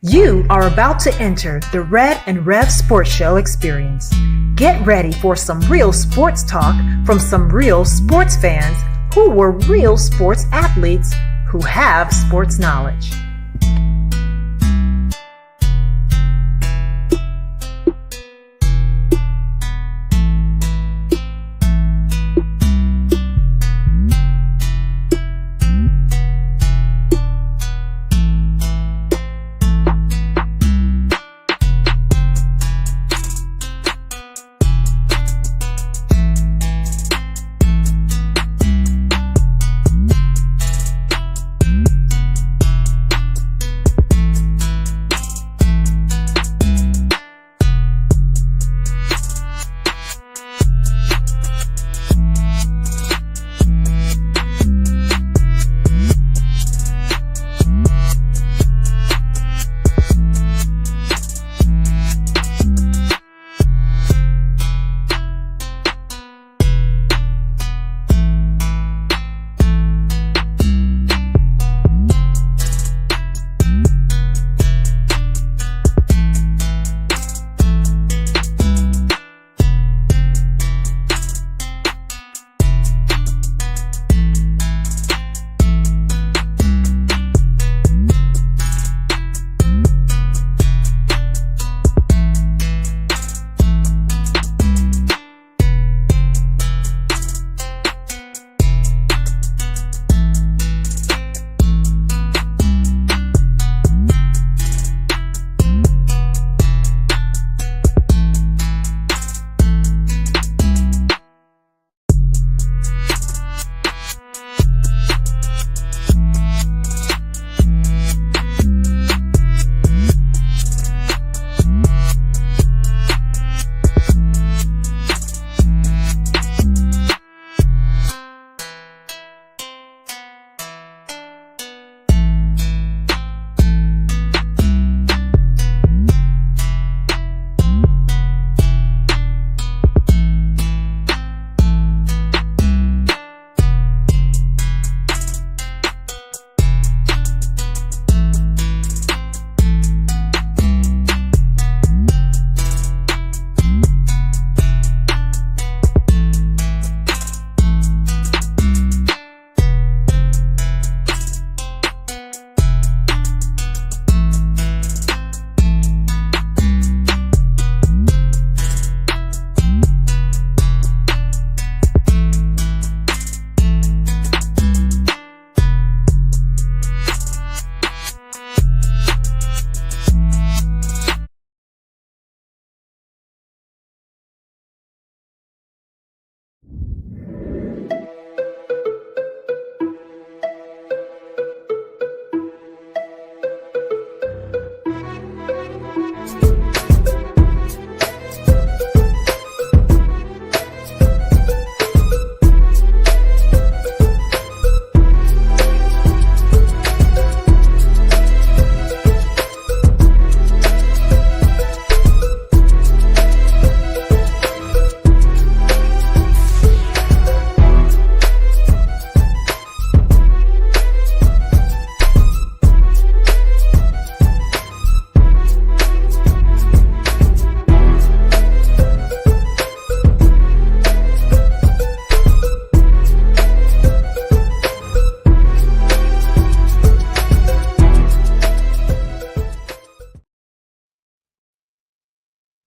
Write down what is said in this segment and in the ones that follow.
You are about to enter the Red and Rev Sports Show experience. Get ready for some real sports talk from some real sports fans who were real sports athletes who have sports knowledge.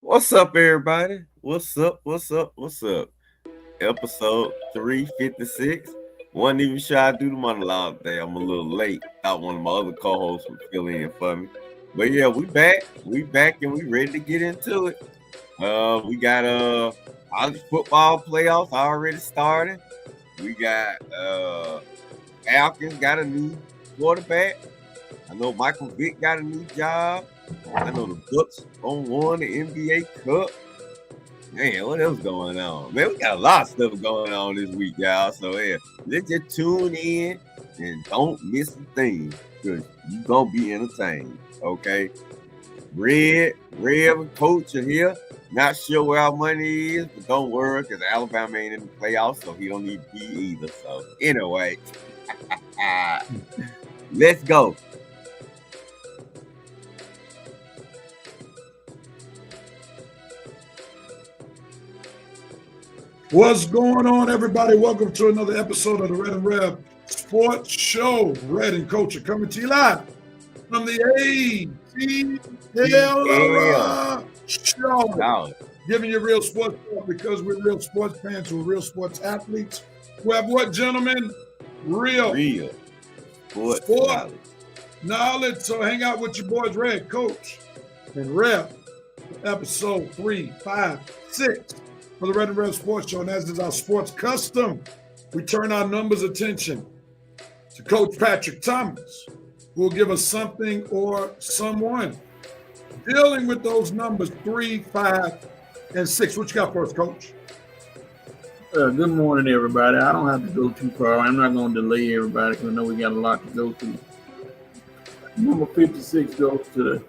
What's up, everybody? What's up? Episode 356. Wasn't even sure I'd do the monologue today. I'm a little late. Thought one of my other co-hosts would fill in for me. But yeah, we back. And we ready to get into it. We got college football playoffs already started. We got Falcons got a new quarterback. I know Michael Vick got a new job. I know the Bucks won the NBA Cup. Man, what else going on? Man, we got a lot of stuff going on this week, y'all. So yeah, let's just tune in and don't miss a thing, because you're gonna be entertained. Okay. Red and Coach are here. Not sure where our money is, but don't worry, because Alabama ain't in the playoffs, so he don't need to be either. So anyway, let's go. What's going on, everybody? Welcome to another episode of the Red and Rev Sports Show. Red and Coach are coming to you live from the ATL Show. Wow. Giving you real sports talk because we're real sports fans, we're real sports athletes. We have what, gentlemen? Real sports knowledge. So hang out with your boys, Red, Coach, and Rev. Episode 3, 5, 6. For the Red and Red Sports Show, and as is our sports custom, we turn our numbers attention to Coach Patrick Thomas, who will give us something or someone dealing with those numbers 3, 5, and 6. What you got for us, Coach? Good morning, everybody. I don't have to go too far. I'm not going to delay everybody because I know we got a lot to go through. Number 56 goes to the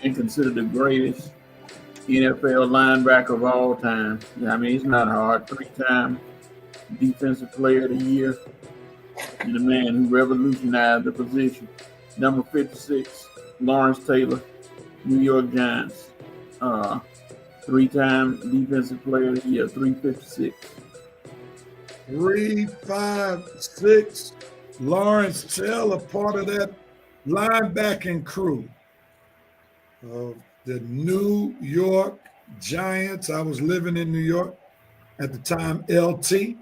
and considered the greatest NFL linebacker of all time. I mean, it's not hard. 3-time defensive player of the year. And the man who revolutionized the position. Number 56, Lawrence Taylor, New York Giants. 3-time defensive player of the year, 356. 356, Lawrence Taylor, part of that linebacking crew of the New York Giants. I was living in New York at the time. LT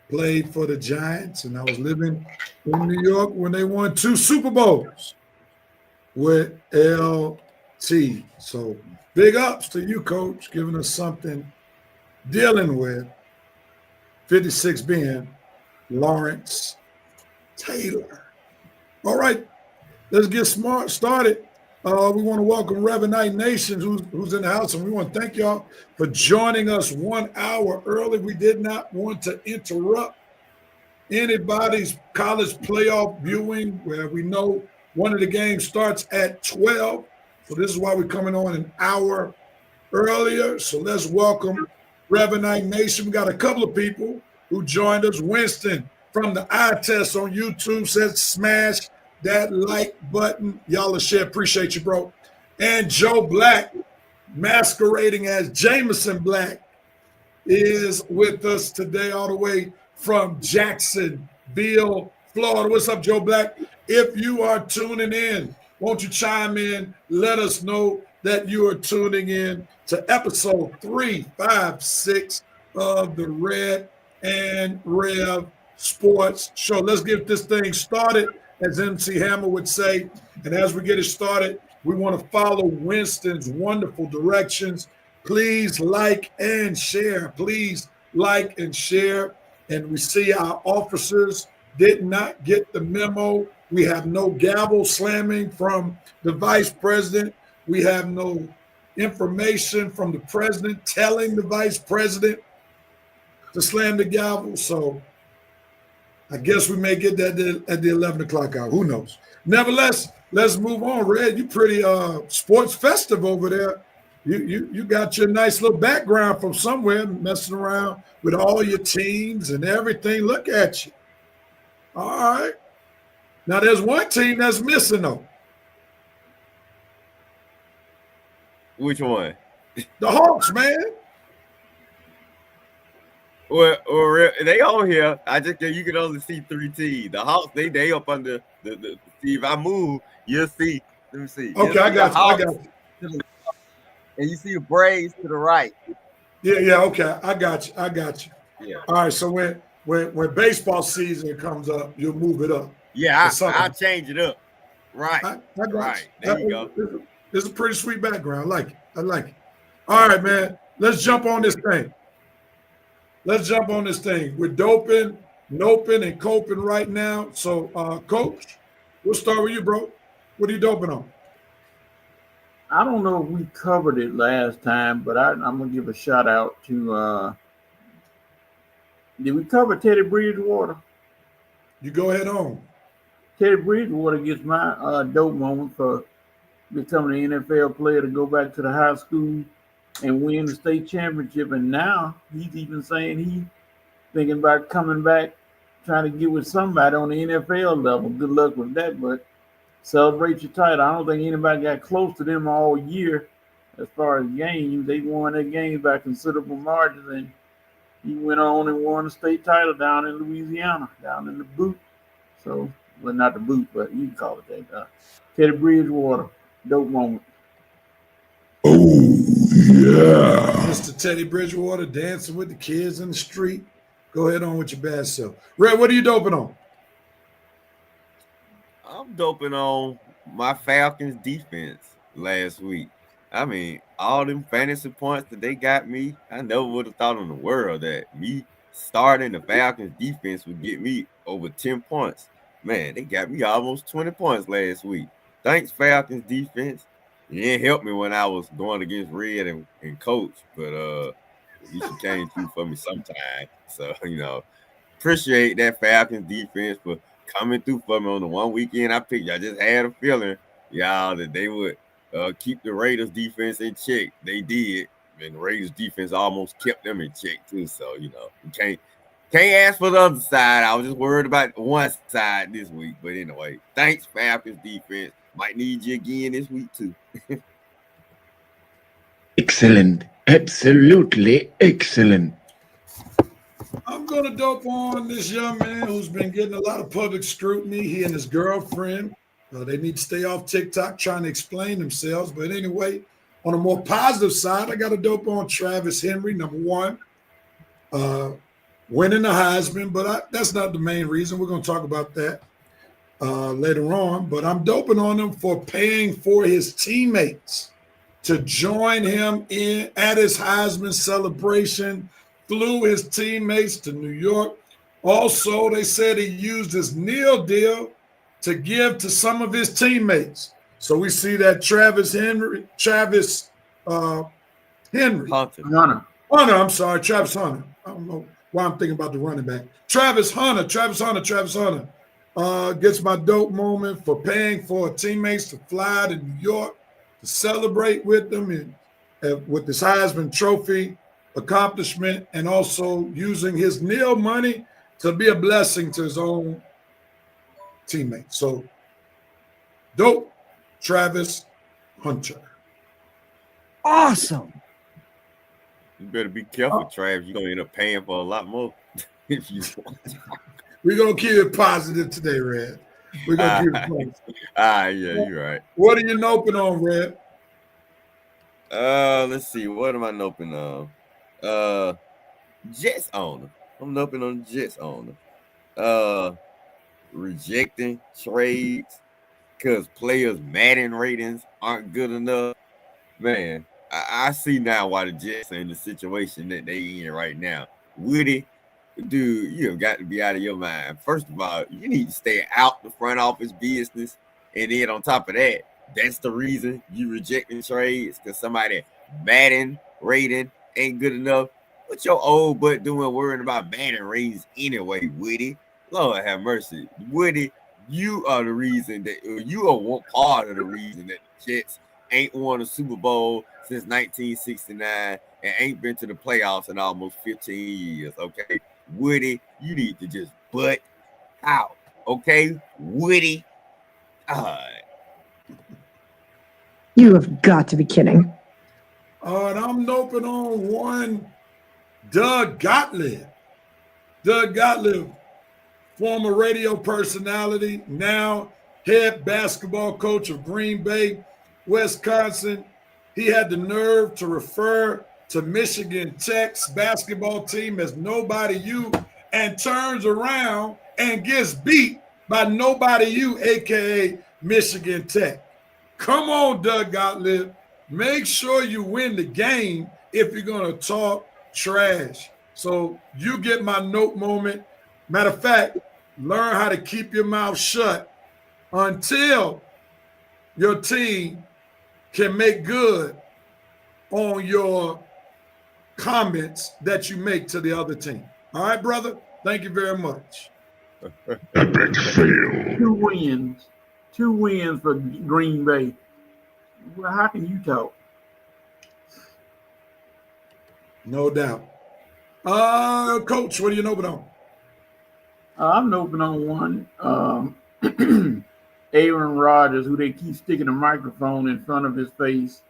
played for the Giants, and I was living in New York when they won 2 Super Bowls with LT. So big ups to you, Coach, giving us something dealing with 56 being Lawrence Taylor. All right, let's get started. We want to welcome Revenite Nation, who's in the house, and we want to thank y'all for joining us 1 hour early. We did not want to interrupt anybody's college playoff viewing, where we know one of the games starts at 12. So this is why we're coming on an hour earlier. So let's welcome Revenite Nation. We got a couple of people who joined us. Winston from the Eye Test on YouTube said smash that like button. Y'all are share. Appreciate you, bro. And Joe Black, masquerading as Jameson Black, is with us today all the way from Jacksonville, Florida. What's up, Joe Black? If you are tuning in, won't you chime in? Let us know that you are tuning in to episode 356 of the Red and Rev Sports Show. Let's get this thing started, as MC Hammer would say. And as we get it started, we want to follow Winston's wonderful directions. Please like and share. Please like and share. And we see our officers did not get the memo. We have no gavel slamming from the vice president. We have no information from the president telling the vice president to slam the gavel. So I guess we may get that at the 11 o'clock hour. Who knows? Nevertheless, let's move on. Red, you pretty sports festive over there. You got your nice little background from somewhere, messing around with all your teams and everything. Look at you. All right. Now there's one team that's missing though. Which one? The Hawks, man. Well, they on here. You can only see 3 teams. The Hawks, they up under the see. If I move, you'll see. Let me see. Okay, I got you. And you see the Braves to the right. Yeah. Okay, I got you. Yeah. All right. So when baseball season comes up, you'll move it up. Yeah, I'll change it up. Right. I got right. You. There you go. This is a pretty sweet background. I like it. All right, man. Let's jump on this thing. We're doping, noping, and coping right now. So, Coach, we'll start with you, bro. What are you doping on? I don't know if we covered it last time, but I'm going to give a shout out to did we cover Teddy Bridgewater? You go ahead on. Teddy Bridgewater gets my dope moment for becoming an NFL player to go back to the high school and win the state championship. And now he's even saying he's thinking about coming back, trying to get with somebody on the NFL level. Good luck with that, but celebrate your title. I don't think anybody got close to them all year as far as games. They won their games by considerable margins, and he went on and won the state title down in Louisiana, down in the boot. So, well, not the boot, but you can call it that. Teddy Bridgewater, dope moment. Oh, yeah. Mr. Teddy Bridgewater dancing with the kids in the street. Go ahead on with your bad self. Red, what are you doping on? I'm doping on my Falcons defense last week. I mean, all them fantasy points that they got me, I never would have thought in the world that me starting the Falcons defense would get me over 10 points. Man, they got me almost 20 points last week. Thanks, Falcons defense. It didn't help me when I was going against Red and Coach, but at least you came through for me sometime. So, appreciate that Falcons defense for coming through for me on the one weekend I picked. I just had a feeling, y'all, that they would keep the Raiders defense in check. They did, and the Raiders defense almost kept them in check too. So you can't ask for the other side. I was just worried about one side this week. But anyway, thanks, Falcons defense. Might need you again this week too. Excellent, absolutely excellent. I'm going to dope on this young man who's been getting a lot of public scrutiny. He and his girlfriend, they need to stay off TikTok trying to explain themselves. But anyway, on a more positive side, I got to dope on Travis Henry, number one, winning the Heisman. But that's not the main reason. We're going to talk about that later on. But I'm doping on him for paying for his teammates to join him at his Heisman celebration. Flew his teammates to New York. Also, they said he used his NIL deal to give to some of his teammates. So we see that Travis Hunter. Travis Hunter. I don't know why I'm thinking about the running back. Travis Hunter gets my dope moment for paying for teammates to fly to New York to celebrate with them and with this Heisman Trophy accomplishment, and also using his NIL money to be a blessing to his own teammates. So, dope, Travis Hunter. Awesome. You better be careful, Trav. You're going to end up paying for a lot more if you want. We're going to keep it positive today, Red. We're going to keep it positive. Yeah, you're right. What are you noping on, Red? Let's see. What am I noping on? Jets owner. I'm noping on the Jets owner. Rejecting trades because players' Madden ratings aren't good enough. Man, I see now why the Jets are in the situation that they in right now. Woody, dude, you have got to be out of your mind. First of all, you need to stay out the front office business. And then on top of that, that's the reason you rejecting trades, because somebody Madden rating ain't good enough. What your old butt doing worrying about Madden ratings anyway, Woody? Lord have mercy. Woody, you are the reason that you are one part of the reason that the Jets ain't won a Super Bowl since 1969 and ain't been to the playoffs in almost 15 years, okay? Woody, you need to just butt out, okay? Woody. You have got to be kidding. And I'm noping on one Doug Gottlieb. Doug Gottlieb, former radio personality, now head basketball coach of Green Bay, Wisconsin. He had the nerve to refer to Michigan Tech's basketball team as Nobody You, and turns around and gets beat by Nobody You, a.k.a. Michigan Tech. Come on, Doug Gottlieb. Make sure you win the game if you're going to talk trash. So you get my note moment. Matter of fact, learn how to keep your mouth shut until your team can make good on your comments that you make to the other team. All right, brother? Thank you very much. Epic fail. 2 wins for Green Bay. Well, how can you talk? No doubt. Coach, what do you know on? I'm noping on one. Aaron Rodgers, who they keep sticking a microphone in front of his face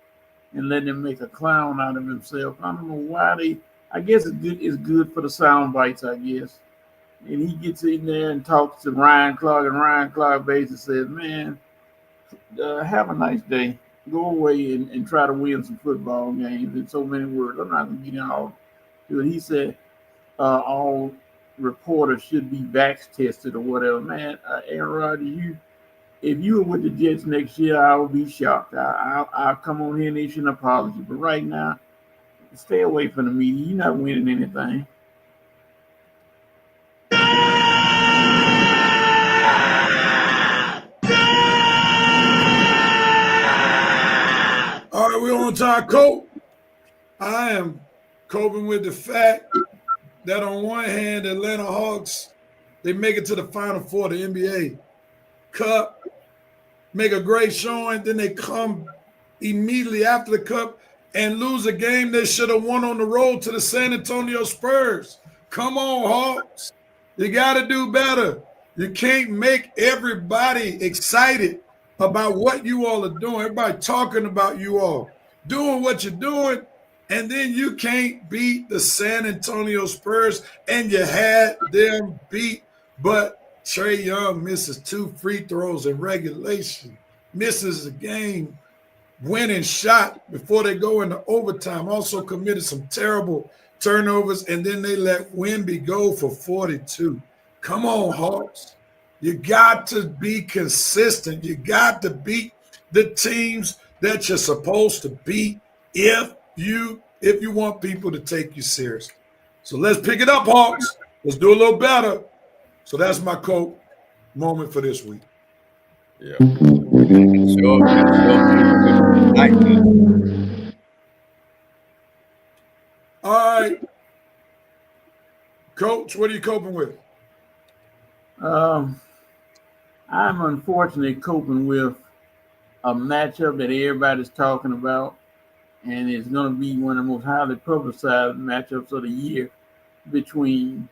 and letting him make a clown out of himself. I don't know why they I guess it's good for the sound bites, I guess. And he gets in there and talks to Ryan Clark, and Ryan Clark basically says, "Man, have a nice day. Go away and try to win some football games." In so many words, I'm not going to get all to it. He said all reporters should be back tested or whatever. Man, Aaron Rodgers, if you were with the Jets next year, I would be shocked. I'll come on here and issue an apology. But right now, stay away from the media. You're not winning anything. All right, we're on to our coat. I am coping with the fact that on one hand, the Atlanta Hawks, they make it to the Final Four, the NBA Cup, make a great showing, then they come immediately after the Cup and lose a game they should have won on the road to the San Antonio Spurs. Come on, Hawks. You got to do better. You can't make everybody excited about what you all are doing. Everybody talking about you all doing what you're doing, and then you can't beat the San Antonio Spurs, and you had them beat. But Trae Young misses 2 free throws in regulation, misses a game winning shot before they go into overtime, also committed some terrible turnovers, and then they let Wemby go for 42. Come on, Hawks. You got to be consistent. You got to beat the teams that you're supposed to beat if you want people to take you seriously. So let's pick it up, Hawks. Let's do a little better. So that's my quote moment for this week. Yeah. Sure. All right. Coach, what are you coping with? I'm unfortunately coping with a matchup that everybody's talking about, and it's going to be one of the most highly publicized matchups of the year between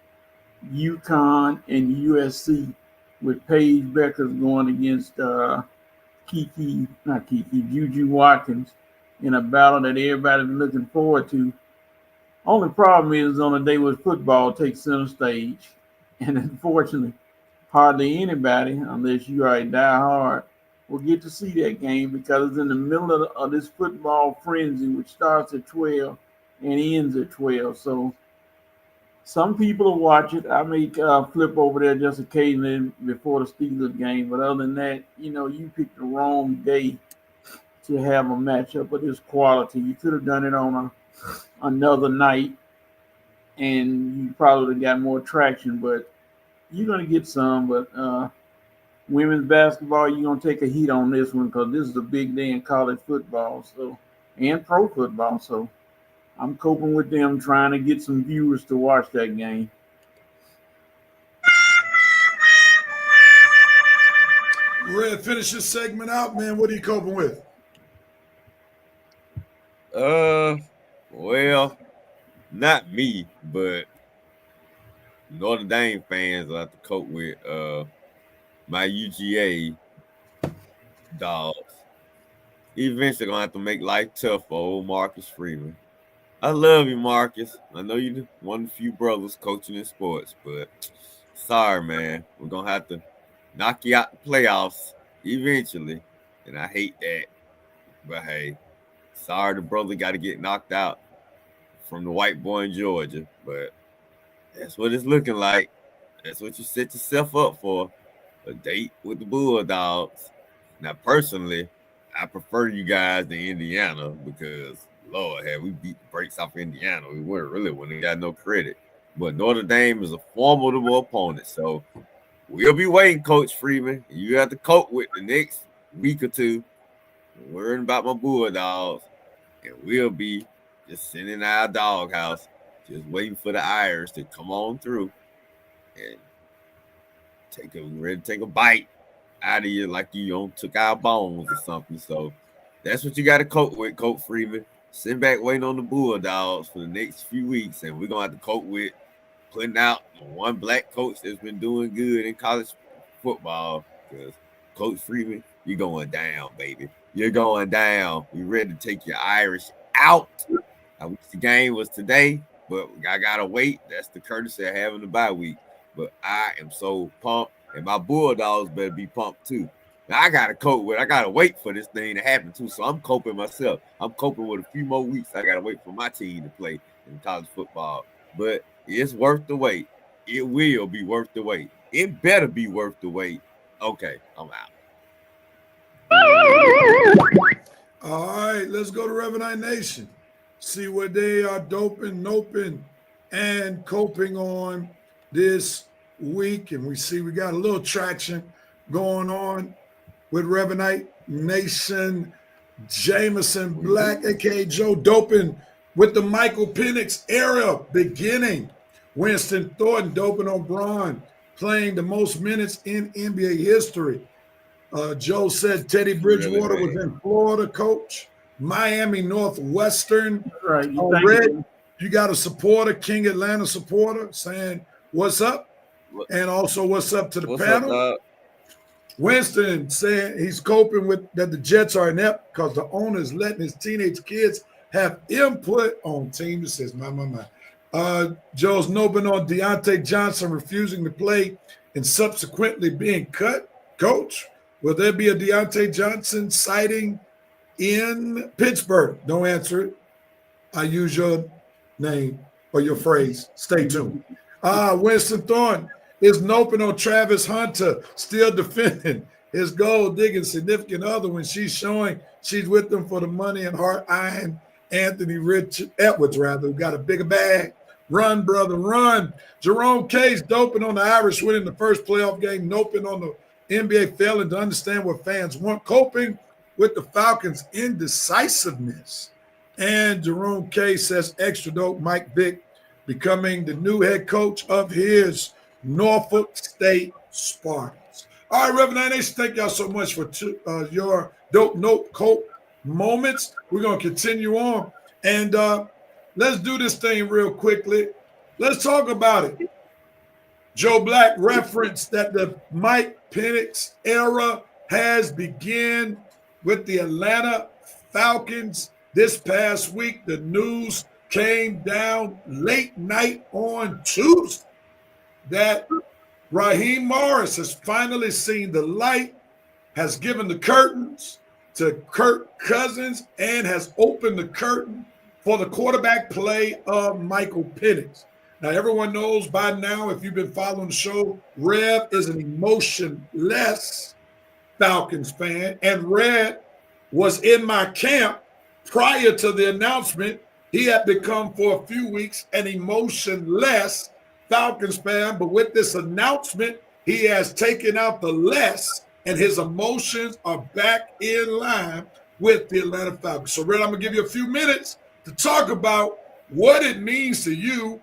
UConn and USC, with Paige Beckers going against Juju Watkins in a battle that everybody's looking forward to. Only problem is on a day when football takes center stage, and unfortunately, hardly anybody, unless you are a diehard, will get to see that game because it's in the middle of this football frenzy, which starts at 12 and ends at 12. So some people will watch it. I may flip over there just occasionally before the Steelers game, but other than that, you picked the wrong day to have a matchup of this quality. You could have done it on another night, and you probably would have got more traction, but you're going to get some. But women's basketball, you're going to take a heat on this one because this is a big day in college football and pro football. So I'm coping with them trying to get some viewers to watch that game. Red, finish this segment out, man. What are you coping with? Well, not me, but Notre Dame fans I have to cope with my UGA dogs. Eventually gonna have to make life tough for old Marcus Freeman. I love you, Marcus. I know you're one of the few brothers coaching in sports, but sorry, man. We're gonna have to knock you out the playoffs eventually, and I hate that. But hey, sorry the brother got to get knocked out from the white boy in Georgia, but that's what it's looking like. That's what you set yourself up for, a date with the Bulldogs. Now, personally, I prefer you guys to Indiana because, Lord, had we beat the brakes off Indiana, we wouldn't have got no credit. But Notre Dame is a formidable opponent, so we'll be waiting, Coach Freeman. You have to cope with the next week or two, worrying about my Bulldogs, and we'll be just sitting in our doghouse, just waiting for the Irish to come on through and take a bite out of you like you took our bones or something. So that's what you got to cope with, Coach Freeman. Sit back waiting on the Bulldogs for the next few weeks, and we're going to have to cope with putting out one black coach that's been doing good in college football because Coach Freeman, you're going down, baby. You're going down. We're ready to take your Irish out. I wish the game was today, but I gotta wait. That's the courtesy of having the bye week. But I am so pumped, and my Bulldogs better be pumped too. Now I gotta cope with. I gotta wait for this thing to happen too. So I'm coping myself. I'm coping with a few more weeks. I gotta wait for my team to play in college football. But it's worth the wait. It will be worth the wait. It better be worth the wait. Okay, I'm out. All right, let's go to Revenant Nation. See what they are doping, noping, and coping on this week. And we see we got a little traction going on with Revenant Nation. Jameson Black, aka Joe, doping with the Michael Penix era beginning. Winston Thornton doping on Braun, playing the most minutes in NBA history. Joe said Teddy Bridgewater was in Florida, coach. Miami Northwestern. Right. Red, you got a supporter, King Atlanta supporter, saying what's up, and also what's up to the panel. Winston saying he's coping with that the Jets are inept because the owner is letting his teenage kids have input on team decisions. My. Joe's noping on Deontay Johnson refusing to play and subsequently being cut. Coach, will there be a Deontay Johnson sighting in Pittsburgh? Don't answer it. I use your name or your phrase. Stay tuned. Winston Thornton is noping on Travis Hunter, still defending his gold-digging significant other when she's showing she's with them for the money and heart eyeing Anthony Edwards, who got a bigger bag. Run, brother, run. Jerome Case doping on the Irish winning the first playoff game, noping on the NBA failing to understand what fans want, coping with the Falcons' indecisiveness. And Jerome Case says extra dope, Mike Vick becoming the new head coach of his Norfolk State Spartans. All right, Revenant Nation, thank y'all so much for your dope note cope moments. We're going to continue on. And let's do this thing real quickly. Let's talk about it. Joe Black referenced that the Mike Penix era has begun with the Atlanta Falcons. This past week, the news came down late night on Tuesday that Raheem Morris has finally seen the light, has given the curtains to Kirk Cousins, and has opened the curtain for the quarterback play of Michael Penix. Now, everyone knows by now, if you've been following the show, Rev is an emotionless Falcons fan, and Red was in my camp prior to the announcement. He had become, for a few weeks, an emotionless Falcons fan, but with this announcement, he has taken out the less, and his emotions are back in line with the Atlanta Falcons. So, Red, I'm going to give you a few minutes to talk about what it means to you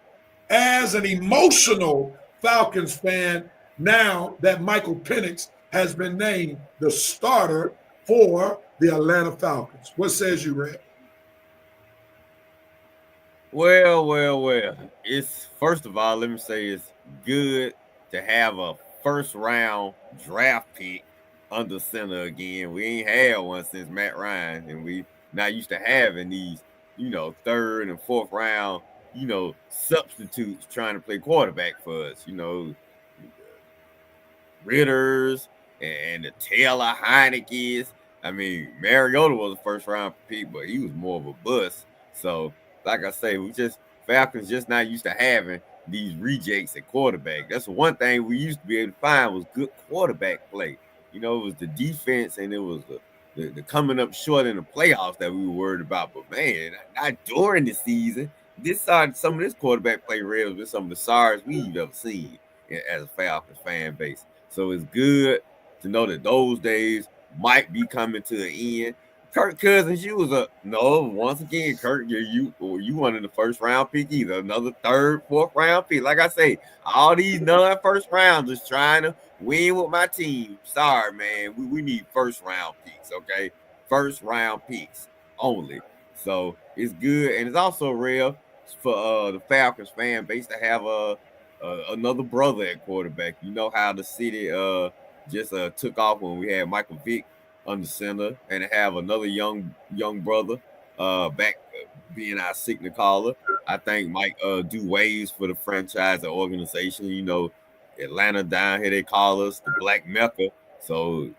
as an emotional Falcons fan now that Michael Penix has been named the starter for the Atlanta Falcons. What says you, Red? Well. It's, first of all, let me say it's good to have a first-round draft pick under center again. We ain't had one since Matt Ryan, and we not used to having these, third and fourth round, substitutes trying to play quarterback for us. Ritters and the Taylor Heineke's. I mean, Mariota was a first-round pick, but he was more of a bust. So, like I say, Falcons just not used to having these rejects at quarterback. That's one thing we used to be able to find was good quarterback play. It was the defense and it was the coming up short in the playoffs that we were worried about. But, man, not during the season. Some of this quarterback play rails with some of the SARs we've ever seen as a Falcons fan base. So it's good to know that those days might be coming to an end. Kirk Cousins, once again, Kirk, you wanted the first round pick either, another third, fourth round pick. Like I say, all these non-first rounders trying to win with my team. Sorry, man, we need first round picks, okay? First round picks only. So it's good, and it's also rare for the Falcons fan base to have another brother at quarterback. You know how the city just took off when we had Michael Vick under center, and to have another young brother back being our signal caller. I think might do waves for the franchise and organization. You know, Atlanta down here they call us the Black Mecca. So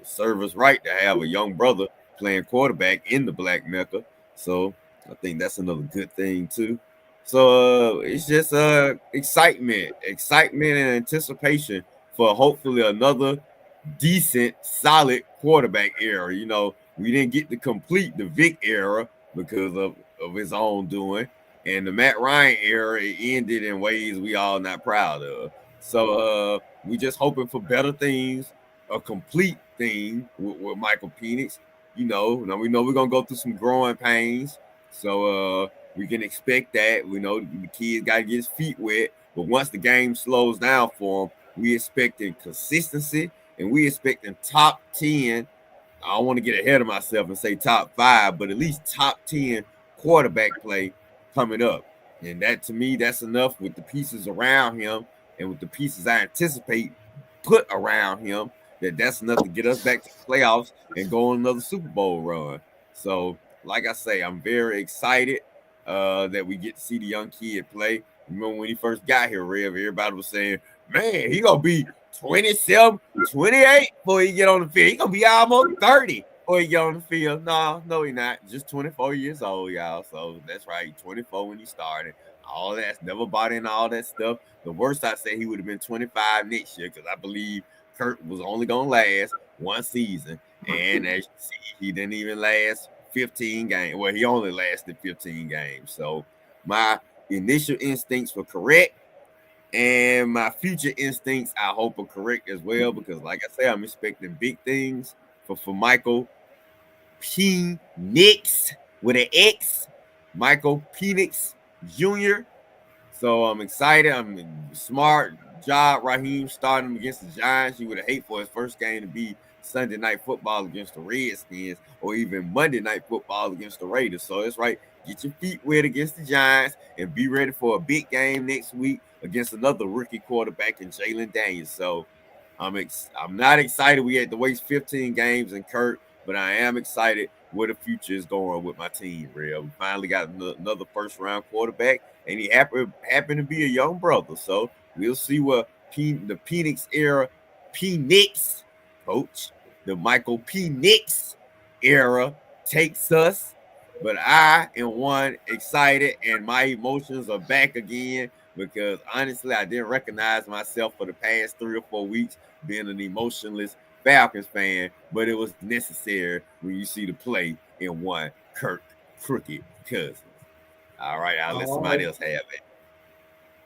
serve us right to have a young brother playing quarterback in the Black Mecca. So I think that's another good thing too. So it's just excitement and anticipation for hopefully another decent, solid quarterback era. You know, we didn't get to complete the Vic era because of his own doing. And the Matt Ryan era, it ended in ways we all not proud of. So we just hoping for better things, a complete thing with Michael Penix. You know, now we know we're gonna go through some growing pains. So we can expect that. We know the kid gotta get his feet wet. But once the game slows down for him, we expecting consistency and we expecting top 10. I don't want to get ahead of myself and say top 5, but at least top 10 quarterback play coming up. And that to me, that's enough with the pieces around him and with the pieces I anticipate put around him, that's enough to get us back to the playoffs and go on another Super Bowl run. So, like I say, I'm very excited that we get to see the young kid play. Remember when he first got here, Rev, everybody was saying, man, he going to be 27, 28 before he get on the field. He going to be almost 30 before he get on the field. No, he not. Just 24 years old, y'all. So that's right, 24 when he started. All that's never bought in all that stuff. The worst I say he would have been 25 next year because I believe Kurt was only going to last one season. And as you see, he didn't even last 15 games. Well, he only lasted 15 games. So my initial instincts were correct. And my future instincts, I hope, are correct as well. Because like I say, I'm expecting big things for Michael Penix with an X. Michael Penix Jr. So I'm excited. I'm smart job, Raheem, starting him against the Giants. You would have hate for his first game to be Sunday Night Football against the Redskins or even Monday Night Football against the Raiders. So it's right. Get your feet wet against the Giants and be ready for a big game next week against another rookie quarterback in Jalen Daniels. So I'm not excited we had to waste 15 games in Kurt, but I am excited where the future is going with my team, Real. We finally got another first-round quarterback, and he happened to be a young brother. So we'll see what the Penix era, Penix coach, the Michael Penix era takes us. But I am excited, and my emotions are back again because honestly, I didn't recognize myself for the past 3 or 4 weeks being an emotionless Falcons fan, but it was necessary when you see the play in one Kirk Crooked Cousins. All right, I'll let somebody else have it.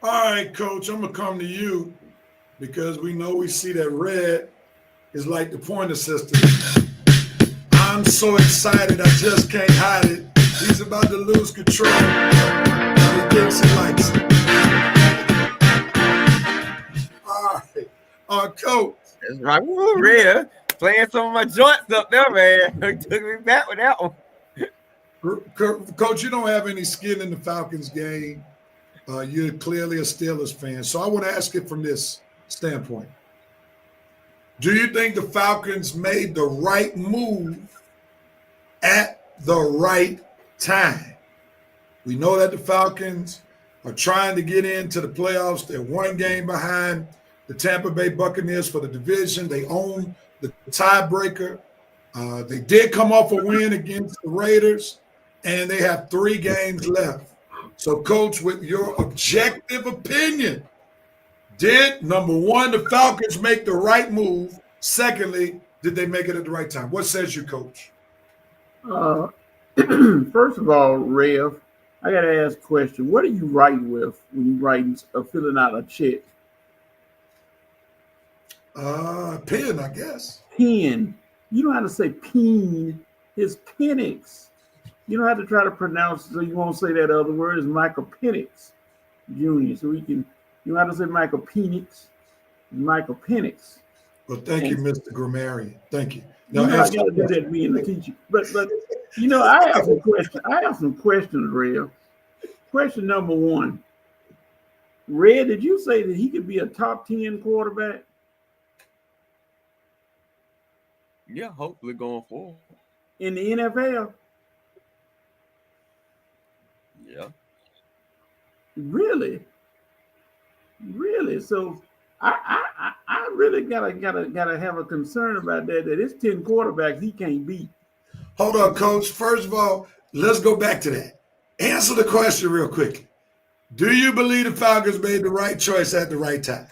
All right, Coach, I'm going to come to you because we know we see that red is like the pointer system. I'm so excited, I just can't hide it. He's about to lose control. He thinks he likes it. All right, Coach. That's right. Woo, Red. Playing some of my joints up there, man. He took me back with that one. Coach, you don't have any skin in the Falcons game. You're clearly a Steelers fan. So I want to ask it from this standpoint. Do you think the Falcons made the right move at the right time? We know that the Falcons are trying to get into the playoffs. They're one game behind the Tampa Bay Buccaneers for the division. They own the tiebreaker. They did come off a win against the Raiders, and they have 3 games left. So, Coach, with your objective opinion, did, number one, the Falcons make the right move? Secondly, did they make it at the right time? What says you, Coach? First of all, Rev, I got to ask a question. What are you writing with when you writing filling out a check? Pen, I guess. Pen. You don't have to say peen. It's Penix. You don't have to try to pronounce it so you won't say that other word. It's Michael Penix Jr. So you don't have to say Michael Penix. Michael Penix. Well, thank you, Mr. Grammarian. Thank you. Now, I got to do that being the teacher. But I have some questions. I have some questions, Red. Question number 1. Red, did you say that he could be a top 10 quarterback? Yeah, hopefully going forward. In the NFL? Yeah. Really? So I really gotta have a concern about that. That it's 10 quarterbacks he can't beat. Hold on, Coach. First of all, let's go back to that. Answer the question real quickly. Do you believe the Falcons made the right choice at the right time?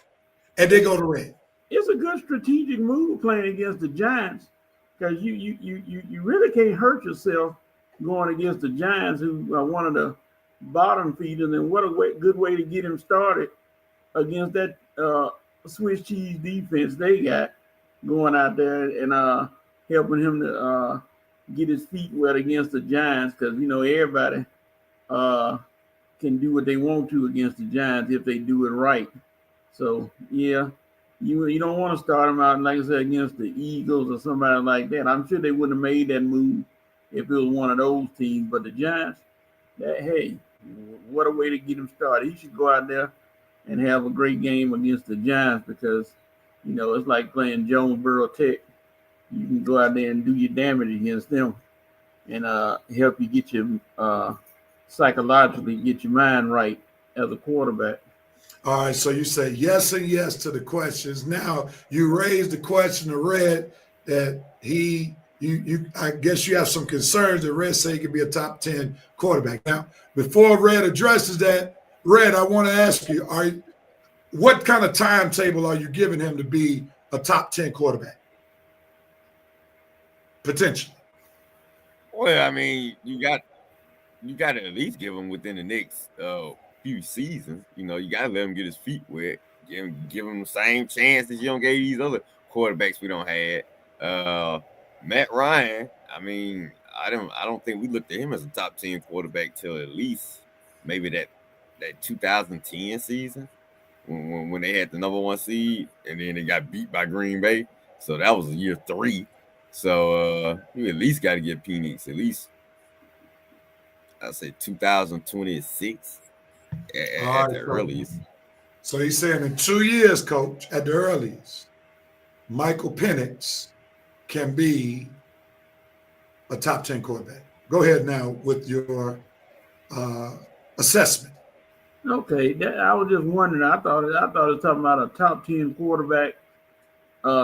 And they go to red. It's a good strategic move playing against the Giants because you really can't hurt yourself going against the Giants, who are one of the bottom feeders. And what a good way to get him started against that Swiss cheese defense they got going out there and helping him to get his feet wet against the Giants, because everybody can do what they want to against the Giants if they do it right. So yeah, you don't want to start them out, like I said, against the Eagles or somebody like that. I'm sure they wouldn't have made that move if it was one of those teams. But the Giants, hey, what a way to get him started. He should go out there and have a great game against the Giants, because it's like playing Jonesboro Tech. You can go out there and do your damage against them and help you get your psychologically get your mind right as a quarterback. All right, so you say yes and yes to the questions. Now you raised the question to Red that I guess you have some concerns that Red say he could be a top 10 quarterback. Now, before Red addresses that, Red, I want to ask you, what kind of timetable are you giving him to be a top 10 quarterback? Potentially. Well, I mean, you got to at least give him within the next few seasons. You got to let him get his feet wet. Give him the same chance as you don't give these other quarterbacks we don't have. Matt Ryan, I mean, I don't think we looked at him as a top 10 quarterback till at least maybe that 2010 season when they had the number 1 seed and then they got beat by Green Bay. So that was year 3. So you at least got to get Penix at least, I'd say 2026 at the earliest. So he's saying in 2 years, Coach, at the earliest, Michael Penix can be a top 10 quarterback. Go ahead now with your assessment. Okay, I was just wondering. I thought it was talking about a top 10 quarterback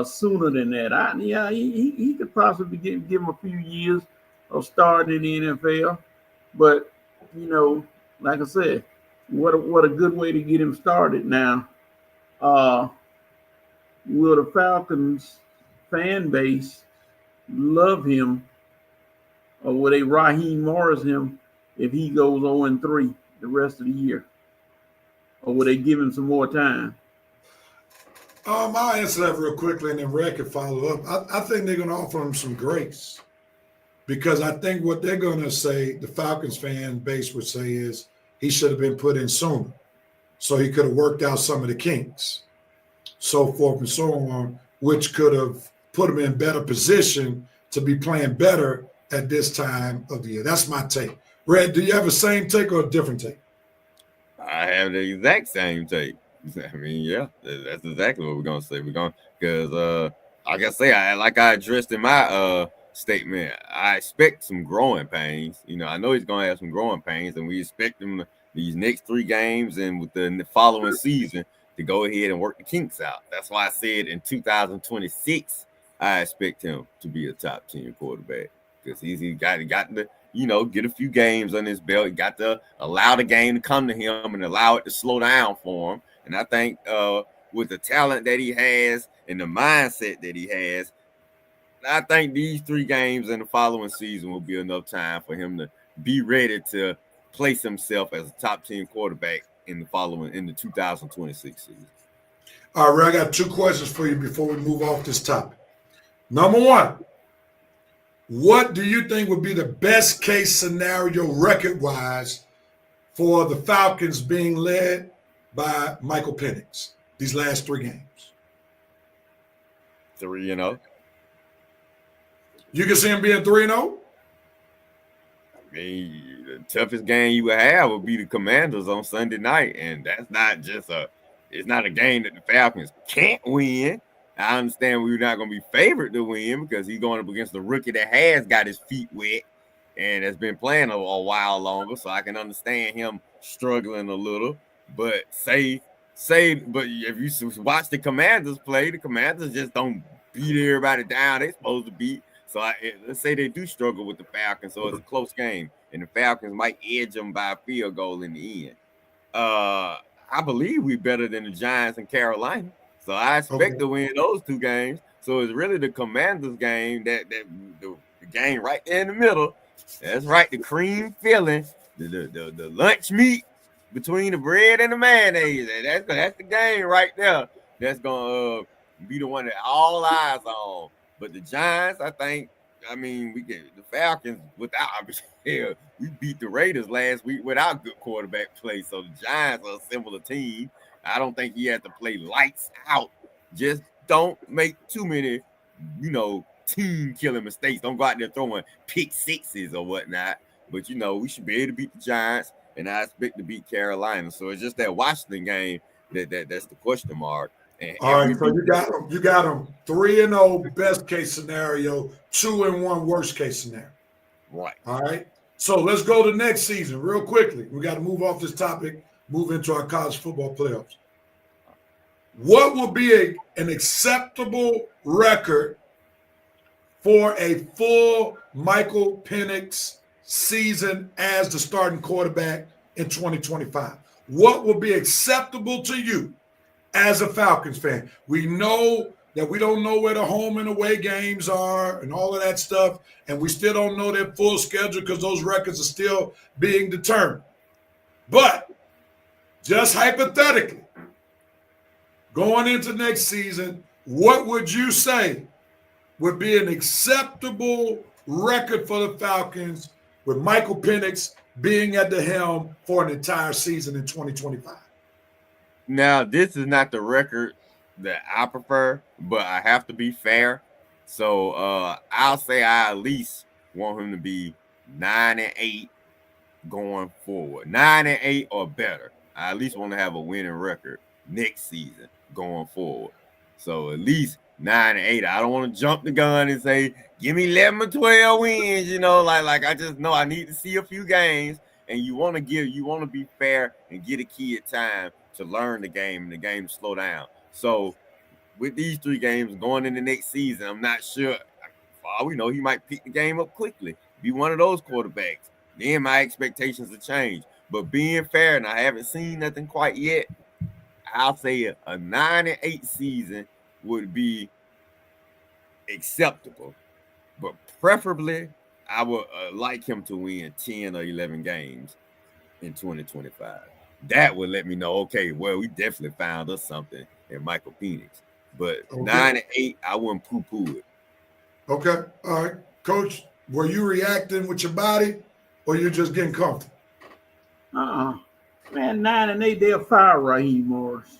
sooner than that. He could possibly give him a few years of starting in the NFL, but like I said, what a good way to get him started. Now, will the Falcons fan base love him, or will they Raheem Morris him if he goes 0-3 the rest of the year, or will they give him some more time? I'll answer that real quickly and then Red can follow up. I think they're going to offer him some grace, because I think what they're going to say, the Falcons fan base would say, is he should have been put in sooner so he could have worked out some of the kinks, so forth and so on, which could have put him in better position to be playing better at this time of the year. That's my take. Red, do you have the same take or a different take? I have the exact same take. I mean, yeah, that's exactly what we're gonna say. We're gonna, because like I say, like I addressed in my statement, I expect some growing pains. I know he's gonna have some growing pains, and we expect him these next 3 games and with the following season to go ahead and work the kinks out. That's why I said in 2026, I expect him to be a top 10 quarterback, because he's got to get a few games on his belt. He got to allow the game to come to him and allow it to slow down for him. And I think with the talent that he has and the mindset that he has, I think these 3 games in the following season will be enough time for him to be ready to place himself as a top 10 quarterback in the 2026 season. All right, I got 2 questions for you before we move off this topic. Number 1, what do you think would be the best case scenario record-wise for the Falcons being led by Michael Penix these last 3 games? 3-0. You can see him being 3-0? I mean, the toughest game you would have would be the Commanders on Sunday night, and that's not just it's not a game that the Falcons can't win. I understand we're not going to be favored to win because he's going up against the rookie that has got his feet wet. and has been playing a while longer, so I can understand him struggling a little. But but if you watch the Commanders play, the Commanders just don't beat everybody down they're supposed to beat. So let's say they do struggle with the Falcons, so it's a close game, and the Falcons might edge them by a field goal in the end. I believe we're better than the Giants and Carolina, so I expect to win those two games. So it's really the Commanders game that the game right there in the middle. That's right, the cream filling, the lunch meat between the bread and the mayonnaise. That's the game right there. That's gonna be the one that all eyes on. But the Giants, I mean, we get the Falcons without. We beat the Raiders last week without good quarterback play. So the Giants are a similar team. I don't think he has to play lights out. Just don't make too many, team killing mistakes. Don't go out there throwing pick sixes or whatnot. But we should be able to beat the Giants, and I expect to beat Carolina. So it's just that Washington game that's the question mark. All right, so you got them 3-0 best case scenario, 2-1 worst case scenario. Right. All right. So let's go to next season real quickly. We got to move off this topic, move into our college football playoffs. What will be an acceptable record for a full Michael Penix season as the starting quarterback in 2025? What will be acceptable to you as a Falcons fan? We know that we don't know where the home and away games are and all of that stuff, and we still don't know their full schedule because those records are still being determined. But just hypothetically, going into next season, what would you say would be an acceptable record for the Falcons with Michael Penix being at the helm for an entire season in 2025? Now, this is not the record that I prefer, but I have to be fair. So I'll say I at least want him to be 9-8 going forward. 9-8 or better. I at least want to have a winning record next season going forward. So at least 9-8. I don't want to jump the gun and say, give me 11 or 12 wins, like I just know I need to see a few games. And you want to be fair and get a kid time to learn the game and the game to slow down. So with these 3 games going in the next season, I'm not sure. For all we know, he might pick the game up quickly, be one of those quarterbacks. Then my expectations will change. But being fair, and I haven't seen nothing quite yet, I'll say a 9-8 season would be acceptable. But preferably, I would like him to win 10 or 11 games in 2025. That would let me know, okay, well, we definitely found us something in Michael Penix. But 9-8, I wouldn't poo-poo it. Okay. All right. Coach, were you reacting with your body or you're just getting comfortable? Man, 9-8, they'll fire Raheem Morris.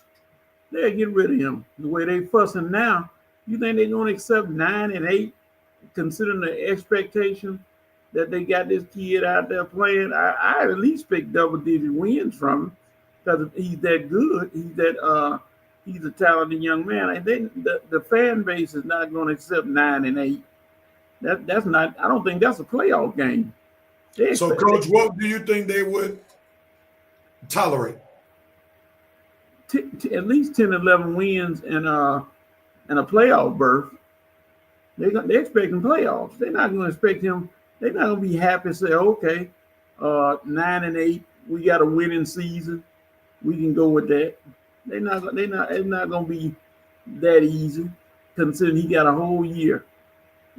They'll get rid of him. The way they fussing now, you think they're going to accept 9-8, considering the expectation that they got this kid out there playing? I at least pick double-digit wins from him because he's that good. He's a talented young man. And then the fan base is not going to accept 9-8. That's not. I don't think that's a playoff game. So, Coach, what do you think they would tolerate? At least 10, 11 wins and a playoff berth. They're expecting playoffs. They're not going to expect him. They're not going to be happy to say, okay, 9-8, we got a winning season. We can go with that. It's not going to be that easy, considering he got a whole year,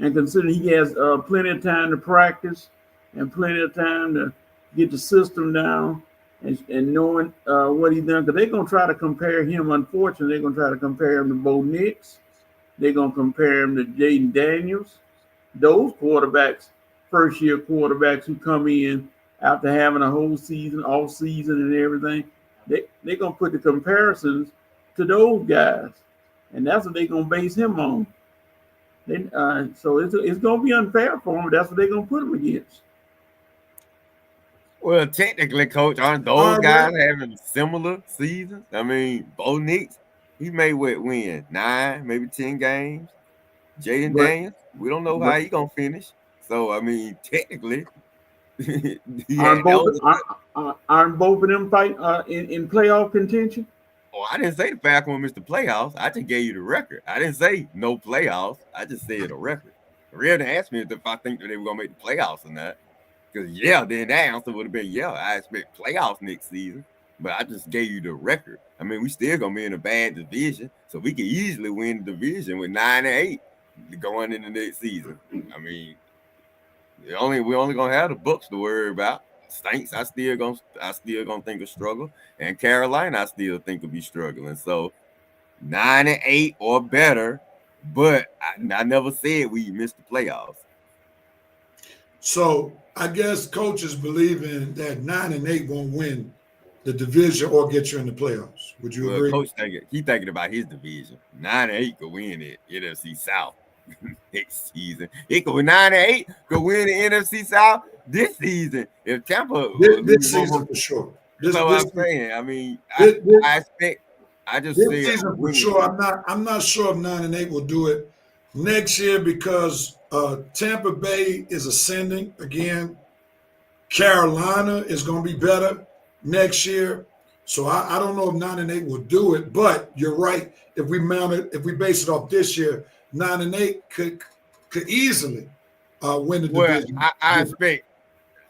and considering he has plenty of time to practice and plenty of time to get the system down and knowing what he's done. Because they're going to try to compare him. Unfortunately, they're going to try to compare him to Bo Nix. They're going to compare him to Jaden Daniels. Those quarterbacks, first-year quarterbacks who come in after having a whole season, off season and everything, they're going to put the comparisons to those guys. And that's what they're going to base him on. So it's going to be unfair for him. That's what they're going to put him against. Well, technically, Coach, aren't those guys having similar seasons? I mean, Bo Nix, he may win 9, maybe 10 games. Jaden Daniels, we don't know how he's going to finish. So I mean, technically, Aren't both of them fight in playoff contention? Oh, I didn't say the Falcons missed the playoffs. I just gave you the record. I didn't say no playoffs. I just said a record. Real didn't ask me if I think that they were gonna make the playoffs or not. Because then that answer would have been I expect playoffs next season. But I just gave you the record. I mean, we still gonna be in a bad division, so we can easily win the division with 9-8 going into next season. I mean, we only gonna have the Bucks to worry about. Saints, I still gonna think of struggle, and Carolina, I still think will be struggling. So 9-8 or better, but I never said we missed the playoffs. So I guess coaches believing that 9-8 won't win the division or get you in the playoffs. Would you agree? Coach thinking about his division. 9-8 could win it NFC South next season. He could win 9-8 could win the NFC South this season. If Tampa this season for sure. That's what I'm saying. I mean, I expect. I just this say season for sure. I'm not sure if 9-8 will do it next year because Tampa Bay is ascending again. Carolina is going to be better next year. So I don't know if 9-8 will do it, but you're right. If we base it off this year, 9-8 could easily win the division. I expect.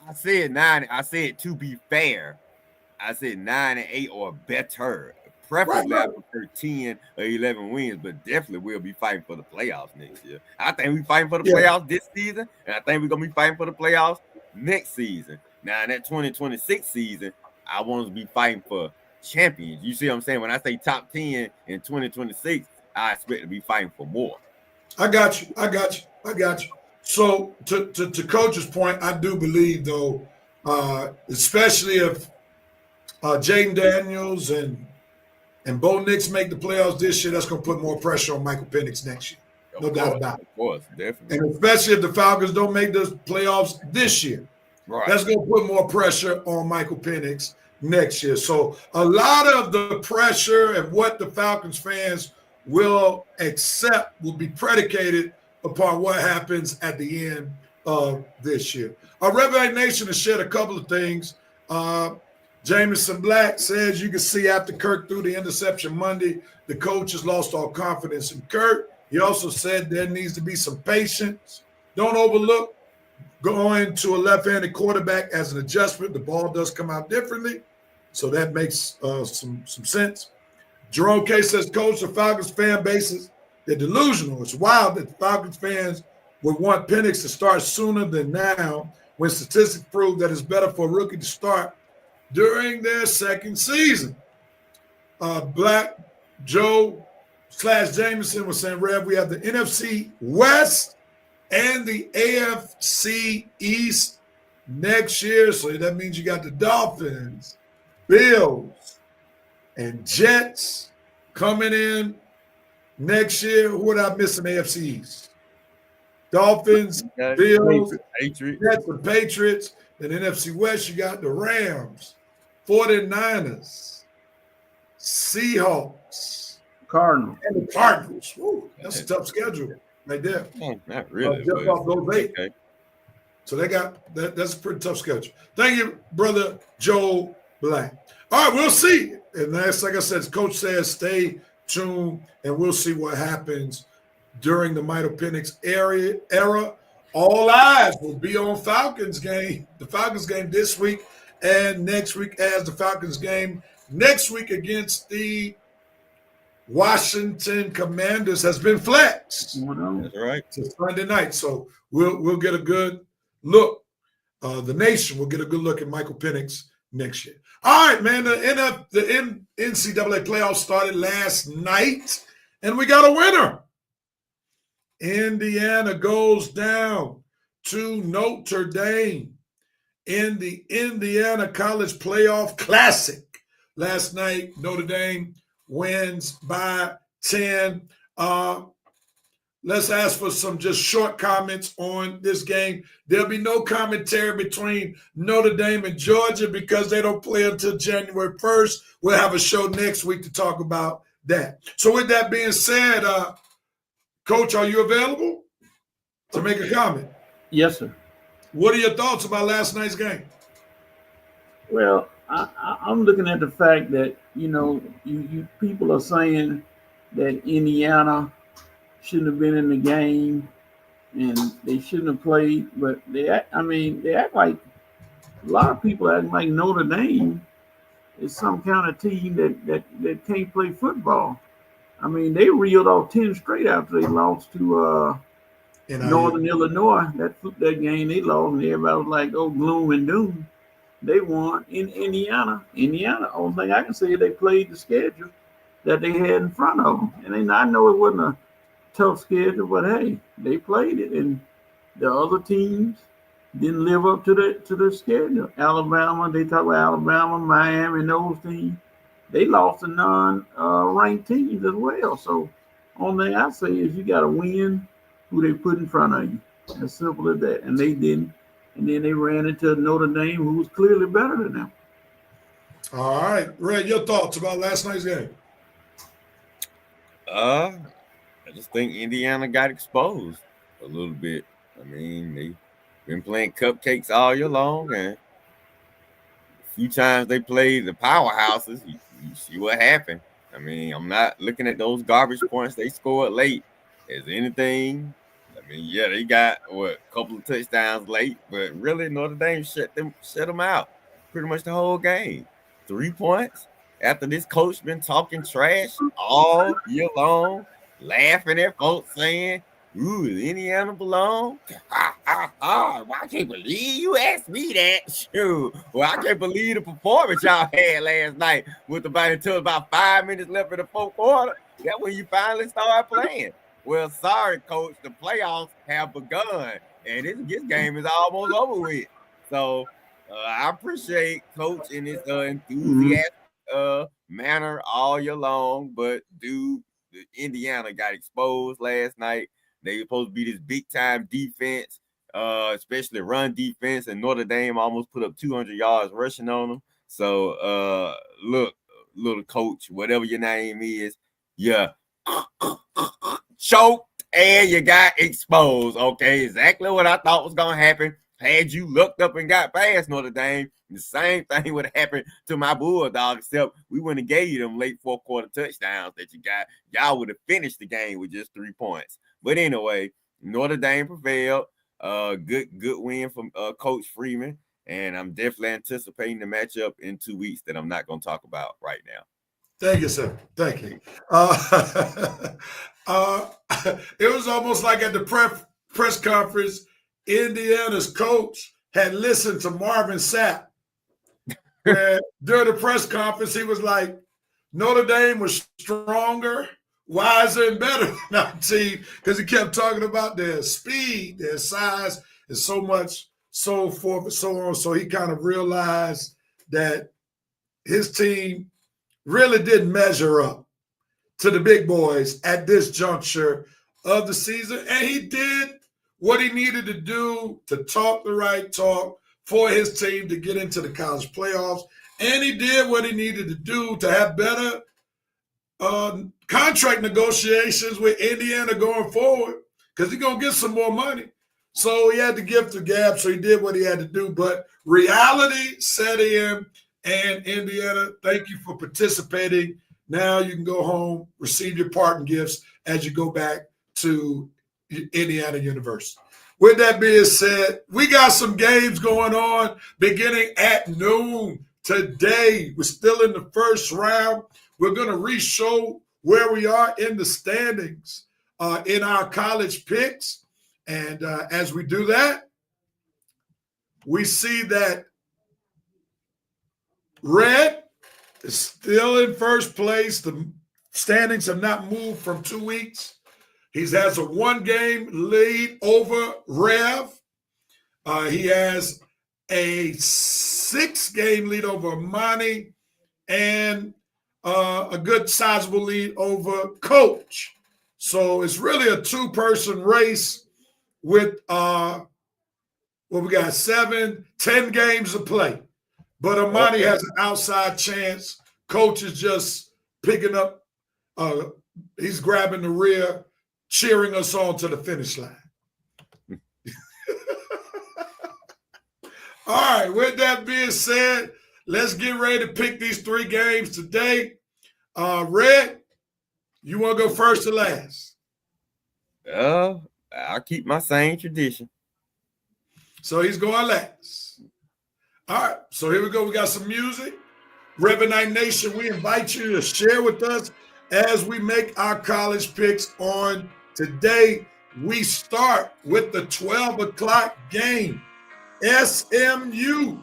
I said 9. I said to be fair. I said 9-8 or better. Preferably I prefer 10 or 11 wins, but definitely we'll be fighting for the playoffs next year. I think we're fighting for the playoffs this season, and I think we're gonna be fighting for the playoffs next season. Now in that 2026 season, I want us to be fighting for champions. You see what I'm saying? When I say top 10 in 2026, I expect to be fighting for more. I got you. So to Coach's point, I do believe though, especially if Jaden Daniels and Bo Nix make the playoffs this year, that's going to put more pressure on Michael Penix next year. No doubt about it. Of course, definitely. And especially if the Falcons don't make the playoffs this year, that's going to put more pressure on Michael Penix next year. So a lot of the pressure and what the Falcons fans will accept will be predicated upon what happens at the end of this year. Our Reverend Nation has shared a couple of things. Jameson Black says you can see after Kirk threw the interception Monday, the coach has lost all confidence in Kirk. He also said there needs to be some patience. Don't overlook going to a left-handed quarterback as an adjustment. The ball does come out differently, so that makes some sense. Jerome K says, Coach, the Falcons fan bases, they're delusional. It's wild that the Falcons fans would want Penix to start sooner than now when statistics prove that it's better for a rookie to start during their second season. Black Joe / Jameson was saying, Rev, we have the NFC West and the AFC East next year. So that means you got the Dolphins, Bills, and Jets coming in next year. Who would I miss in the AFC East? Dolphins, Bills, Jets, and Patriots. Then NFC West, you got the Rams, 49ers, Seahawks, Cardinals, and the Cardinals. Woo, that's a tough schedule right there. Not really. Just off those 8. Okay. So they got that. That's a pretty tough schedule. Thank you, brother Joe Black. All right, we'll see. And that's like I said, Coach says, stay tuned, and we'll see what happens during the Michael Penix era. All eyes will be on Falcons game, the Falcons game this week and next week as the Falcons game next week against the Washington Commanders has been flexed. That's right. It's Sunday night, so we'll get a good look. The nation will get a good look at Michael Penix next year. All right, man, the NCAA playoffs started last night, and we got a winner. Indiana goes down to Notre Dame in the Indiana College Playoff Classic. Last night, Notre Dame wins by 10. Let's ask for some just short comments on this game. There'll be no commentary between Notre Dame and Georgia because they don't play until January 1st. We'll have a show next week to talk about that. So with that being said, Coach, are you available to make a comment? Yes, sir. What are your thoughts about last night's game? Well, I'm looking at the fact that you people are saying that Indiana shouldn't have been in the game and they shouldn't have played, but they act like a lot of people act like Notre Dame is some kind of team that can't play football. I mean, they reeled off 10 straight after they lost to Northern Illinois. That game they lost, and everybody was like, "Oh, gloom and doom." They won in Indiana. Only thing I can say is they played the schedule that they had in front of them, and I know it wasn't a tough schedule, but hey, they played it, and the other teams didn't live up to the schedule. Alabama, they talk about Alabama, Miami, and those teams. They lost to non-ranked teams as well. So, only thing I say is you got to win who they put in front of you. As simple as that. And they didn't. And then they ran into Notre Dame, who was clearly better than them. All right, Red, your thoughts about last night's game? I just think Indiana got exposed a little bit. I mean, they've been playing cupcakes all year long, and a few times they played the powerhouses. You see what happened. I mean, I'm not looking at those garbage points they scored late as anything. I mean, yeah, they got a couple of touchdowns late, but really Notre Dame shut them out pretty much the whole game. 3 points after this coach been talking trash all year long, laughing at folks saying, "Ooh, does Indiana belong?" Well, I can't believe you asked me that. Shoot. Well, I can't believe the performance y'all had last night with until about 5 minutes left in the fourth quarter. That's when you finally started playing. Well, sorry, coach. The playoffs have begun, and this game is almost over with. So I appreciate Coach in his enthusiastic manner all year long, but Indiana got exposed last night. They were supposed to be this big-time defense, especially run defense, and Notre Dame almost put up 200 yards rushing on them. So, look, little coach, whatever your name is, yeah. Choked and you got exposed. Okay, exactly what I thought was gonna happen. Had you looked up and got past Notre Dame, the same thing would have happened to my Bulldogs, except we wouldn't have gave you them late fourth quarter touchdowns that you got. Y'all would have finished the game with just 3 points. But anyway, Notre Dame prevailed. Good win from Coach Freeman, and I'm definitely anticipating the matchup in 2 weeks that I'm not gonna talk about right now. Thank you, sir. Thank you. It was almost like at the press conference, Indiana's coach had listened to Marvin Sapp. Where during the press conference, he was like, Notre Dame was stronger, wiser, and better than our team, because he kept talking about their speed, their size, and so much, so forth and so on. So he kind of realized that his team really didn't measure up to the big boys at this juncture of the season. And he did what he needed to do to talk the right talk for his team to get into the college playoffs. And he did what he needed to do to have better contract negotiations with Indiana going forward, because he's going to get some more money. So he had to gift the gab, so he did what he had to do. But reality set in. And Indiana, thank you for participating. Now you can go home, receive your parting gifts as you go back to Indiana University. With that being said, we got some games going on beginning at noon today. We're still in the first round. We're going to re-show where we are in the standings in our college picks. And as we do that, we see that Red is still in first place. The standings have not moved from 2 weeks. He has a 1-game lead over Rev. He has a 6-game lead over Monty, and a good sizable lead over Coach. So it's really a 2-person race with we got 7, 10 games to play. But Amani has an outside chance. Coach is just picking up. He's grabbing the rear, cheering us on to the finish line. All right, with that being said, let's get ready to pick these 3 games today. Red, you want to go first or last? I'll keep my same tradition. So he's going last. All right, so here we go. We got some music. Reverend Night Nation, we invite you to share with us as we make our college picks on today. We start with the 12 o'clock game. SMU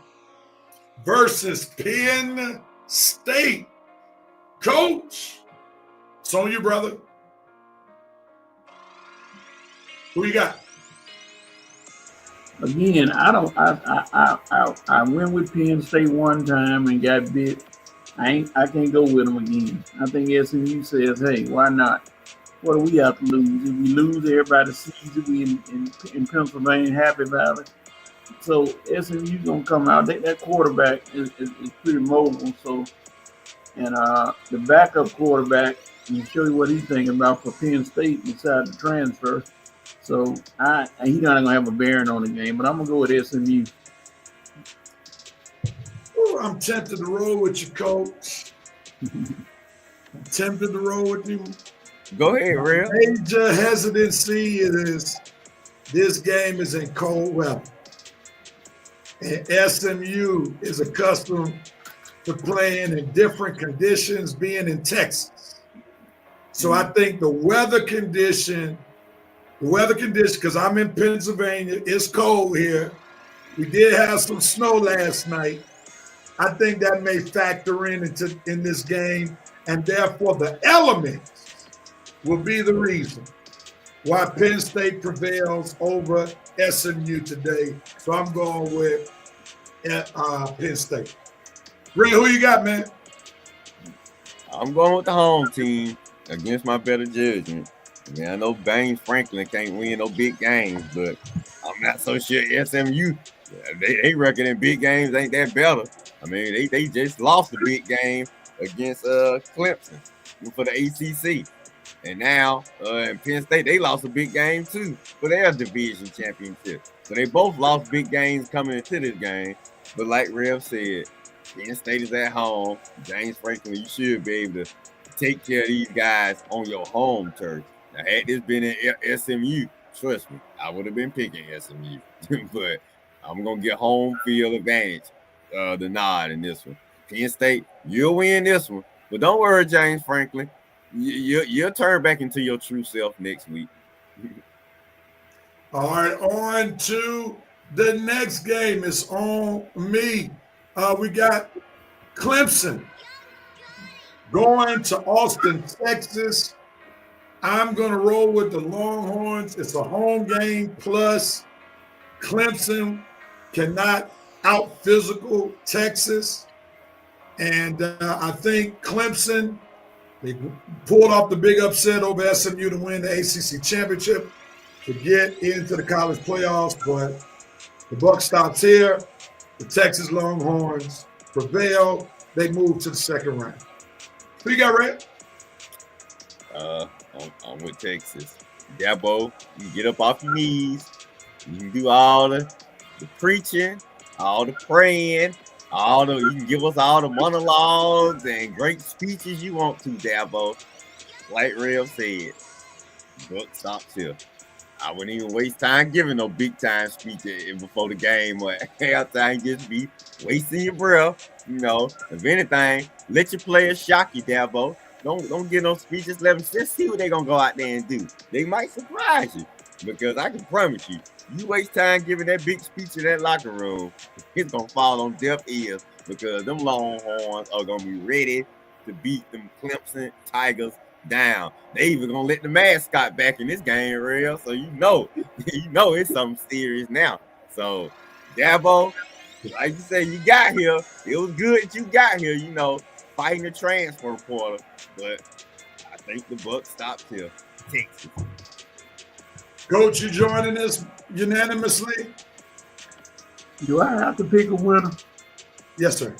versus Penn State. Coach, it's on you, brother. Who you got? Again, I went with Penn State one time and got bit. I can't go with them again. I think SMU says, hey, why not? What do we have to lose? If we lose, everybody sees it. We in Pennsylvania, Happy Valley. So SMU gonna come out. That quarterback is pretty mobile. So, and the backup quarterback, can show you what he's thinking about for Penn State besides the transfer. So he's not gonna have a bearing on the game, but I'm gonna go with SMU. Ooh, I'm tempted to roll with you, Coach. I'm tempted to roll with you. Go ahead, Real. Major hesitancy is this game is in cold weather. And SMU is accustomed to playing in different conditions, being in Texas. So I think the weather condition, because I'm in Pennsylvania, it's cold here. We did have some snow last night. I think that may factor in this game, and therefore the elements will be the reason why Penn State prevails over SMU today. So I'm going with Penn State. Ray, who you got, man? I'm going with the home team against my better judgment. Yeah, I know James Franklin can't win no big games, but I'm not so sure SMU, they reckon in big games ain't that better. I mean, they just lost a big game against Clemson for the ACC. And now in Penn State, they lost a big game too for their division championship. So they both lost big games coming into this game. But like Rev said, Penn State is at home. James Franklin, you should be able to take care of these guys on your home turf. Now, had this been in SMU, trust me, I would have been picking SMU. But I'm going to get home field advantage, the nod in this one. Penn State, you'll win this one. But don't worry, James Franklin. You'll turn back into your true self next week. All right, on to the next game. It's on me. We got Clemson going to Austin, Texas. I'm going to roll with the Longhorns. It's a home game, plus Clemson cannot out-physical Texas. And I think Clemson, they pulled off the big upset over SMU to win the ACC championship to get into the college playoffs, but the buck stops here. The Texas Longhorns prevail. They move to the second round. Who you got, Red? I'm with Texas. Dabo, you get up off your knees. You can do all the preaching, all the praying, you can give us all the monologues and great speeches you want to, Dabo. Like Rev said, book stops here. I wouldn't even waste time giving no big time speech before the game or halftime. Just be wasting your breath. You know, if anything, let your players shock you, Dabo. Don't get no speeches. Let them just see what they're gonna go out there and do. They might surprise you, because I can promise you waste time giving that big speech in that locker room, it's gonna fall on deaf ears, because them Longhorns are gonna be ready to beat them Clemson Tigers down. They even gonna let the mascot back in this game, real. So you know it's something serious now. So Dabo, like you said, you got here. It was good that you got here, fighting the transfer portal. But I think the buck stops here. Texas. Coach, you joining us unanimously? Do I have to pick a winner? Yes, sir.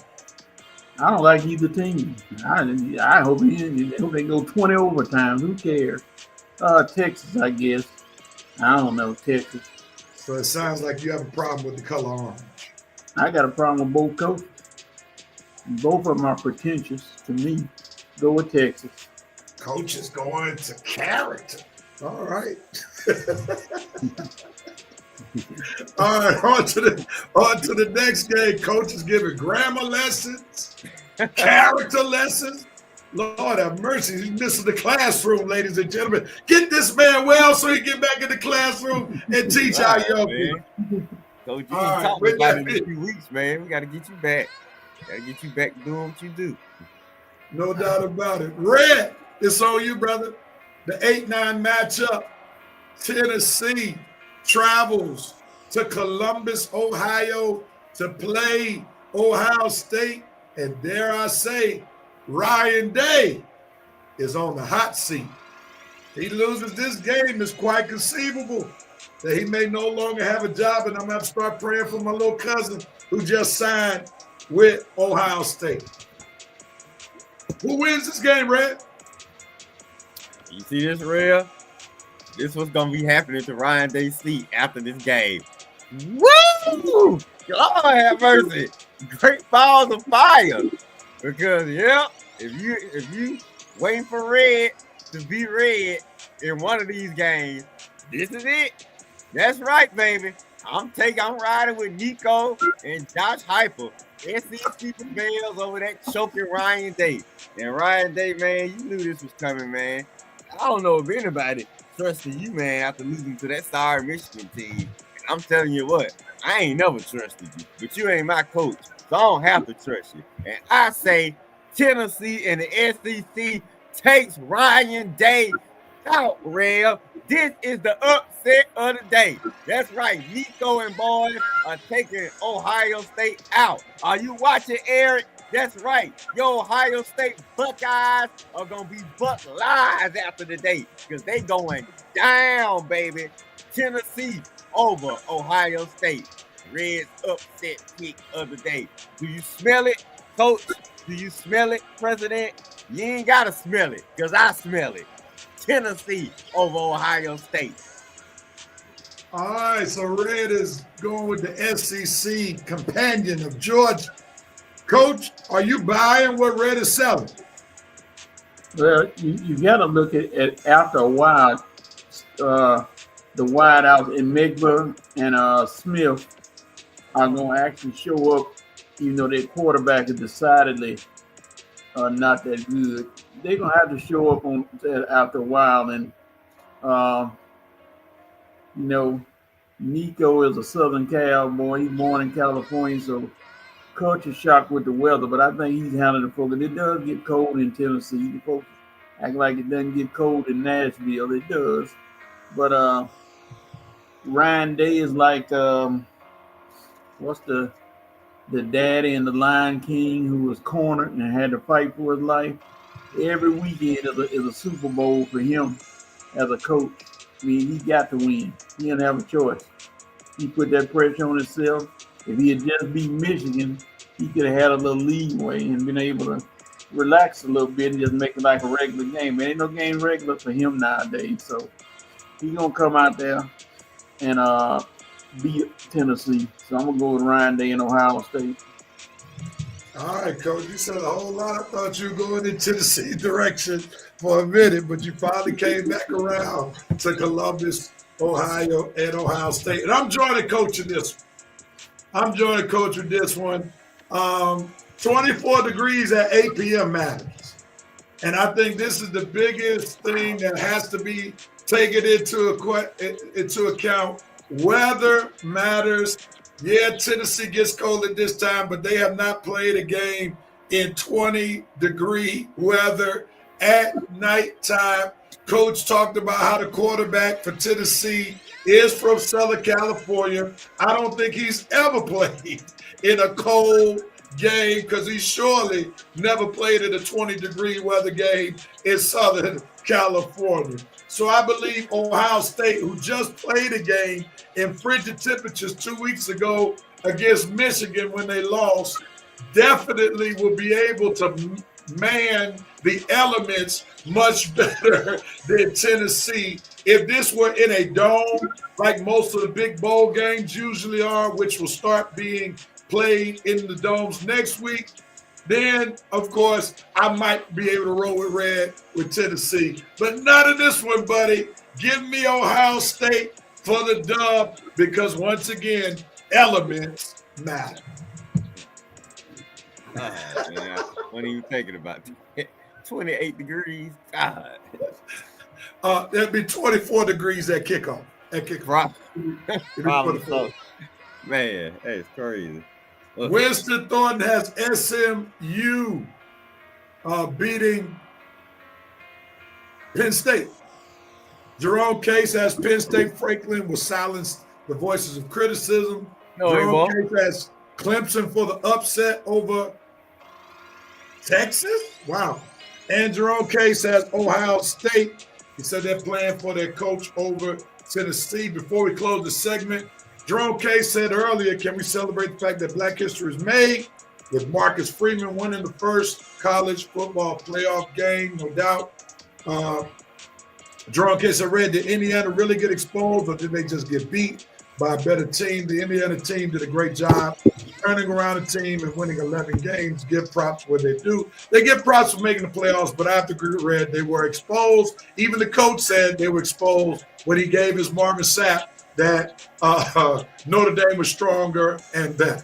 I don't like either team. I hope they go 20 overtimes. Who cares? Texas, I guess. I don't know, Texas. So it sounds like you have a problem with the color orange. I got a problem with both coaches. Both of them are pretentious to me. Go with Texas. Coach is going to character. All right. All right, on to the next game. Coach is giving grammar lessons, character lessons. Lord have mercy. He's missing the classroom, ladies and gentlemen. Get this man well so he can get back in the classroom and teach our young people. Coach, you All right, talking with about that it in a few weeks, man. We got to get you back. Got to get you back doing what you do. No doubt about it. Red, it's on you, brother. The 8-9 matchup. Tennessee travels to Columbus, Ohio to play Ohio State. And dare I say, Ryan Day is on the hot seat. He loses this game, it's quite conceivable that he may no longer have a job, and I'm going to have to start praying for my little cousin who just signed with Ohio State. Who wins this game, Red? You see this, Real? This was going to be happening to Ryan Day's seat after this game. Woo! Lord have mercy. Great balls of fire. Because, yeah, if you waiting for Red to be Red in one of these games, this is it. That's right, baby. I'm riding with Nico and Josh Heupel. SEC prevails over that choking Ryan Day. And Ryan Day, man, you knew this was coming, man. I don't know if anybody trusted you, man, after losing to that sorry Michigan team. And I'm telling you what, I ain't never trusted you, but you ain't my coach, so I don't have to trust you. And I say Tennessee and the SEC takes Ryan Day out, Rev. This is the upset of the day. That's right. Nico and boys are taking Ohio State out. Are you watching, Eric? That's right. Your Ohio State Buckeyes are going to be Buckeyes after the day because they going down, baby. Tennessee over Ohio State. Red's upset pick of the day. Do you smell it, Coach? Do you smell it, President? You ain't got to smell it because I smell it. Tennessee over Ohio State. All right, so Red is going with the SEC companion of Georgia. Coach, are you buying what Red is selling? Well, you got to look at after a while, the wideouts in Migba and Smith are going to actually show up, even though their quarterback is decidedly not that good. They're going to have to show up on after a while. And, you know, Nico is a Southern Cal boy. He's born in California, so culture shock with the weather, but I think he's handling it for it. It does get cold in Tennessee. The folks act like it doesn't get cold in Nashville. It does. But Ryan Day is like what's the daddy in the Lion King who was cornered and had to fight for his life. Every weekend is a Super Bowl for him as a coach. I mean, he got to win. He didn't have a choice. He put that pressure on himself. If he had just beat Michigan, he could have had a little leeway and been able to relax a little bit and just make it like a regular game. There ain't no game regular for him nowadays. So he's going to come out there and beat Tennessee. So I'm going to go with Ryan Day and Ohio State. All right, Coach, you said a whole lot. I thought you were going in Tennessee direction for a minute, but you finally came back around to Columbus, Ohio, and Ohio State. And I'm joining Coach in this one. I'm joining Coach with this one. 24 degrees at 8 p.m. matters. And I think this is the biggest thing that has to be taken into account. Weather matters. Yeah, Tennessee gets cold at this time, but they have not played a game in 20-degree weather at nighttime. Coach talked about how the quarterback for Tennessee is from Southern California. I don't think he's ever played in a cold game because he surely never played in a 20-degree weather game in Southern California. So I believe Ohio State, who just played a game in frigid temperatures 2 weeks ago against Michigan when they lost, definitely will be able to man the elements much better than Tennessee. If this were in a dome, like most of the big bowl games usually are, which will start being played in the domes next week, then, of course, I might be able to roll with red with Tennessee. But not in this one, buddy. Give me Ohio State for the dub because, once again, elements matter. Man, what are you thinking about? 28 degrees. God. It'd be 24 degrees at kickoff. Probably so. Man, that's crazy. Winston Thornton has SMU beating Penn State. Jerome Case has Penn State. Franklin will silence the voices of criticism. No, Jerome Case has Clemson for the upset over Texas. Wow. And Jerome Case has Ohio State. He said they're playing for their coach over Tennessee. Before we close the segment, Jerome Case said earlier, can we celebrate the fact that Black history is made with Marcus Freeman winning the first college football playoff game, no doubt. Jerome Case said, Red, did Indiana really get exposed or did they just get beat by a better team? The Indiana team did a great job turning around a team and winning 11 games. Give props where they do. They get props for making the playoffs, but I have to agree with Red. They were exposed. Even the coach said they were exposed when he gave his Marvin Sapp that Notre Dame was stronger and better.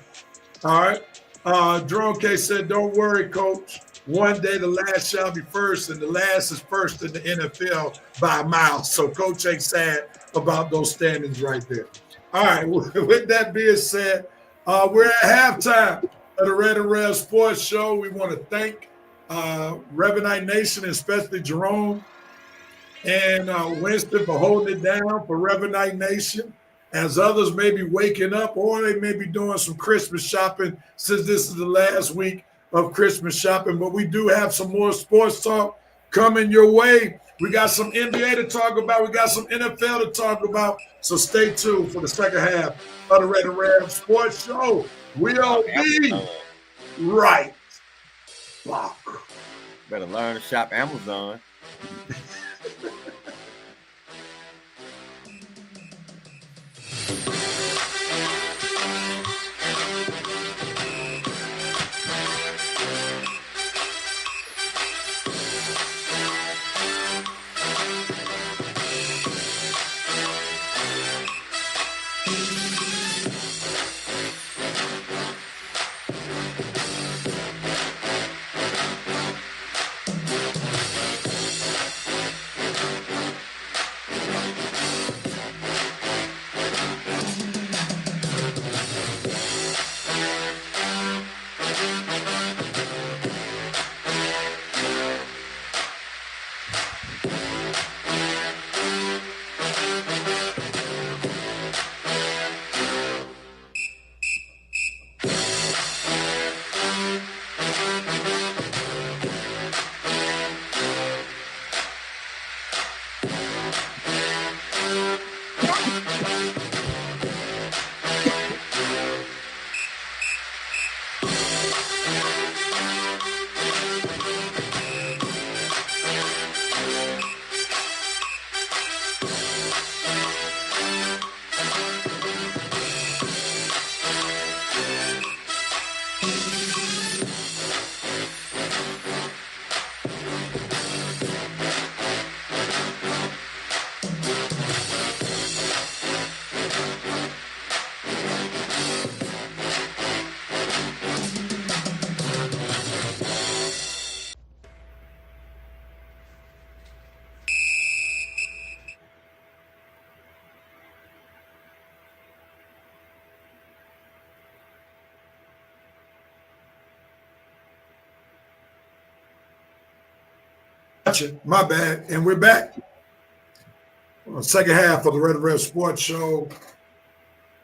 All right. Jerome Case said, don't worry, coach. One day the last shall be first, and the last is first in the NFL by a mile. So coach ain't sad about those standings right there. All right. With that being said, we're at halftime of the Red and Rev Sports Show. We want to thank Revenite Nation, especially Jerome and Winston for holding it down for Revenite Nation, as others may be waking up or they may be doing some Christmas shopping since this is the last week of Christmas shopping. But we do have some more sports talk coming your way. We got some NBA to talk about. We got some NFL to talk about. So stay tuned for the second half of the Red and Red Sports Show. We'll be right back. Better learn to shop Amazon. My bad. And we're back. Second half of the Red and Red Sports Show.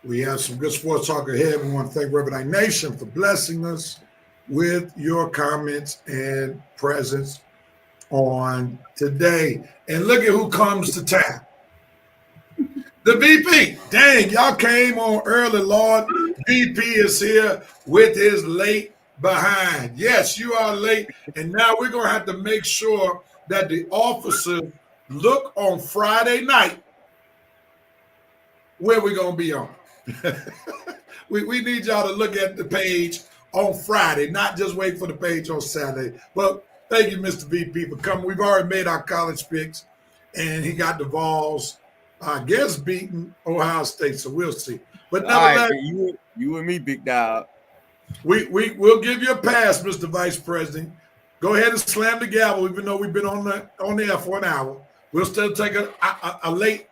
We have some good sports talk ahead. We want to thank Revenite Nation for blessing us with your comments and presence on today. And look at who comes to town. The VP. Dang, y'all came on early, Lord. VP is here with his late behind. Yes, you are late. And now we're going to have to make sure that the officers look on Friday night where we're going to be on. we need y'all to look at the page on Friday, not just wait for the page on Saturday. But thank you, Mr. VP, for coming. We've already made our college picks, and he got the Vols, I guess, beating Ohio State, so we'll see. But nevertheless, right, you and me, big dog. We'll give you a pass, Mr. Vice President. Go ahead and slam the gavel, even though we've been on the air for an hour. We'll still take a late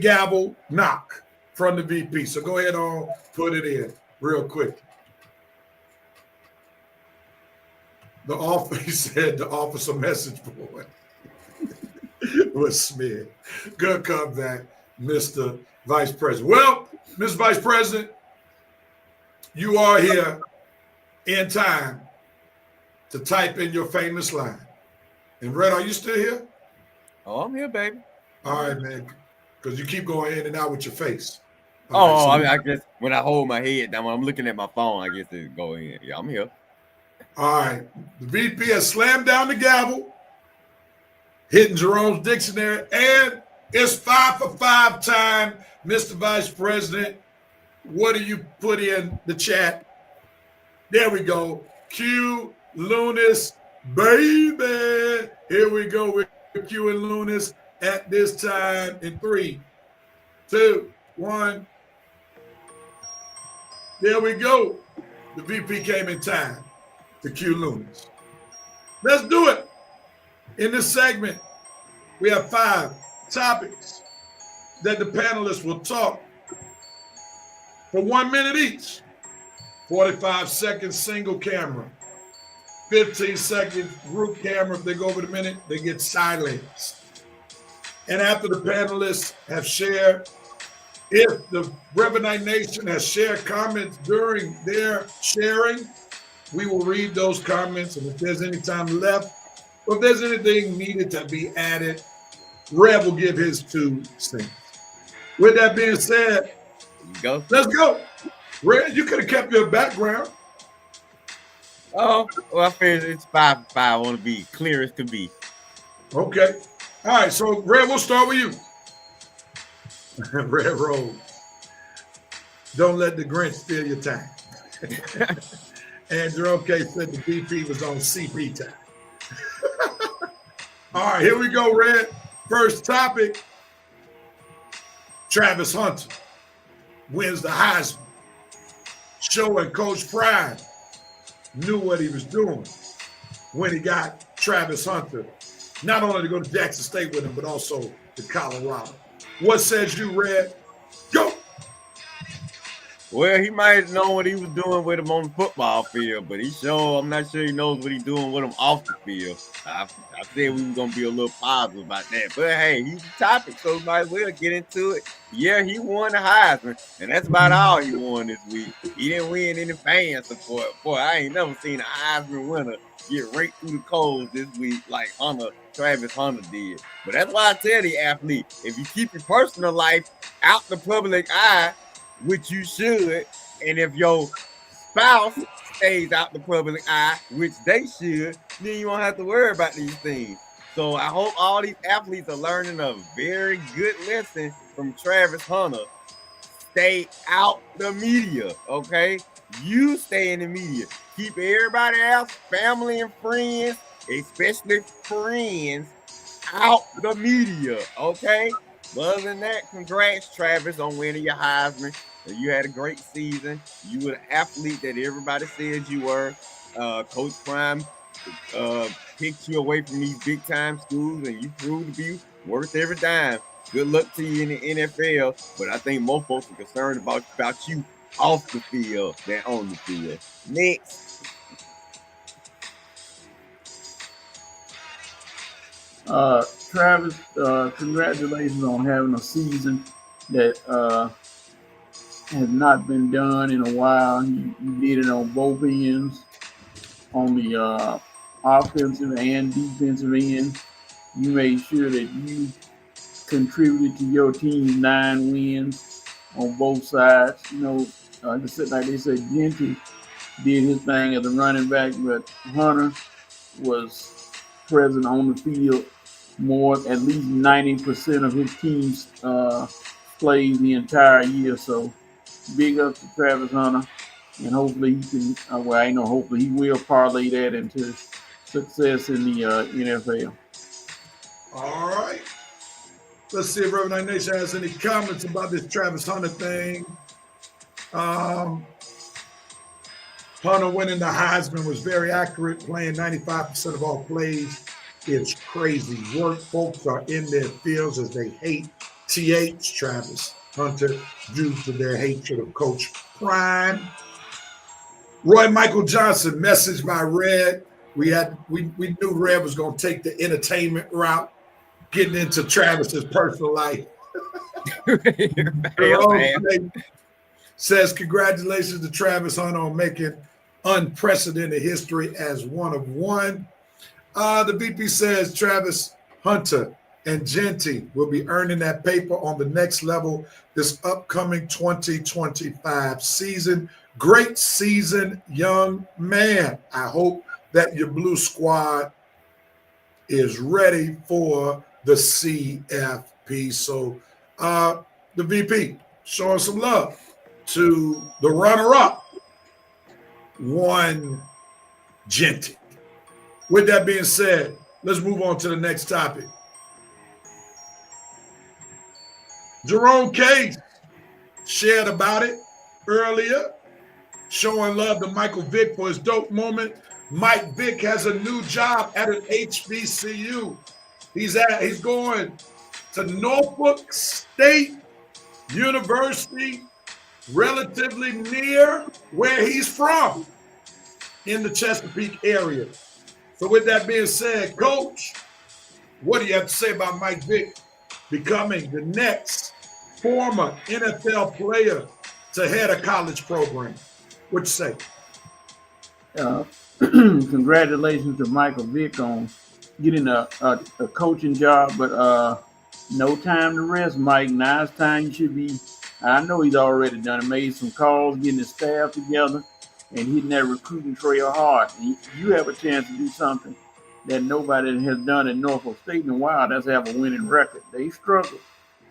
gavel knock from the VP. So go ahead and put it in real quick. He said the officer message board was smeared. Good comeback, Mr. Vice President. Well, Mr. Vice President, you are here in time to type in your famous line. And Red, are you still here? Oh, I'm here, baby. All right, man. Because you keep going in and out with your face. I guess when I hold my head down, when I'm looking at my phone, I guess it go in. Yeah, I'm here. All right. The VP has slammed down the gavel, hitting Jerome's dictionary, and it's 5 for 5 time. Mr. Vice President, what do you put in the chat? There we go. Q Lunis, baby. Here we go with Q and Lunis at this time in 3, 2, 1. There we go. The VP came in time to Q Lunis. Let's do it. In this segment, we have 5 topics that the panelists will talk for 1 minute each. 45 seconds single camera. 15 seconds group camera. If they go over the minute, they get silenced. And after the panelists have shared, if the Revenite Nation has shared comments during their sharing, we will read those comments. And if there's any time left, or if there's anything needed to be added, Rev will give his 2 cents. With that being said, Go. let's go. Red, you could have kept your background. Oh, well, I figured it's 5 for 5. I want to be clear as could be. Okay. All right, so Red, we'll start with you. Red Rose. Don't let the Grinch steal your time. And Jerome K said the VP was on CP time. All right, here we go, Red. First topic. Travis Hunter wins the Heisman, showing Coach Pride knew what he was doing when he got Travis Hunter, not only to go to Jackson State with him, but also to Colorado. What says you, Red? Go! Well, he might have known what he was doing with him on the football field, but I'm not sure he knows what he's doing with him off the field. I said we were going to be a little positive about that. But, hey, he's the topic, so we might as well get into it. Yeah, he won the Heisman, and that's about all he won this week. He didn't win any fan support. Boy, I ain't never seen a Heisman winner get raked through the coals this week like Travis Hunter did. But that's why I tell the athlete, if you keep your personal life out the public eye, which you should, and if your spouse stays out the public eye, which they should, then you won't have to worry about these things. So I hope all these athletes are learning a very good lesson from Travis Hunter. Stay out the media, okay? You stay in the media. Keep everybody else, family and friends, especially friends, out the media, okay? But other than that, congrats, Travis, on winning your Heisman. You had a great season. You were the athlete that everybody said you were. Coach Prime picked you away from these big-time schools, and you proved to be worth every dime. Good luck to you in the NFL, but I think most folks are concerned about you off the field than on the field. Next. Travis, congratulations on having a season that has not been done in a while. You did it on both ends, on the offensive and defensive end. You made sure that you contributed to your team's 9 wins on both sides. You know, like they said, Genty did his thing as a running back, but Hunter was present on the field more, at least 90% of his team's plays the entire year. So big up to Travis Hunter, and hopefully he can, well, I know hopefully he will parlay that into success in the NFL. All right. Let's see if Reverend Nation has any comments about this Travis Hunter thing. Hunter winning the Heisman was very accurate, playing 95% of all plays. It's crazy work. Folks are in their fields as they hate Travis Hunter due to their hatred of Coach Prime. Roy Michael Johnson, message by Red. We knew Red was going to take the entertainment route, getting into Travis's personal life. Says congratulations to Travis Hunter on making unprecedented history as one of one. The VP says Travis Hunter and Genty will be earning that paper on the next level this upcoming 2025 season. Great season, young man. I hope that your blue squad is ready for the CFP. So the VP showing some love to the runner-up, one Genty. With that being said, let's move on to the next topic. Jerome Case shared about it earlier, showing love to Michael Vick for his dope moment. Mike Vick has a new job at an HBCU. He's going to Norfolk State University, relatively near where he's from, in the Chesapeake area. So with that being said, Coach, what do you have to say about Mike Vick becoming the next former NFL player to head a college program? What you say? Congratulations to Michael Vick on getting a coaching job, but no time to rest, Mike. Now it's time you should be. I know he's already done it, made some calls, getting his staff together, and hitting that recruiting trail hard. You have a chance to do something that nobody has done at Norfolk State in a while. That's have a winning record. They struggle,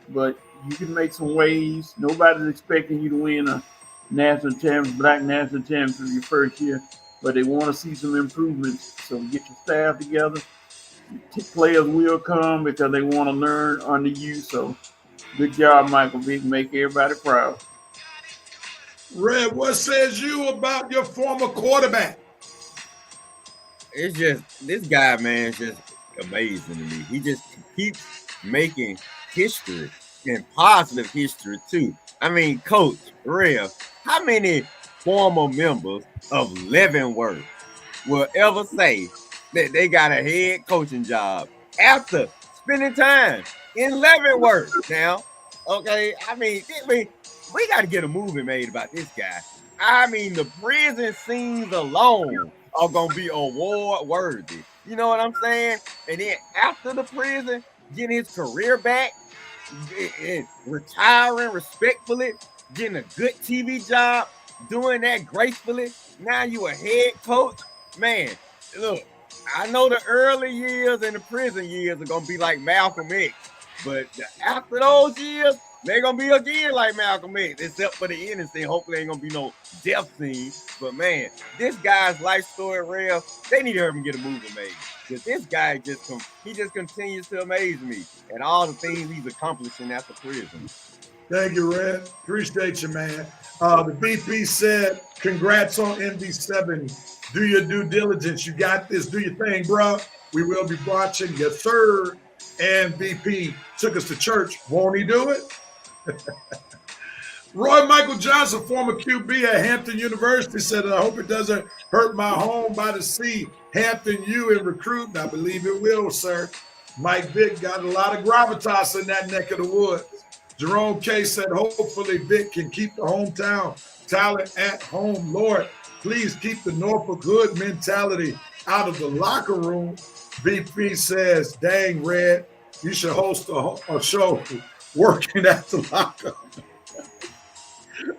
but you can make some waves. Nobody's expecting you to win a national championship, black national championship your first year, but they want to see some improvements. So get your staff together. Players will come because they want to learn under you. So good job, Michael Vick. Make everybody proud. Red, what says you about your former quarterback? It's just, this guy, man, is just amazing to me. He just keeps making history, and positive history too. I mean, Coach, real, how many former members of Leavenworth will ever say that they got a head coaching job after spending time in Leavenworth? Now, okay, I mean, we got to get a movie made about this guy. I mean, the prison scenes alone are going to be award worthy. You know what I'm saying? And then after the prison, getting his career back, and retiring respectfully, getting a good TV job, doing that gracefully. Now you a head coach. Man, look, I know the early years and the prison years are going to be like Malcolm X, but after those years, they're going to be again like Malcolm X, except for the ending scene. Hopefully ain't going to be no death scene. But man, this guy's life story, real, they need to help him get a movie made. Because this guy just continues to amaze me and all the things he's accomplishing after prison. Thank you, Red. Appreciate you, man. The BP said, congrats on NB7. Do your due diligence. You got this. Do your thing, bro. We will be watching. Yes, sir. And BP took us to church. Won't he do it? Roy Michael Johnson, former QB at Hampton University, said, I hope it doesn't hurt my home by the sea. Hampton U in recruiting. I believe it will, sir. Mike Vick got a lot of gravitas in that neck of the woods. Jerome K said, hopefully Vick can keep the hometown talent at home. Lord, please keep the Norfolk Hood mentality out of the locker room. BP says, dang, Red, you should host a show working at the locker.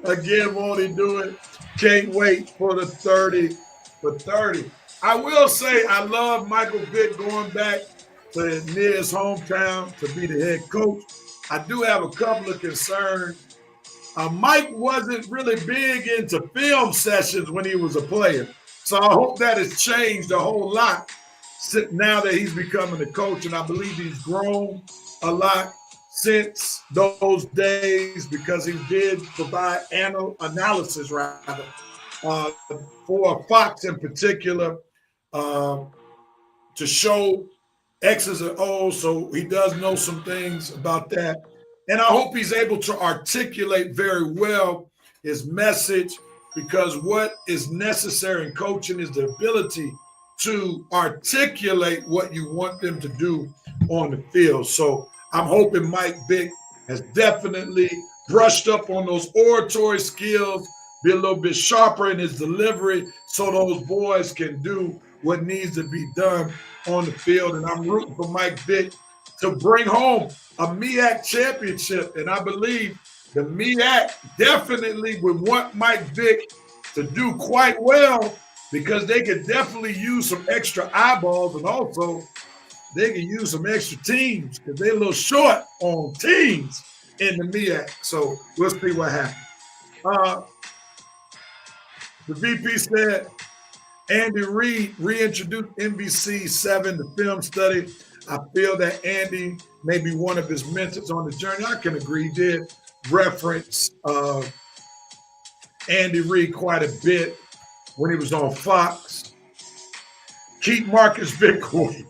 Again, won't he do it? Can't wait for the 30 for 30. I will say I love Michael Vick going back to near his hometown to be the head coach. I do have a couple of concerns. Mike wasn't really big into film sessions when he was a player. So I hope that has changed a whole lot now that he's becoming a coach. And I believe he's grown a lot since those days because he did provide analysis rather for Fox in particular to show X's and O's. So he does know some things about that. And I hope he's able to articulate very well his message, because what is necessary in coaching is the ability to articulate what you want them to do on the field. So I'm hoping Mike Vick has definitely brushed up on those oratory skills, be a little bit sharper in his delivery so those boys can do what needs to be done on the field. And I'm rooting for Mike Vick to bring home a MEAC championship. And I believe the MEAC definitely would want Mike Vick to do quite well because they could definitely use some extra eyeballs, and also they can use some extra teams because they're a little short on teams in the MEAC. So we'll see what happens. The VP said Andy Reid reintroduced NBC7, the film study. I feel that Andy may be one of his mentors on the journey. I can agree. He did reference Andy Reid quite a bit when he was on Fox. Keep Marcus Vick away.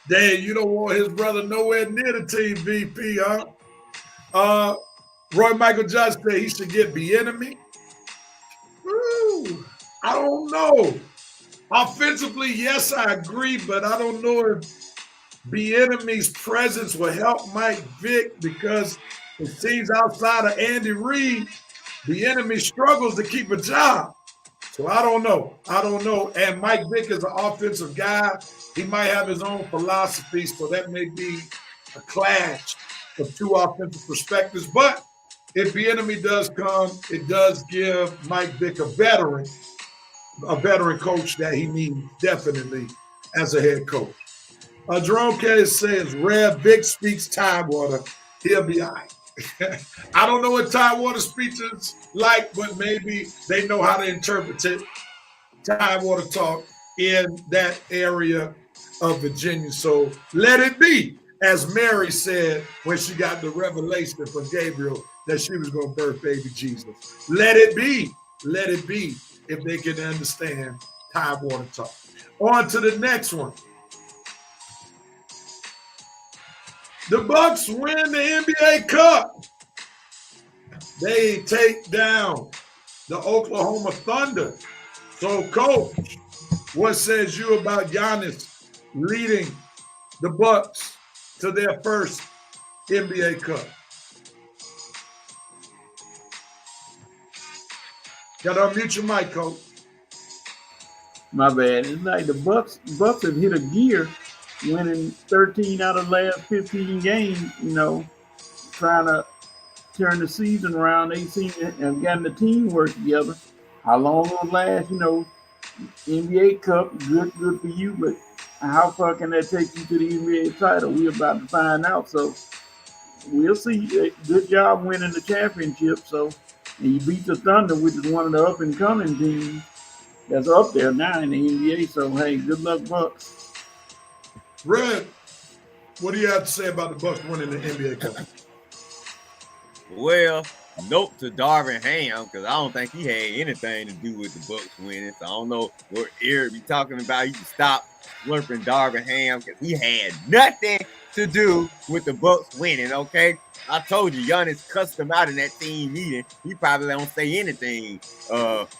Dang, you don't want his brother nowhere near the team, VP, huh? Roy Michael Johnson said he should get Bieniemy. I don't know. Offensively, yes, I agree, but I don't know if Bieniemy's presence will help Mike Vick because it seems outside of Andy Reid, Bieniemy struggles to keep a job. So I don't know. And Mike Vick is an offensive guy. He might have his own philosophy, so that may be a clash of two offensive perspectives. But if Bieniemy does come, it does give Mike Vick a veteran coach that he needs definitely as a head coach. Jerome Kelly says, Rev Vick speaks Tidewater. He'll be all right. I don't know what Tidewater speech is like, but maybe they know how to interpret it. Tidewater talk in that area of Virginia. So let it be, as Mary said when she got the revelation from Gabriel that she was going to birth baby Jesus. Let it be. Let it be. If they can understand Tidewater talk. On to the next one. The Bucks win the NBA Cup. They take down the Oklahoma Thunder. So, Coach, what says you about Giannis leading the Bucks to their first NBA Cup? Got to unmute your mic, Coach. My bad. It's like the Bucks have hit a gear, winning 13 out of the last 15 games, trying to turn the season around. They seem to have gotten the teamwork together. How long will it last? NBA Cup, good for you, but how far can that take you to the NBA title? We're about to find out. So we'll see. Good job winning the championship. So, and you beat the Thunder, which is one of the up-and-coming teams that's up there now in the NBA. So, hey, good luck, Bucks. Red, what do you have to say about the Bucks winning the NBA Cup? Well, nope to Darvin Ham, because I don't think he had anything to do with the Bucks winning. So I don't know what Eric be talking about. You can stop slurping Darvin Ham because he had nothing to do with the Bucks winning, okay? I told you, Giannis cussed him out in that team meeting. He probably don't say anything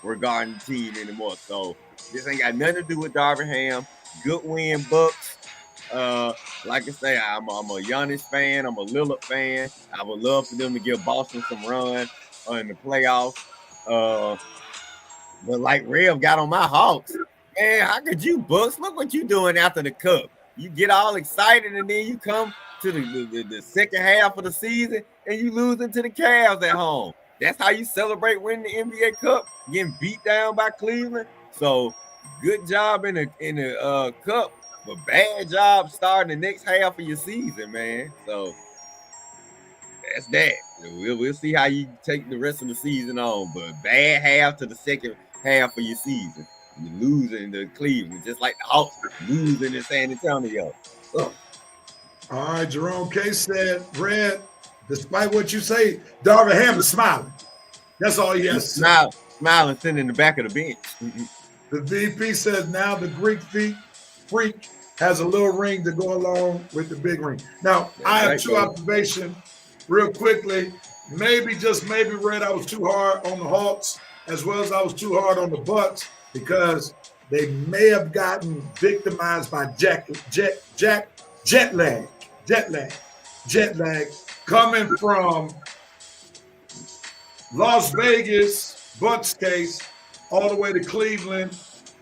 regarding the team anymore. So this ain't got nothing to do with Darvin Ham. Good win, Bucks. Like I say, I'm a Giannis fan. I'm a Lillard fan. I would love for them to give Boston some run in the playoffs. But like Rev got on my Hawks, man, how could you, Bucks? Look what you doing after the Cup. You get all excited and then you come to the second half of the season and you losing to the Cavs at home. That's how you celebrate winning the NBA Cup, getting beat down by Cleveland. So good job in the cup, but bad job starting the next half of your season, man. So that's that. We'll see how you take the rest of the season on, but bad half to the second half of your season. You're losing to Cleveland, just like the Hawks losing in San Antonio. All right, Jerome K said, Red, despite what you say, Darvin Ham is smiling. That's all he has to say. Smiling, sitting in the back of the bench. The VP says now the Greek freak has a little ring to go along with the big ring. Now, I have two observations real quickly. Maybe, just maybe, Red, I was too hard on the Hawks as well as I was too hard on the Bucks because they may have gotten victimized by jet lag coming from Las Vegas, Bucks case, all the way to Cleveland.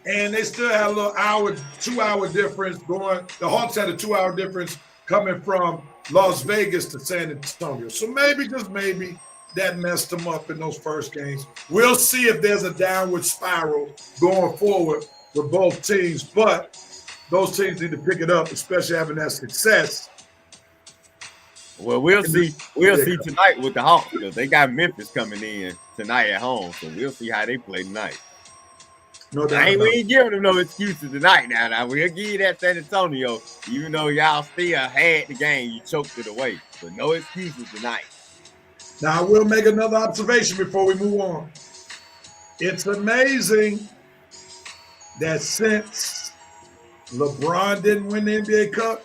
And they still had a little 2-hour difference going. The Hawks had a 2-hour difference coming from Las Vegas to San Antonio. So maybe, just maybe, that messed them up in those first games. We'll see if there's a downward spiral going forward with both teams. But those teams need to pick it up, especially having that success. Well, we'll see. We'll see tonight with the Hawks because they got Memphis coming in tonight at home. So we'll see how they play tonight. No doubt. We ain't giving them no excuses tonight. Now we'll give you that San Antonio, even though y'all still had the game, you choked it away. But no excuses tonight. Now I will make another observation before we move on. It's amazing that since LeBron didn't win the NBA Cup,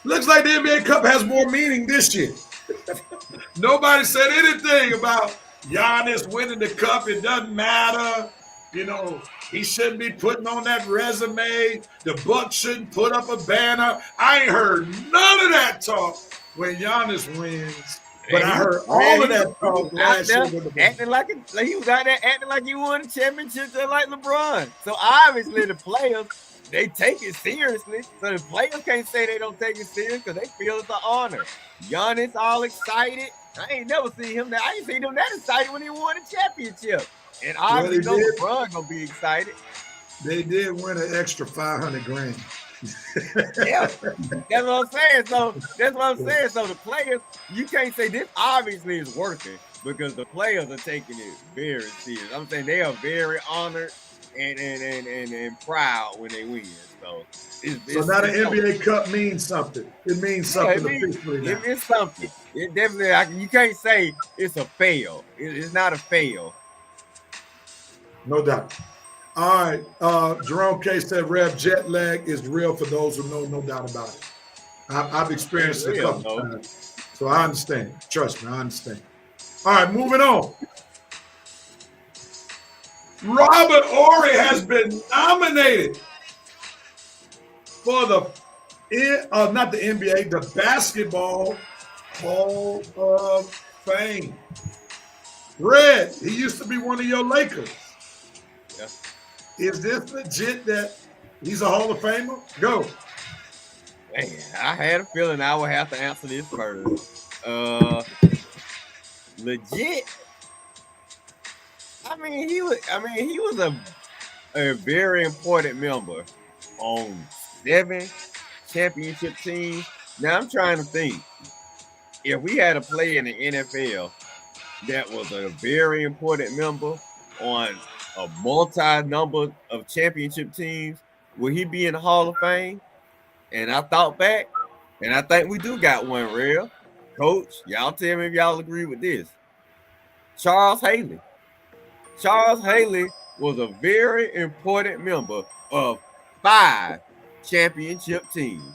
looks like the NBA Cup has more meaning this year. Nobody said anything about Giannis winning the cup. It doesn't matter. You know, he shouldn't be putting on that resume. The Bucks shouldn't put up a banner. I ain't heard none of that talk when Giannis wins. But I heard all of that talk last year. Acting like he was out there acting like he won a championship just like LeBron. So obviously the players, they take it seriously. So the players can't say they don't take it serious because they feel it's an honor. Giannis all excited. I ain't never seen him that. I ain't seen him that excited when he won a championship. And obviously LeBron gonna be excited. They did win an extra $500,000. Yeah, that's what I'm saying. So that's what I'm saying. So the players, you can't say this obviously is working because the players are taking it very serious. I'm saying they are very honored and proud when they win. So now the NBA Cup means something. It means something officially now. It's something. It definitely. You can't say it's a fail. It's not a fail. No doubt. All right. Jerome K said, Rev, jet lag is real for those who know, no doubt about it. I've experienced it a couple times. So I understand. Trust me, I understand. All right, moving on. Robert Horry has been nominated for not the NBA, the Basketball Hall of Fame. Red, he used to be one of your Lakers. Yeah. Is this legit that he's a Hall of Famer? Go. Man, I had a feeling I would have to answer this first. Legit. I mean, he was a very important member on 7 championship teams. Now I'm trying to think. If we had a player in the NFL that was a very important member on a multi-number of championship teams, will he be in the Hall of Fame? And I thought back, and I think we do got one real. Coach, y'all tell me if y'all agree with this. Charles Haley. Charles Haley was a very important member of 5 championship teams.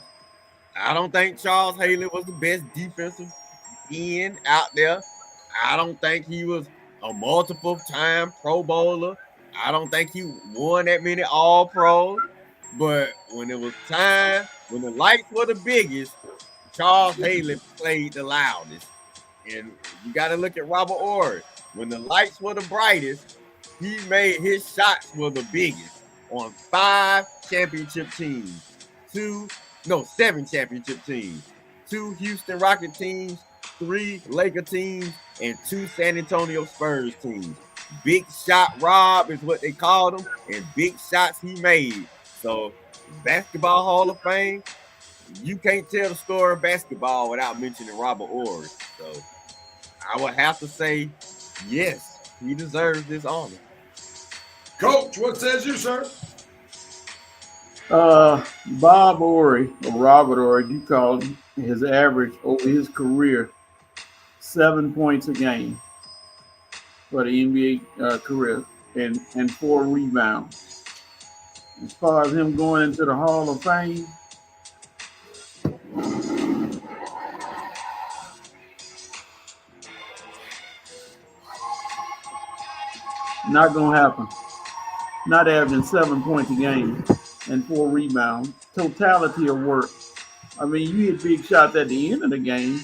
I don't think Charles Haley was the best defensive end out there. I don't think he was a multiple-time Pro Bowler. I don't think he won that many All-Pros. But when it was time, when the lights were the biggest, Charles Haley played the loudest. And you got to look at Robert Horry. When the lights were the brightest, he made his shots were the biggest on 5 championship teams. 7 championship teams. 2 Houston Rocket teams, 3 Laker teams and 2 San Antonio Spurs teams. Big Shot Rob is what they called him, and big shots he made. So, Basketball Hall of Fame, you can't tell the story of basketball without mentioning Robert Horry. So, I would have to say, yes, he deserves this honor. Coach, what says you, sir? Bob Horry, or Robert Horry, you call him, his average over his career, 7 points a game for the NBA career and 4 rebounds. As far as him going into the Hall of Fame, not going to happen. Not averaging 7 points a game and 4 rebounds. Totality of work. I mean, you hit big shots at the end of the game.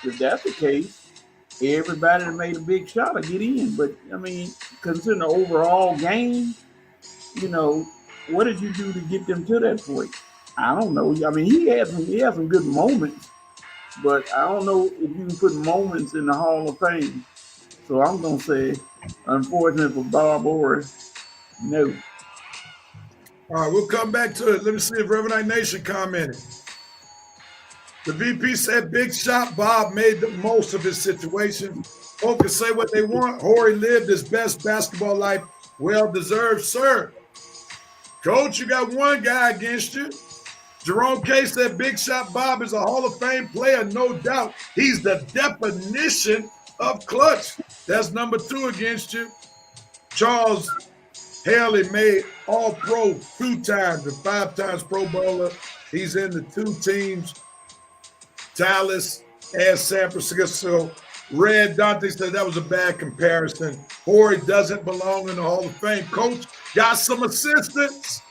If that's the case, everybody that made a big shot will get in. But, I mean, considering the overall game, you know, what did you do to get them to that point? I don't know. I mean, he had some good moments, but I don't know if you can put moments in the Hall of Fame. So I'm going to say, unfortunately for Bob Horry, no. All right, we'll come back to it. Let me see if Reverend Nation commented. The VP said, big shot. Bob made the most of his situation. Folks can say what they want. Horry lived his best basketball life. Well deserved, sir. Coach, you got one guy against you. Jerome K said, big shot Bob is a Hall of Fame player, no doubt. He's the definition of clutch. That's number 2 against you. Charles Haley made All-Pro 2 times and 5 times Pro Bowler. He's in the 2 teams, Dallas and San Francisco. Red Dante said that was a bad comparison. Horry doesn't belong in the Hall of Fame. Coach, got some assistance.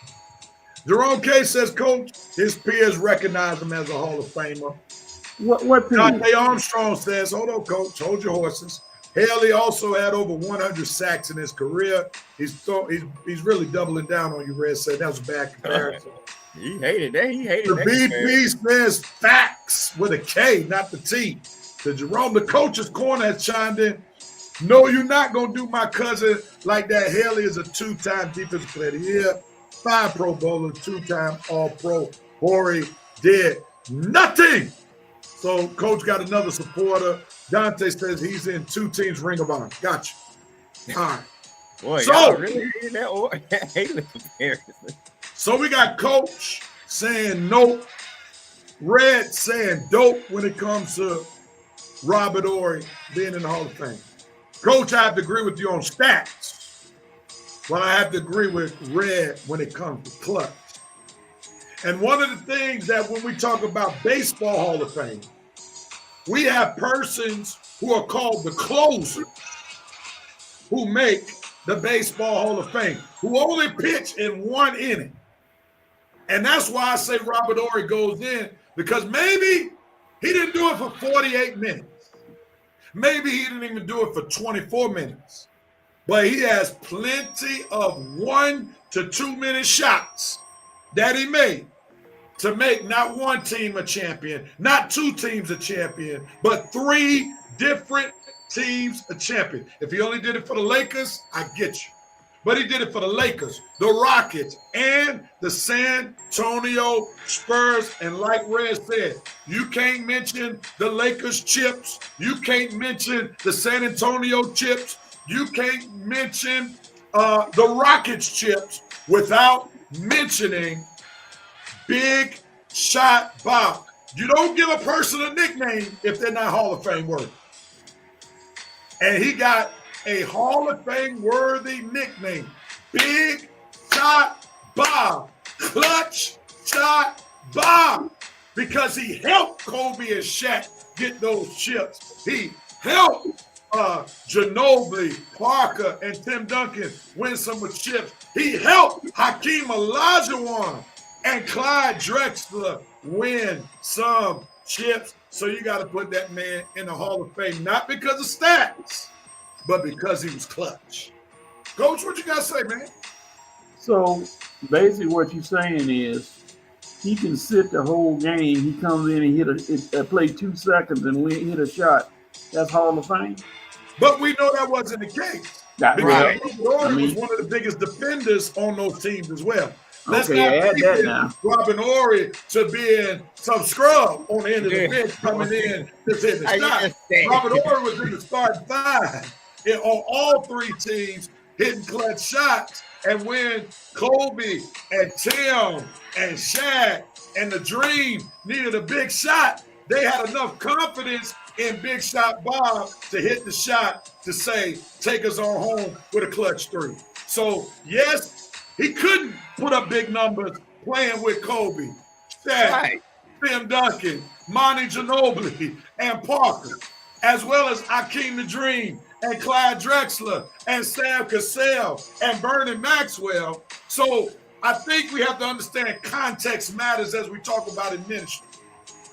Jerome K says, Coach, his peers recognize him as a Hall of Famer. What peers? Dante Armstrong says, hold on, Coach, hold your horses. Haley also had over 100 sacks in his career. He's really doubling down on you, Red. Said that was a bad comparison. He hated that. He hated The that. BP says facts with a K, not the T. The Jerome, the coach's corner has chimed in. No, you're not going to do my cousin like that. Haley is a 2-time defensive player of the year, 5 Pro Bowler, 2-time All-Pro. Horry did nothing. So Coach got another supporter. Dante says he's in 2 teams Ring of Honor. Gotcha. All right. Boy, So- y'all really hated that Haley comparison. So we got Coach saying nope, Red saying dope when it comes to Robert Horry being in the Hall of Fame. Coach, I have to agree with you on stats, but I have to agree with Red when it comes to clutch. And one of the things that when we talk about Baseball Hall of Fame, we have persons who are called the closers who make the Baseball Hall of Fame, who only pitch in 1 inning. And that's why I say Robert Horry goes in, because maybe he didn't do it for 48 minutes. Maybe he didn't even do it for 24 minutes. But he has plenty of 1 to 2 minute shots that he made to make not 1 team a champion, not 2 teams a champion, but 3 different teams a champion. If he only did it for the Lakers, I get you. But he did it for the Lakers, the Rockets, and the San Antonio Spurs. And like Red said, you can't mention the Lakers chips. You can't mention the San Antonio chips. You can't mention the Rockets chips without mentioning Big Shot Bob. You don't give a person a nickname if they're not Hall of Fame worthy. And he got a Hall of Fame worthy nickname, Big Shot Bob, Clutch Shot Bob, because he helped Kobe and Shaq get those chips. He helped Ginobili, Parker, and Tim Duncan win some of chips. He helped Hakeem Olajuwon and Clyde Drexler win some chips. So you got to put that man in the Hall of Fame, not because of stats, but because he was clutch. Coach, what you got to say, man? So basically what you're saying is he can sit the whole game. He comes in and play 2 seconds and hit a shot. That's Hall of Fame. But we know that wasn't the case. That, Because Right. Robert Horry was one of the biggest defenders on those teams as well. Let's Okay, not add that keep now. Robin Horry to being some scrub on the end of the Yeah. bench coming in to hit the I shot. understand. Robert Horry was in the starting five on all three teams hitting clutch shots. And when Kobe and Tim and Shaq and the Dream needed a big shot, they had enough confidence in Big Shot Bob to hit the shot to say, take us on home with a clutch three. So, yes, he couldn't put up big numbers playing with Kobe, Shaq, Right. Tim Duncan, Monty Ginobili, and Parker, as well as Akeem the Dream and Clyde Drexler and Sam Cassell and Vernon Maxwell. So I think we have to understand context matters as we talk about in ministry.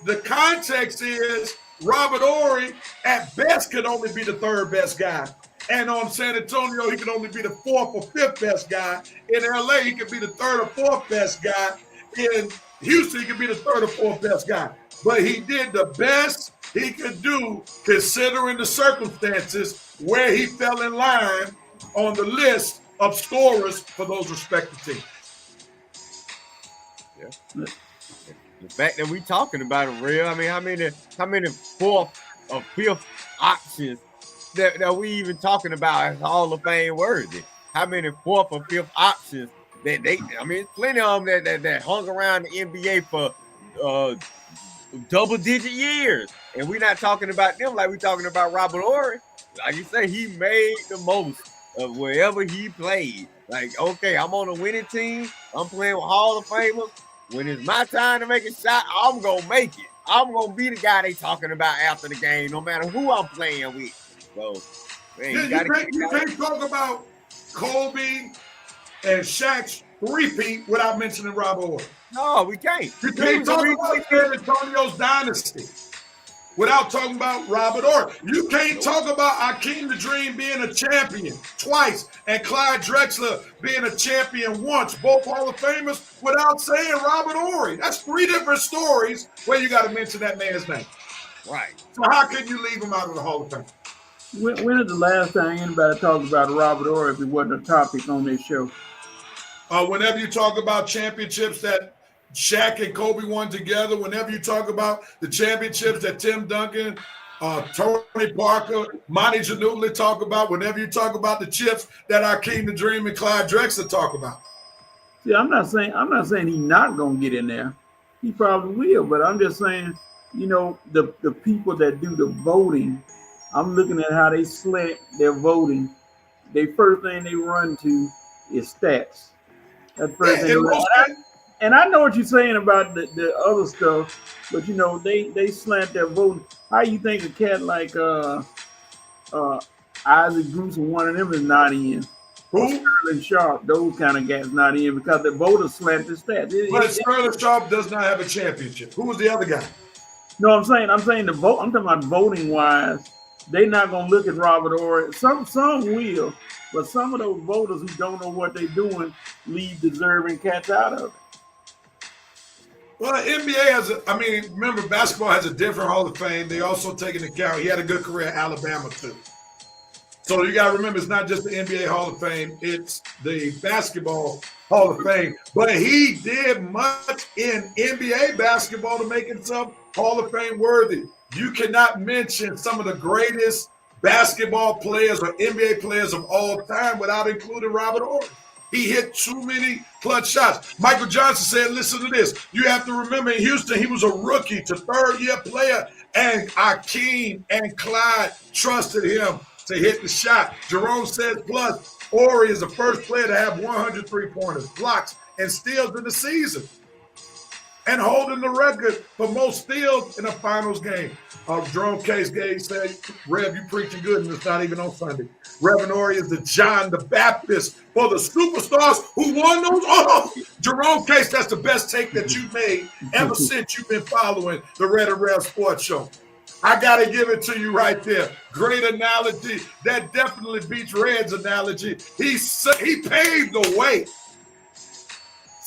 The context is Robert Horry at best could only be the third best guy. And on San Antonio, he could only be the fourth or fifth best guy. In LA, he could be the third or fourth best guy. In Houston, he could be the third or fourth best guy. But he did the best he could do considering the circumstances where he fell in line on the list of scorers for those respective teams. The fact that we talking about it real. I mean, how many fourth or fifth options that we even talking about as Hall of Fame worthy? How many fourth or fifth options that plenty of them that hung around the NBA for double-digit years, and we're not talking about them like we're talking about Robert Horry. Like you say, he made the most of wherever he played. Like, okay, I'm on a winning team. I'm playing with Hall of Famers. When it's my time to make a shot, I'm gonna make it. I'm gonna be the guy they talking about after the game, no matter who I'm playing with. So, man, You can't talk about Kobe and Shaq's three-peat without mentioning Robert Horry. No, we can't. You can't talk about San Antonio's dynasty without talking about Robert Horry. You can't talk about Akeem the Dream being a champion twice and Clyde Drexler being a champion once, both Hall of Famers, without saying Robert Horry. That's three different stories where you got to mention that man's name. Right. So how can you leave him out of the Hall of Fame? When is the last time anybody talked about Robert Horry if it wasn't a topic on this show? Whenever you talk about championships that Shaq and Kobe won together, whenever you talk about the championships that Tim Duncan, Tony Parker, Monty Ginobili talk about, whenever you talk about the chips that Akeem the Dream and Clyde Drexler talk about. See, I'm not saying he's not gonna get in there. He probably will, but I'm just saying, the people that do the voting, I'm looking at how they select their voting. The first thing they run to is stats. That's the first thing. And I know what you're saying about the other stuff, but they slant their voting. How you think a cat like Isaac Bruce and one of them is not in? Who? Sterling Sharp, those kind of guys not in because the voters slant the stats. But Sterling Sharp does not have a championship. Who was the other guy? No, I'm saying the vote. I'm talking about voting wise. They're not gonna look at Robert Horry. Some will, but some of those voters who don't know what they're doing leave deserving cats out of it. Well, NBA remember basketball has a different Hall of Fame. They also take into account he had a good career at Alabama too. So you got to remember, it's not just the NBA Hall of Fame, it's the Basketball Hall of Fame. But he did much in NBA basketball to make himself Hall of Fame worthy. You cannot mention some of the greatest basketball players or NBA players of all time without including Robert Horry. He hit too many clutch shots. Michael Johnson said, listen to this. You have to remember in Houston, he was a rookie to third-year player, and Akeem and Clyde trusted him to hit the shot. Jerome says, plus, Horry is the first player to have 100 three-pointers, blocks, and steals in the season, and holding the record for most steals in a finals game. Jerome Case said, Rev, you preaching good, and it's not even on Sunday. Reverend Horry is the John the Baptist for the superstars who won those. Oh, Jerome Case, that's the best take that you've made ever since you've been following the Red and Rev Sports Show. I got to give it to you right there. Great analogy. That definitely beats Red's analogy. He paved the way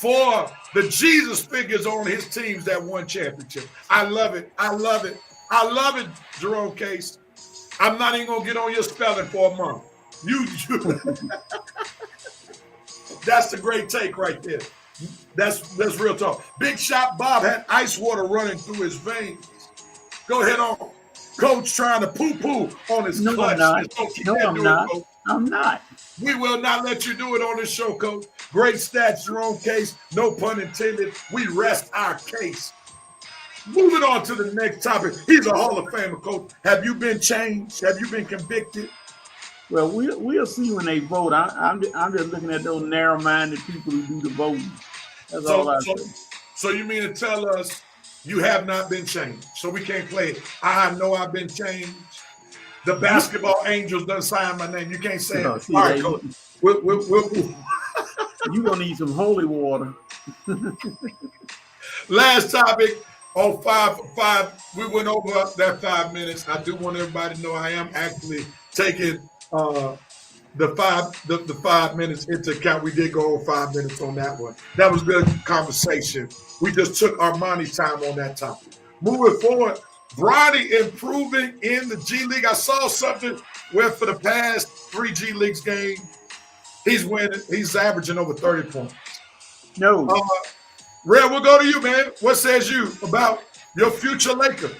for the Jesus figures on his teams that won championship. I love it. I love it. I love it, Jerome Case. I'm not even gonna get on your spelling for a month. You That's the great take right there. That's real talk. Big Shot Bob had ice water running through his veins. Go ahead on. Coach trying to poo-poo on his clutch. I'm not. We will not let you do it on this show, Coach. Great stats, Jerome Case. No pun intended. We rest our case. Moving on to the next topic. He's a Hall of Famer, Coach. Have you been changed? Have you been convicted? Well, we'll see when they vote. I'm just looking at those narrow-minded people who do the voting. That's all I say. So you mean to tell us you have not been changed? So we can't play it. I know I've been changed. The basketball angels done sign my name. You can't say it. All right, Coach. We'll You're going to need some holy water. Last topic on 5 for 5. We went over that 5 minutes. I do want everybody to know I am actually taking the 5 minutes into account. We did go over 5 minutes on that one. That was good conversation. We just took our money time on that topic. Moving forward, Bronny improving in the G League. I saw something where for the past 3 G Leagues games, he's winning. He's averaging over 30 points. No. Red, we'll go to you, man. What says you about your future Laker?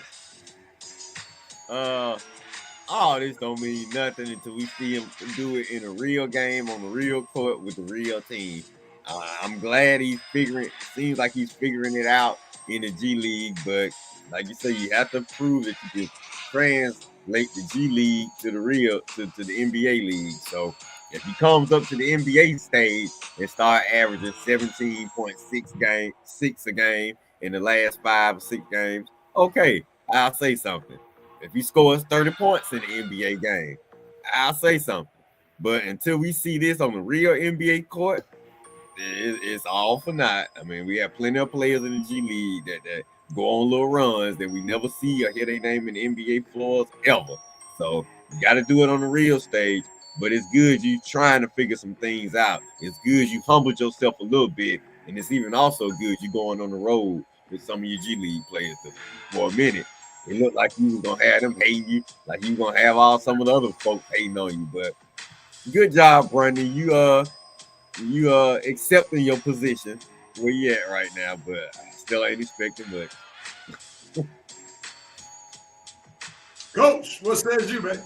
All this don't mean nothing until we see him do it in a real game on the real court with the real team. I'm glad seems like he's figuring it out in the G League, but like you say, you have to prove that you can translate the G League to the NBA league. So if he comes up to the NBA stage and start averaging 17.6 a game in the last 5 or 6 games, okay, I'll say something. If he scores 30 points in the NBA game, I'll say something. But until we see this on the real NBA court, it's all for naught. I mean, we have plenty of players in the G League that go on little runs that we never see or hear their name in the NBA floors ever. So you got to do it on the real stage. But it's good you trying to figure some things out. It's good you humbled yourself a little bit. And it's even also good you going on the road with some of your G League players for a minute. It looked like you was going to have them hating you, like you was going to have some of the other folks hating on you. But good job, Bronny. You accepting your position where you at right now, but I still ain't expecting much. Coach, what says you, man?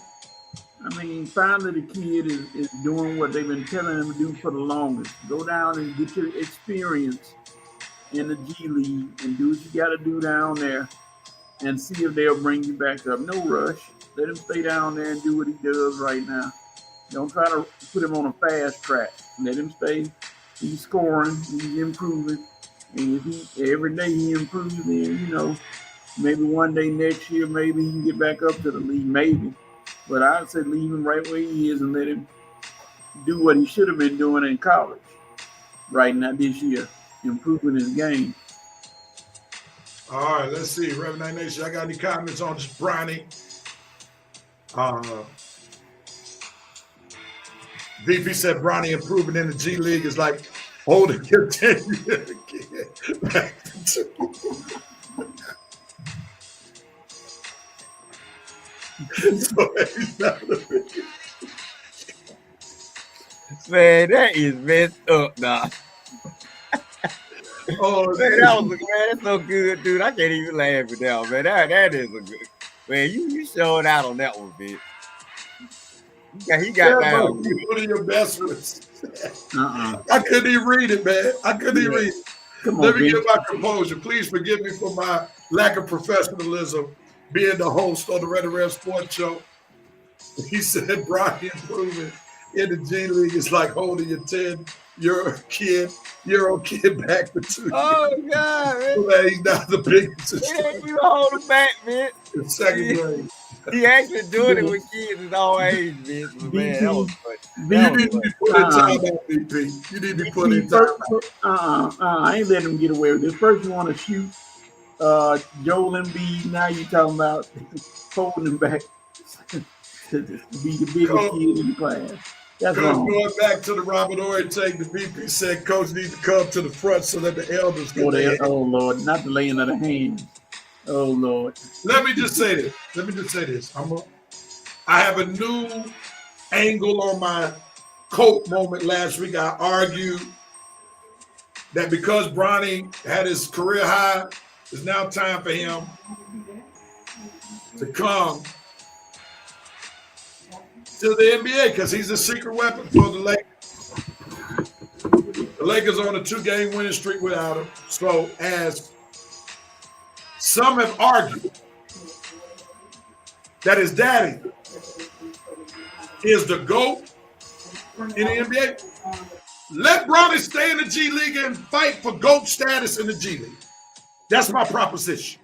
I mean, finally the kid is doing what they've been telling him to do for the longest. Go down and get your experience in the G League and do what you got to do down there and see if they'll bring you back up. No rush. Let him stay down there and do what he does right now. Don't try to put him on a fast track. Let him stay. He's scoring. He's improving. And if every day he improves, then, maybe one day next year, maybe he can get back up to the league, maybe. But I'd say leave him right where he is and let him do what he should have been doing in college right now this year, improving his game. All right, let's see. Reverend Nation, I got any comments on just Bronny? VP said Bronny improving in the G League is like holding your 10-year kid back to Man, that is messed up, nah. Oh, man, that's so good, dude. I can't even laugh at that, man. That is a good man. You showed out on that one, bitch. He got down. One of your best ones. I couldn't even read it, man. I couldn't even read it. Let me get my composure. Please forgive me for my lack of professionalism being the host on the Red and Rev Sports Show. He said Bronny improving in the G League is like holding your 10-year-old kid back for 2 years. Oh, God, man. So he's not the biggest. You hold him back, man. In second grade. He actually doing it with kids his own age, man. Man, that was funny. You need to be put in time on VP. You need to be put in time. I ain't letting him get away with this. First, you want to shoot Joel Embiid. Now you talking about holding him back to be the biggest kid in the class. That's Coach, wrong. going back to the Robert Ory take, the VP said Coach needs to come to the front so that the elders can lay hands. Oh Lord, not the laying of the hands. Oh Lord. Let me just say this. I have a new angle on my coat moment last week. I argued that because Bronny had his career high, it's now time for him to come to the NBA because he's a secret weapon for the Lakers. The Lakers on a 2-game winning streak without him. So as some have argued that his daddy is the GOAT in the NBA, let Bronny stay in the G League and fight for GOAT status in the G League. That's my proposition.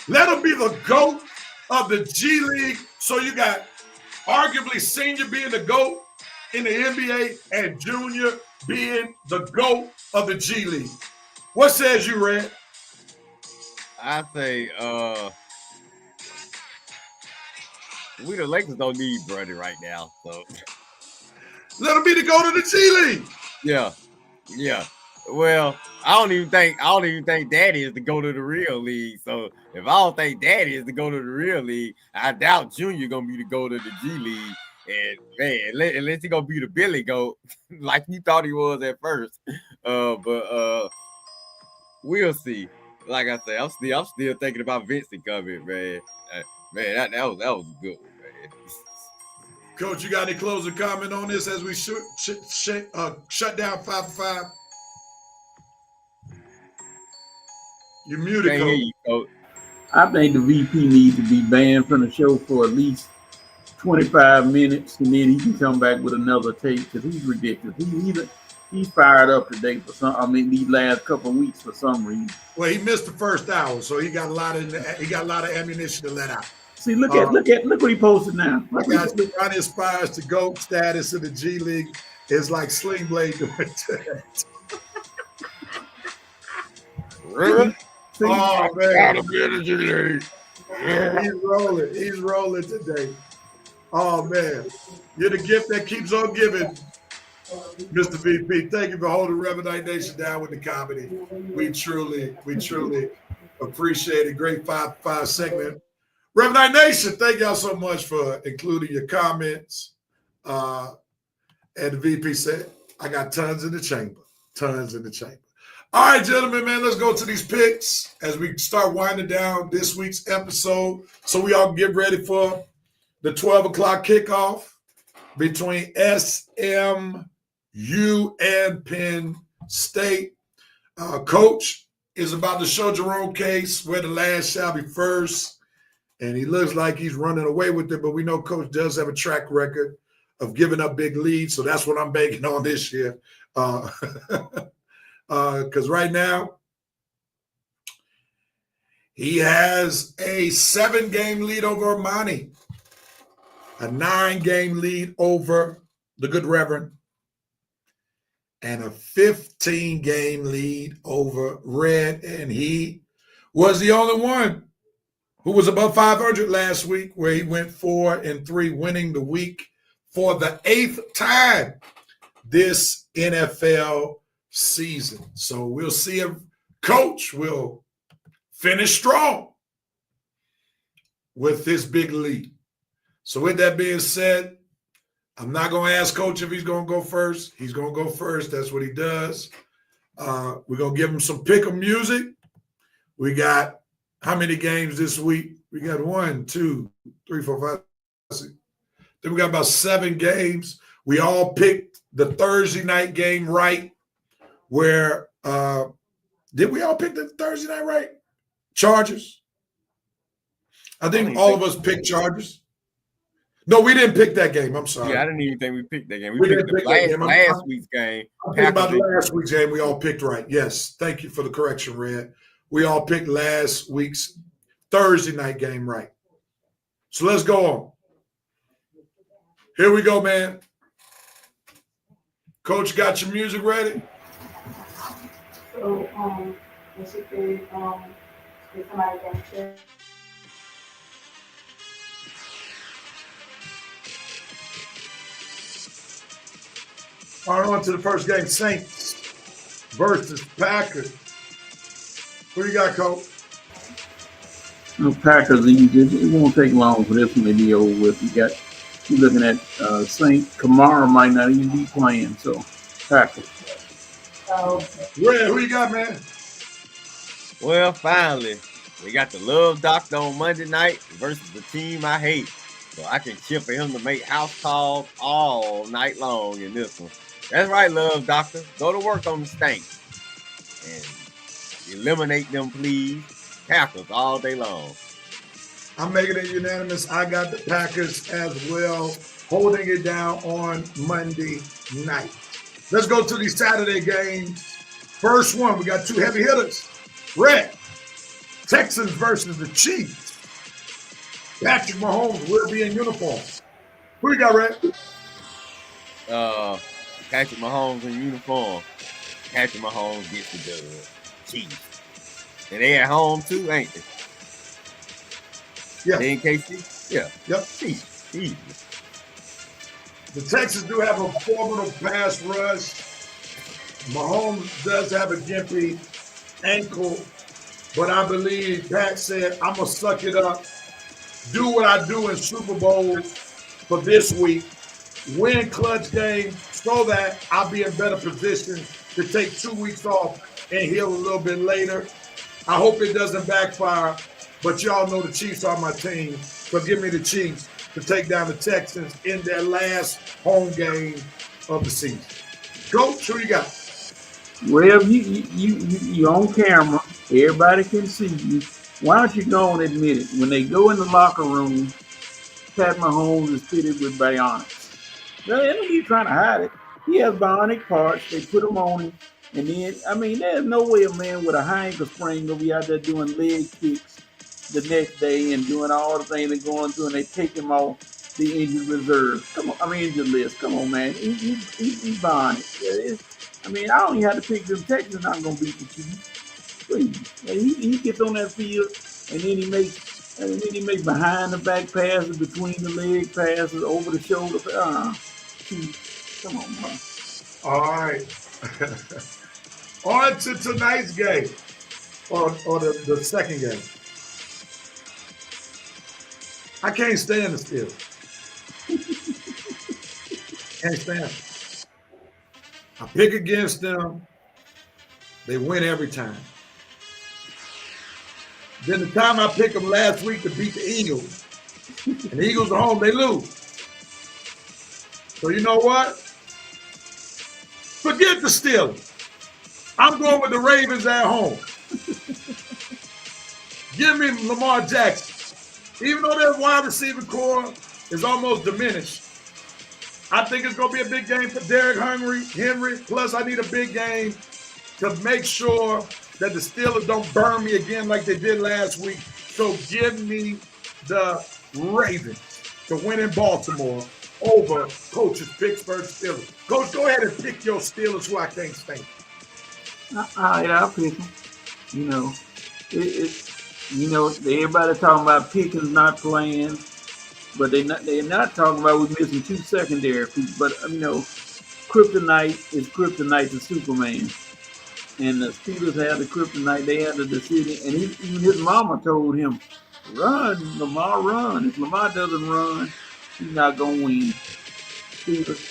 Let him be the GOAT of the G League. So you got arguably Senior being the GOAT in the NBA and Junior being the GOAT of the G League. What says you, Red? I say we the Lakers don't need Bronny right now. So Let him be the GOAT of the G League. yeah. Well, I don't even think Daddy is the go to the real league. So if I don't think Daddy is the go to the real league, I doubt Junior gonna be the go to the G League. And man, unless he gonna be the Billy goat, like you thought he was at first. But we'll see. Like I said, I'm still thinking about Vincent coming, man. Man, that was a good one, man. Coach, you got any closing comment on this as we shut down 5 for 5? You're muted, Can't hear Coach. you, Coach. I think the VP needs to be banned from the show for at least 25 minutes, and then he can come back with another take because he's ridiculous. He's fired up today for these last couple of weeks for some reason. Well, he missed the first hour, so he got a lot of ammunition to let out. See, look what he posted now. My guy, Ronnie aspires to GOAT status in the G League. Is like Sling Blade doing that. Really? Oh man, he's rolling today. Oh man, you're the gift that keeps on giving, Mr. VP. Thank you for holding Revenite Nation down with the comedy. We truly appreciate it. Great 5-5 segment. Revenite Nation, thank y'all so much for including your comments. And the VP said, I got tons in the chamber. All right, gentlemen, man, let's go to these picks as we start winding down this week's episode so we all can get ready for the 12 o'clock kickoff between SMU and Penn State. Coach is about to show Jerome Case where the last shall be first, and he looks like he's running away with it, but we know Coach does have a track record of giving up big leads, so that's what I'm banking on this year. Because right now, he has a 7-game lead over Armani, a 9-game lead over the Good Reverend, and a 15-game lead over Red. And he was the only one who was above 500 last week, where he went 4-3, winning the week for the 8th time this NFL season. So we'll see if Coach will finish strong with this big lead. So with that being said, I'm not going to ask Coach if he's going to go first. He's going to go first. That's what he does. We're going to give him some pick-em music. We got how many games this week? We got 1, 2, 3, 4, 5, 6. Then we got about 7 games. We all picked the Thursday night game right. Where did we all pick the Thursday night right? Chargers. I think all of us picked Chargers. No, we didn't pick that game. I'm sorry. Yeah, I didn't even think we picked that game. We didn't picked pick that game. last week's game. I think about last week's game, we all picked right. Yes, thank you for the correction, Red. We all picked last week's Thursday night game right. So let's go on. Here we go, man. Coach, got your music ready? So, basically, if somebody can share. All right, on to the first game, Saints versus Packers. Who you got, Coach? The Packers, it won't take long for this one to be over with. You're looking at Saint Kamara might not even be playing, so Packers. Red, who you got, man? Well, finally, we got the Love Doctor on Monday night versus the team I hate. So I can cheer for him to make house calls all night long in this one. That's right, Love Doctor. Go to work on the Saints and eliminate them, please. Packers all day long. I'm making it unanimous. I got the Packers as well, holding it down on Monday night. Let's go to these Saturday games. First one, we got two heavy hitters. Red, Texans versus the Chiefs. Patrick Mahomes will be in uniform. Who you got, Red? Patrick Mahomes in uniform. Patrick Mahomes gets the dub. Chiefs. And they at home too, ain't they? Yeah. They in KC? Yeah. Yep. Chiefs. Easy. The Texans do have a formidable pass rush. Mahomes does have a gimpy ankle, but I believe Pat said, I'm going to suck it up, do what I do in Super Bowls for this week, win clutch games so that I'll be in better position to take 2 weeks off and heal a little bit later. I hope it doesn't backfire, but y'all know the Chiefs are my team, so give me the Chiefs to take down the Texans in their last home game of the season. Coach, who you got? Well, you on camera. Everybody can see you. Why don't you go and admit it? When they go in the locker room, Pat Mahomes is fitted with bionics. They don't be trying to hide it. He has bionic parts. They put them on him. And then, I mean, there's no way a man with a high ankle sprain will be out there doing leg kicks the next day and doing all the things they're going through, and they take him off the injured reserve. Come on, I mean, injured list. Come on, man. He's bionic. I mean, I don't even have to pick them. Texans not going to beat the Chiefs. Please. He gets on that field, and then he makes behind the back passes, between the leg passes, over the shoulder. Come on, man. All right. On to tonight's game, or the second game. I can't stand the Steelers. Can't stand them. I pick against them. They win every time. Then the time I picked them last week to beat the Eagles, and the Eagles are home, they lose. So you know what? Forget the Steelers. I'm going with the Ravens at home. Give me Lamar Jackson. Even though their wide receiver core is almost diminished, I think it's going to be a big game for Derrick Henry. Plus, I need a big game to make sure that the Steelers don't burn me again like they did last week. So give me the Ravens to win in Baltimore over Coach's Pittsburgh Steelers. Coach, go ahead and pick your Steelers who I can't stand. I'll pick them. You know, everybody talking about Pickens not playing, but they're not talking about we missing two secondary people. But kryptonite is kryptonite to Superman, and the Steelers had the kryptonite. They had the decision, and even his mama told him, "Run, Lamar, run. If Lamar doesn't run, he's not gonna win." Steelers.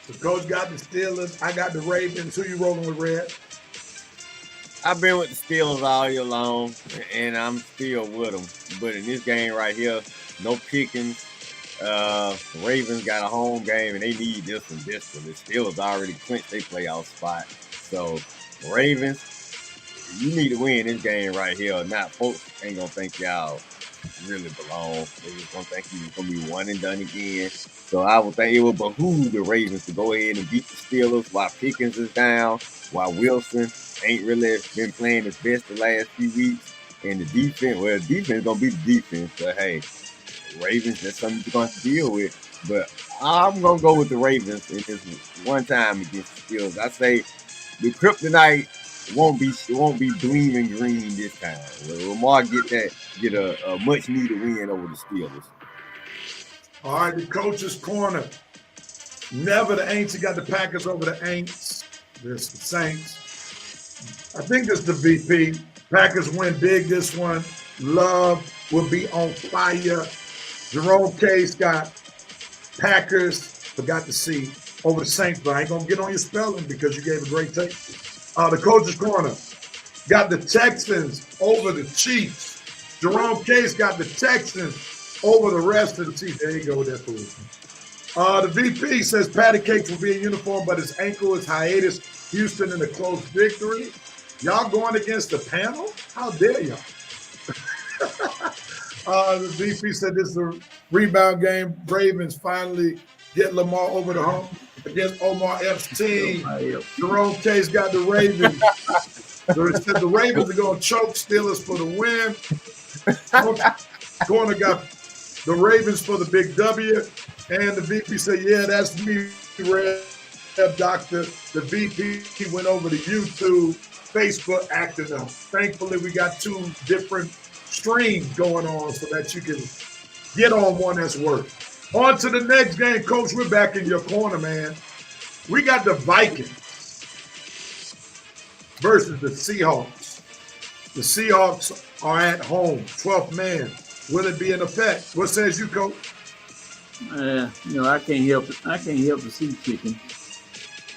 So Coach got the Steelers. I got the Ravens. Who you rolling with, Red? I've been with the Steelers all year long, and I'm still with them. But in this game right here, no Pickens. The Ravens got a home game, and they need this one. The Steelers already clinched their playoff spot. So, Ravens, you need to win this game right here. Not folks ain't going to think y'all really belong. They just going to think you're going to be one and done again. So, I would think it would behoove the Ravens to go ahead and beat the Steelers while Pickens is down, while Wilson ain't really been playing his best the last few weeks. And the defense going to be the defense. But, hey, Ravens, that's something you're going to have to deal with. But I'm going to go with the Ravens in this one time against the Steelers. I say the kryptonite won't be gleaming green this time. Lamar get a much needed win over the Steelers. All right, the coach's corner. Never the Aints. He got the Packers over the Aints. This the Saints. I think this is the VP. Packers win big this one. Love will be on fire. Jerome Case got Packers. Forgot to see over the Saints, but I ain't gonna get on your spelling because you gave a great take. The coach's corner got the Texans over the Chiefs. Jerome Case got the Texans over the rest of the Chiefs. There you go with that for the VP says Patty Cakes will be in uniform, but his ankle is hiatus. Houston in a close victory. Y'all going against the panel? How dare y'all? The VP said this is a rebound game. Ravens finally get Lamar over the hump against Omar F's team. Jerome Case got the Ravens. So it said the Ravens are going to choke Steelers for the win. Corner got the Ravens for the big W. And the VP said, yeah, that's me, Rev Doctor. The VP went over to YouTube, Facebook, acting up. Thankfully, we got two different streams going on so that you can get on one that's working. On to the next game, Coach. We're back in your corner, man. We got the Vikings versus the Seahawks. The Seahawks are at home, 12th man. Will it be in effect? What says you, Coach? I can't help to see chicken.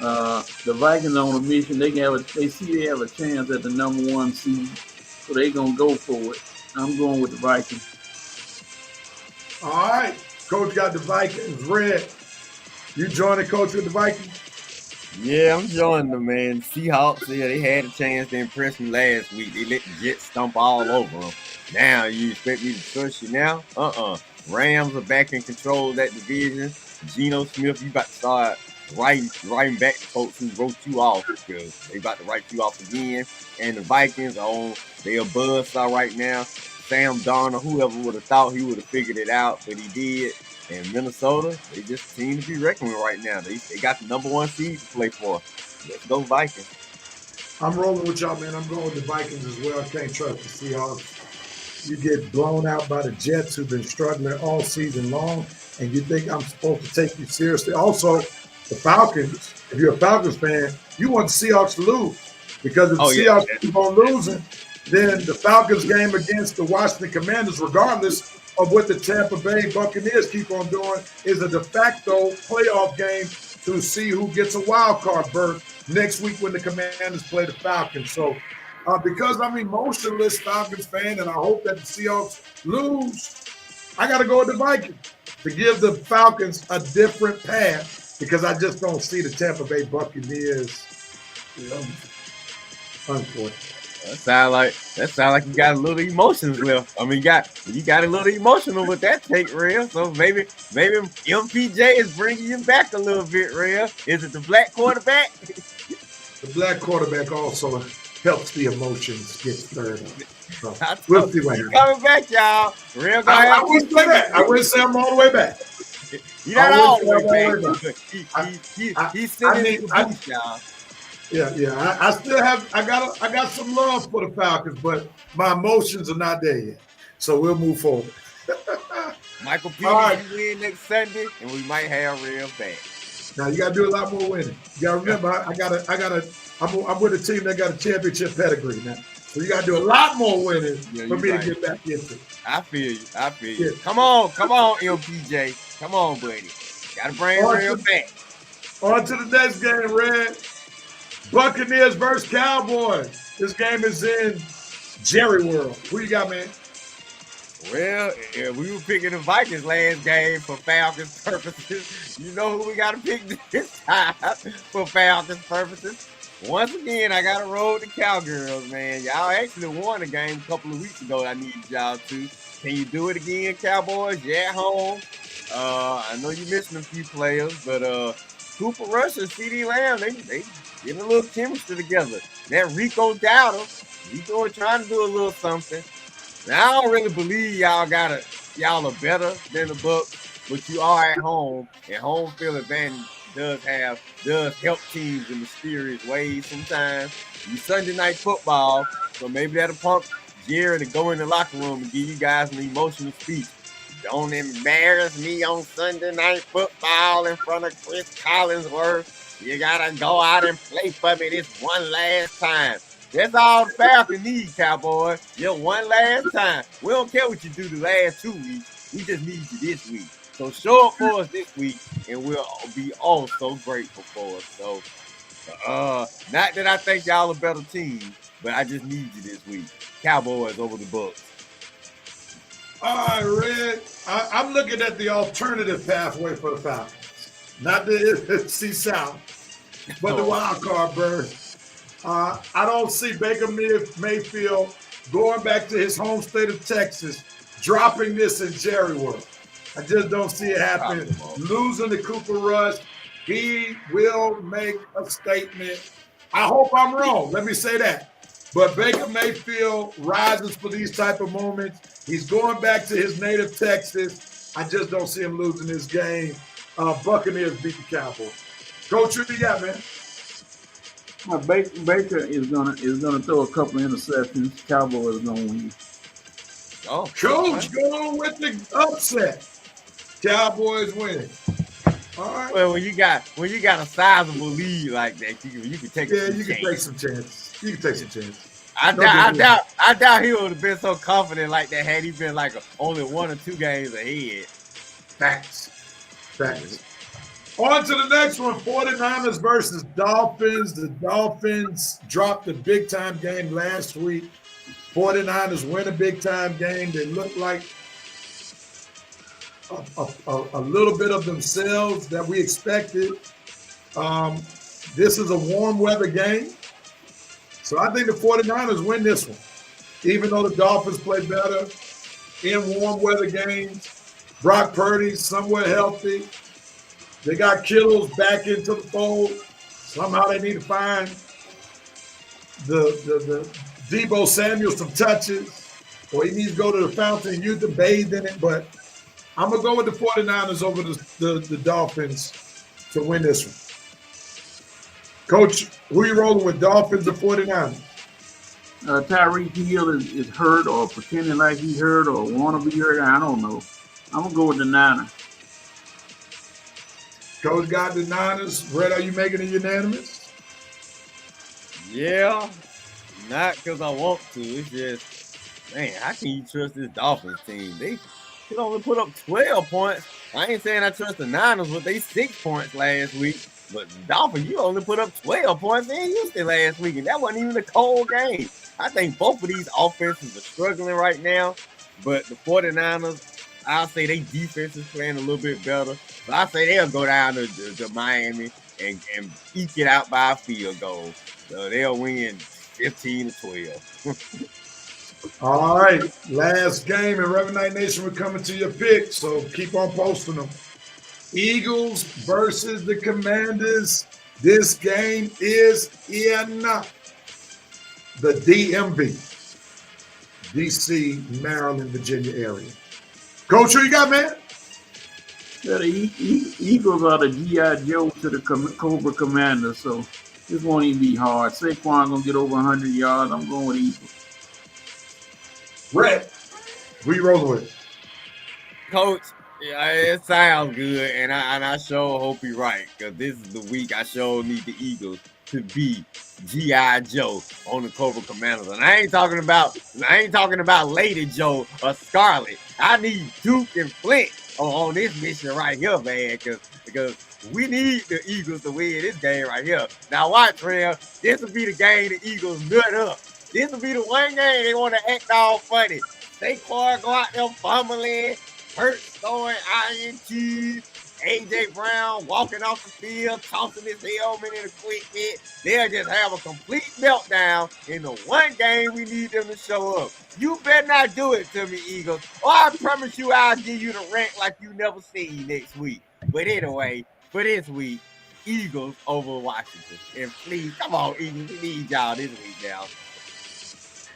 The Vikings on a mission. They have a chance at the number 1 seed, so they're gonna go for it. I'm going with the Vikings. All right, Coach got the Vikings. Red, you joining Coach with the Vikings? Yeah, I'm joining them, man. Seahawks, yeah, they had a chance to impress me last week. They let the Jets stomp all over them. Now, you expect me to trust you now? Rams are back in control of that division. Geno Smith, you about to start writing back to folks who wrote you off because they about to write you off again. And the Vikings are on their buzzsaw right now. Sam Darnold, whoever would have thought he would have figured it out, but he did. And Minnesota, they just seem to be reckoning right now. They got the number 1 seed to play for. Let's go Vikings. I'm rolling with y'all, man. I'm going with the Vikings as well. I can't trust the Seahawks. You get blown out by the Jets who've been struggling all season long, and you think I'm supposed to take you seriously. Also, the Falcons, if you're a Falcons fan, you want the Seahawks to lose because if the Seahawks keep on losing, then the Falcons game against the Washington Commanders, regardless of what the Tampa Bay Buccaneers keep on doing, is a de facto playoff game to see who gets a wild card berth next week when the Commanders play the Falcons. So because I'm emotionless Falcons fan and I hope that the Seahawks lose, I got to go with the Vikings to give the Falcons a different path because I just don't see the Tampa Bay Buccaneers. Unfortunately. That sound like you got a little emotions left. I mean, you got a little emotional with that take, Real. So maybe MPJ is bringing you back a little bit, Real. Is it the black quarterback? The black quarterback also helps the emotions get stirred up. So we'll see what happens. Coming back, y'all. Real I wouldn't say that. I wouldn't say I'm all the way back. You're not all the way back. He's sitting in the booth, y'all. Yeah. I still have. I got some love for the Falcons, but my emotions are not there yet. So we'll move forward. Michael Peters, you win next Sunday, and we might have Real back. Now you got to do a lot more winning. You got to remember, I'm with a team that got a championship pedigree now. So you got to do a lot more winning for me to get back into it. I feel you. Yeah. Come on, MPJ. Come on, buddy. Got to bring Real back. On to the next game, Red. Buccaneers versus Cowboys. This game is in Jerry World. Who you got, man? Well, we were picking the Vikings last game for Falcons purposes. You know who we got to pick this time for Falcons purposes? Once again, I got to roll the Cowgirls, man. Y'all actually won a game a couple of weeks ago. I needed y'all to. Can you do it again, Cowboys? You're at home. I know you're missing a few players, but Cooper Rush and CeeDee Lamb, they getting a little chemistry together. That Rico Dowdle, trying to do a little something. Now, I don't really believe y'all are better than the Bucs, but you are at home, and home field advantage does help teams in mysterious ways sometimes. You Sunday night football, so maybe that'll pump Jerry to go in the locker room and give you guys an emotional speech. Don't embarrass me on Sunday Night Football in front of Chris Collinsworth. You gotta go out and play for me this one last time. That's all the Falcons need, Cowboy. Just one last time. We don't care what you do the last 2 weeks. We just need you this week. So show up for us this week, and we'll be all so grateful for us. So, not that I think y'all a better team, but I just need you this week. Cowboys over the Bucks. All right, Red. I'm looking at the alternative pathway for the Falcons. Not the NFC South, but the wild card berth. I don't see Baker Mayfield going back to his home state of Texas, dropping this in Jerry World. I just don't see it happening. Losing to Cooper Rush, he will make a statement. I hope I'm wrong. Let me say that. But Baker Mayfield rises for these type of moments. He's going back to his native Texas. I just don't see him losing this game. Buccaneers beat the Cowboys. Coach, what you got, man? Baker is gonna throw a couple of interceptions. Cowboys gonna win. Oh, Coach going with the upset. Cowboys winning. All right. Well, when you got a sizable lead like that, you can take. Yeah, you can take some chances. You can take some chances. I doubt he would have been so confident like that had he been like only 1 or 2 games ahead. Facts. On to the next one, 49ers versus Dolphins. The Dolphins dropped a big-time game last week. 49ers win a big-time game. They look like a little bit of themselves that we expected. This is a warm weather game. So I think the 49ers win this one. Even though the Dolphins play better in warm weather games. Brock Purdy somewhat healthy. They got Kittles back into the fold. Somehow they need to find the Deebo Samuel some touches, or he needs to go to the fountain and use to bathe in it. But I'm going to go with the 49ers over the Dolphins to win this one. Coach, who you rolling with, Dolphins or 49ers? Tyreek Hill is hurt or pretending like he's hurt or want to be hurt. I don't know. I'm going to go with the Niners. Coach got the Niners. Red, are you making it unanimous? Yeah, not because I want to. It's just, man, how can you trust this Dolphins team? They could only put up 12 points. I ain't saying I trust the Niners with they 6 points last week, but the Dolphins, you only put up 12 points in Houston last week, and that wasn't even a cold game. I think both of these offenses are struggling right now, but the 49ers, I'll say they defense is playing a little bit better. So I say they'll go down to Miami and eke it out by a field goal. So they'll win 15-12. All right. Last game in Reverend Night Nation. We're coming to your pick, so keep on posting them. Eagles versus the Commanders. This game is in the DMV, DC, Maryland, Virginia area. Coach, who you got, man? Yeah, the Eagles are the G.I. Joe to the Cobra Commanders, so this won't even be hard. Saquon going to get over 100 yards. I'm going with Eagles. Brett, who you rolling with? Coach, yeah, it sounds good, and I sure hope you're right, because this is the week I sure need the Eagles to be G.I. Joe on the Cobra Commanders. And I ain't talking about Lady Joe or Scarlet. I need Duke and Flint on this mission right here, man, because we need the Eagles to win this game right here. Now watch, Real. This will be the game the Eagles nut up. This will be the one game they want to act all funny. Saquon go out there fumbling, Hurts throwing INTs, A.J. Brown walking off the field, tossing his helmet in a quick hit. They'll just have a complete meltdown in the one game we need them to show up. You better not do it to me, Eagles, or I promise you I'll give you the rank like you never seen next week. But anyway, for this week, Eagles over Washington. And please, come on, Eagles, we need y'all this week now.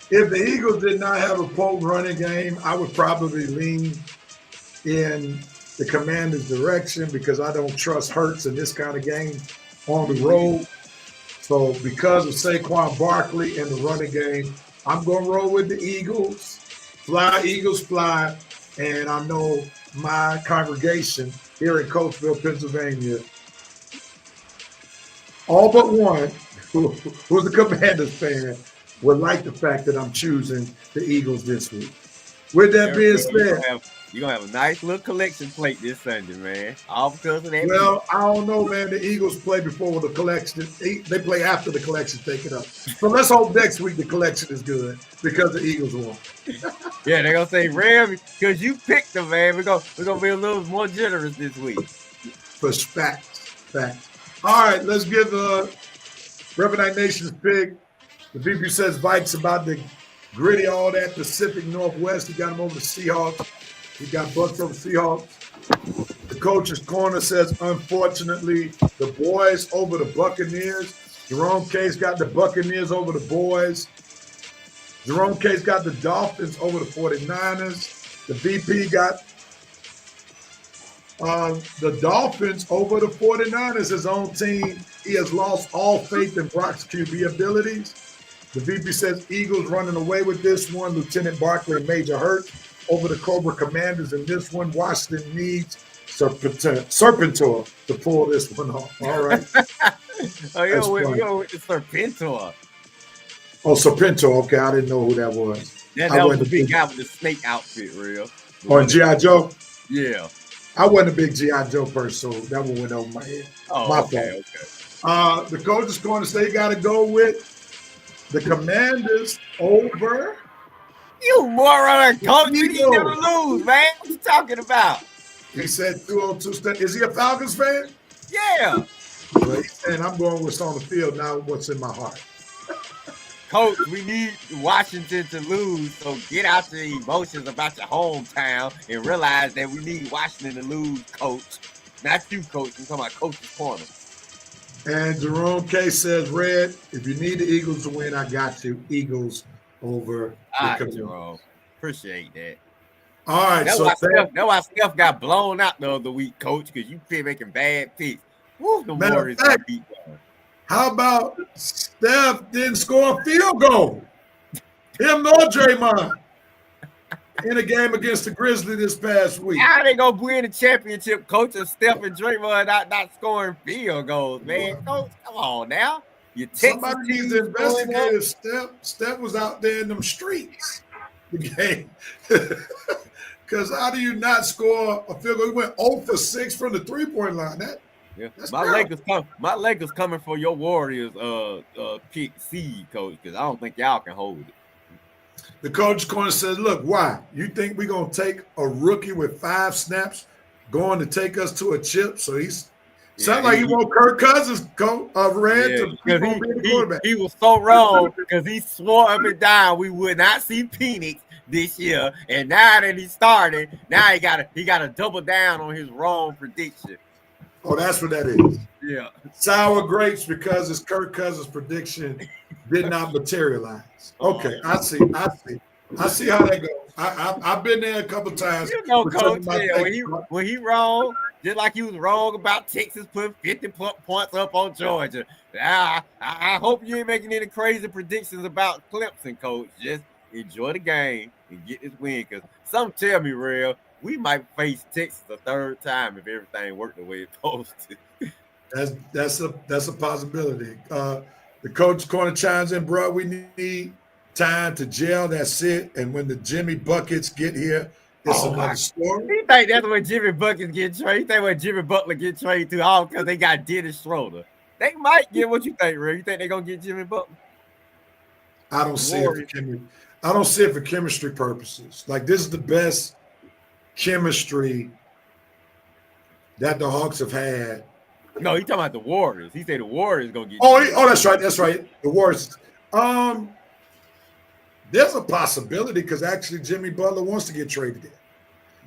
If the Eagles did not have a potent running game, I would probably lean in the Commanders' direction because I don't trust Hurts in this kind of game on the road. So because of Saquon Barkley in the running game, I'm going to roll with the Eagles. Fly, Eagles, fly. And I know my congregation here in Coatesville, Pennsylvania, all but one, who's a Commanders fan, would like the fact that I'm choosing the Eagles this week. With that being said, you're going to have a nice little collection plate this Sunday, man. All because of that. Well, I don't know, man. The Eagles play before the collection. They play after the collection take it up. So let's hope next week the collection is good because the Eagles won. Yeah, they're going to say, Rev, because you picked them, man. We're gonna be a little more generous this week. For facts. All right, let's give Reverend Nation's pick. The VP says Vikes about the gritty, all that Pacific Northwest. He got him over the Seahawks. He got Bucks over Seahawks. The coach's corner says, unfortunately, the boys over the Buccaneers. Jerome Case got the Buccaneers over the boys. Jerome Case got the Dolphins over the 49ers. The VP got the Dolphins over the 49ers, his own team. He has lost all faith in Brock's QB abilities. The VP says Eagles running away with this one. Lieutenant Barkley and Major Hurt over the Cobra Commanders in this one. Washington needs Serpentor to pull this one off. All right. We go with the Serpentor. Oh, Serpentor. Okay, I didn't know who that was. That was the big guy with the snake outfit, real. Or G.I. Joe? Yeah. I wasn't a big G.I. Joe person, so that one went over my head. Oh, my okay, fault. Okay. The coach is going to say you got to go with the Commanders over. You moron, coach. You need to lose, man. What you talking about? He said 202. Is he a Falcons fan? Yeah. Well, he's saying I'm going with what's on the field, not what's in my heart. Coach, we need Washington to lose, so get out the emotions about your hometown and realize that we need Washington to lose, coach. Not you, coach. I'm talking about Coach's Corner. And Jerome K says, Red, if you need the Eagles to win, I got you. Eagles over All the right, Jerome. Appreciate that. All right. That's why Steph got blown out the other week, coach, because you been making bad picks. Woo, the Warriors got beat down. How about Steph didn't score a field goal? Him nor Draymond in a game against the Grizzlies this past week. How they gonna win the championship, coach, if Steph and Draymond not scoring field goals, man? Coach, come on now. Somebody needs to investigate if Steph was out there in them streets the game. Because how do you not score a field goal? He went 0 for 6 from the three-point line. My Lakers coming for your Warriors pick seed, coach, because I don't think y'all can hold it. The coach corner says, look, why? You think we're going to take a rookie with 5 snaps going to take us to a chip? So sounds like he want Kirk Cousins to be the quarterback. He was so wrong because he swore up and down we would not see Penix this year. And now that he started, now he gotta double down on his wrong prediction. Oh, that's what that is. Yeah. Sour grapes because his Kirk Cousins prediction did not materialize. Okay, I see how that goes. I've been there a couple times. You know, coach, when he wrong, just like he was wrong about Texas putting 50 points up on Georgia. I hope you ain't making any crazy predictions about Clemson, coach. Just enjoy the game and get this win. Because some tell me, real, we might face Texas a third time if everything worked the way it's supposed to. That's a possibility. The coach corner chimes in, bro. We need time to gel. That's it. And when the Jimmy Buckets get here, it's another story. You think that's when Jimmy Buckets get traded? You think when Jimmy Butler get traded to all because they got Dennis Schroeder? They might get what you think, Ray. You think they're gonna get Jimmy Butler? I don't see it for chemistry purposes. Like, this is the best chemistry that the Hawks have had. No, he's talking about the Warriors. He said the Warriors gonna get. Oh, that's right. The Warriors. There's a possibility because actually Jimmy Butler wants to get traded in.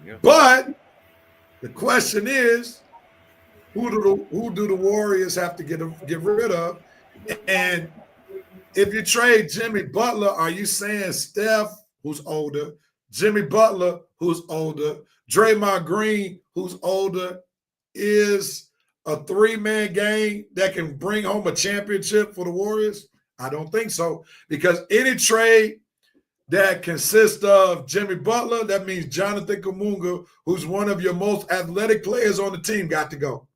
Yeah. But the question is, who do the Warriors have to get rid of? And if you trade Jimmy Butler, are you saying Steph, who's older, Jimmy Butler, who's older, Draymond Green, who's older, is a 3-man game that can bring home a championship for the Warriors? I don't think so, because any trade that consists of Jimmy Butler. That means Jonathan Kuminga, who's one of your most athletic players on the team, got to go.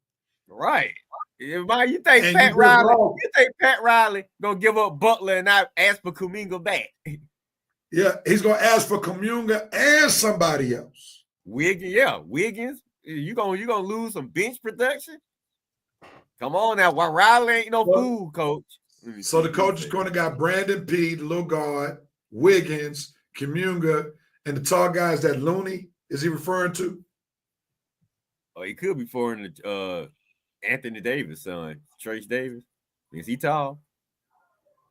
Right. You think And Pat you Riley? wrong. You think Pat Riley gonna give up Butler and not ask for Kuminga back? Yeah, he's gonna ask for Kuminga and somebody else. Wiggins. You gonna lose some bench production? Come on now, why Riley ain't no fool, coach. So the coach is going to got Brandon P, the little guard, Wiggins, Kuminga, and the tall guys that Looney is he referring to? Oh, he could be foreign Anthony Davis' son, Trace Davis. Is he tall?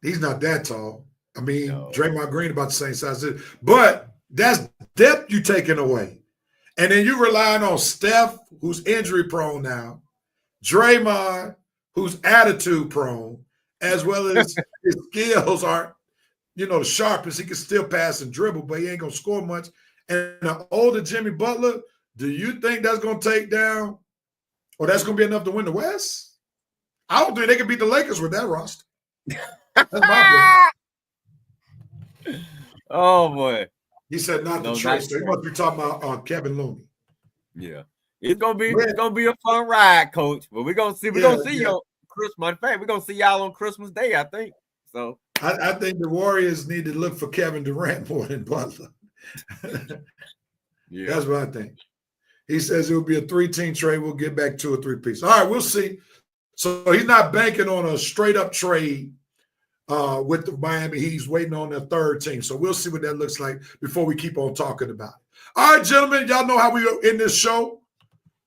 He's not that tall. I mean, No. Draymond Green about the same size. But that's depth you taking away. And then you relying on Steph, who's injury prone now, Draymond, who's attitude prone, as well as his skills aren't, the sharpest. He can still pass and dribble, but he ain't going to score much. And the older Jimmy Butler, do you think that's going to take down or that's going to be enough to win the West? I don't think they can beat the Lakers with that roster. That's my opinion. Oh boy. He said not No, the trade. not So he must be talking about Kevin Looney. Yeah. It's gonna be a fun ride, coach. But we're gonna see you on Christmas. In fact, we're gonna see y'all on Christmas Day, I think. So I think the Warriors need to look for Kevin Durant more than Butler. yeah. That's what I think. He says it will be a 3-team trade. We'll get back 2 or 3 pieces. All right, we'll see. So he's not banking on a straight up trade with the Miami Heat. He's waiting on their 3rd team. So we'll see what that looks like before we keep on talking about it. All right, gentlemen, y'all know how we are in this show.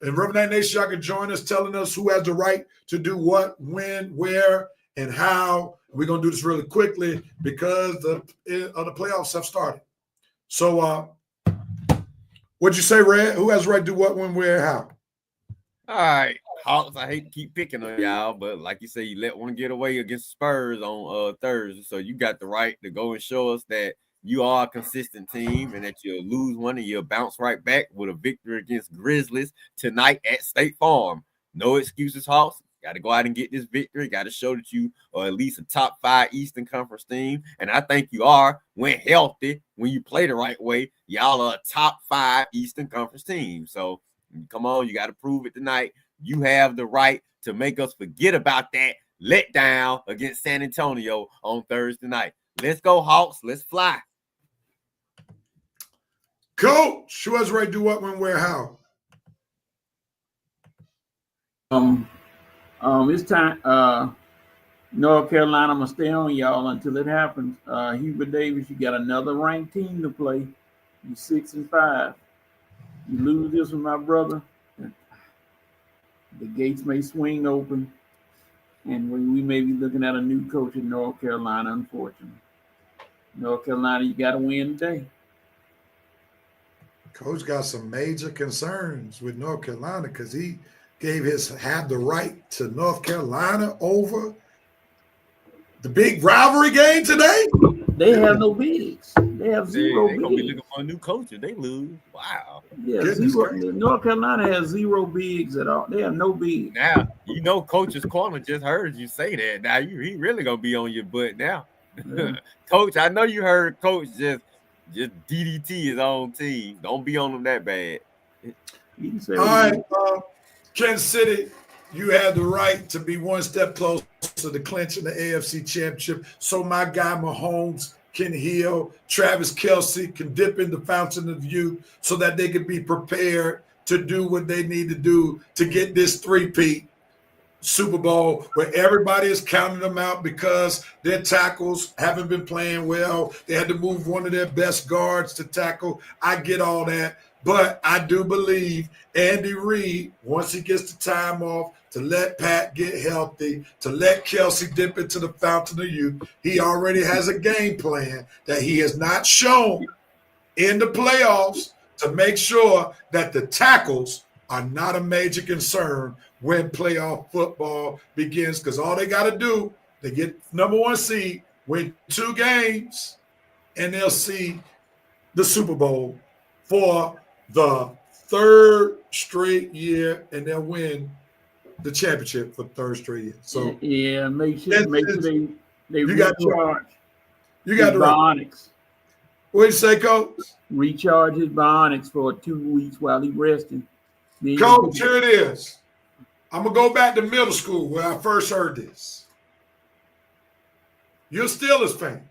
And Reverend Night Nation, y'all can join us telling us who has the right to do what, when, where, and how. We're going to do this really quickly because the playoffs have started. So what'd you say, Red? Who has the right to do what, when, where, how? All right. Hawks, I hate to keep picking on y'all, but like you say, you let one get away against Spurs on Thursday. So you got the right to go and show us that you are a consistent team and that you'll lose one and you'll bounce right back with a victory against Grizzlies tonight at State Farm. No excuses, Hawks. Got to go out and get this victory. Got to show that you are at least a top 5 Eastern Conference team. And I think you are when healthy, when you play the right way. Y'all are a top 5 Eastern Conference team. So come on, you got to prove it tonight. You have the right to make us forget about that letdown against San Antonio on Thursday night. Let's go, Hawks. Let's fly. Coach, who has the right to do what, when, where, how? It's time. North Carolina, I'm gonna stay on y'all until it happens. Hubert Davis, you got another ranked team to play. You 6-5. You lose this with my brother, the gates may swing open, and we may be looking at a new coach in North Carolina. Unfortunately, North Carolina, you got to win today. Coach got some major concerns with North Carolina because he had the right to North Carolina over the big rivalry game today. They have no bigs. They have zero They're gonna be bigs. looking for a new coach if they lose. Wow. Yeah, Goodness zero. gracious. North Carolina has zero bigs at all. They have no bigs. Now you know Coach's corner just heard you say that. Now he really gonna be on your butt now. Mhm. Coach, I know you heard Coach just DDT his own team. Don't be on them that bad. You can say All right, Kansas City, you have the right to be one step closer to clinching the AFC Championship. So my guy Mahomes can heal. Travis Kelce can dip in the fountain of youth so that they can be prepared to do what they need to do to get this 3-peat Super Bowl where everybody is counting them out because their tackles haven't been playing well. They had to move one of their best guards to tackle. I get all that. But I do believe Andy Reid, once he gets the time off, to let Pat get healthy, to let Kelce dip into the fountain of youth, he already has a game plan that he has not shown in the playoffs to make sure that the tackles are not a major concern when playoff football begins. Because all they got to do, they get number 1 seed, win 2 games, and they'll see the Super Bowl for the 3rd straight year, and they'll win the championship for the 3rd straight year. So yeah, make sure they you got recharge. you got the right. Bionics. What you say, Coach? Recharge his bionics for 2 weeks while he resting. Then Coach, here it is. I'm going to go back to middle school where I first heard this. You're still a fan.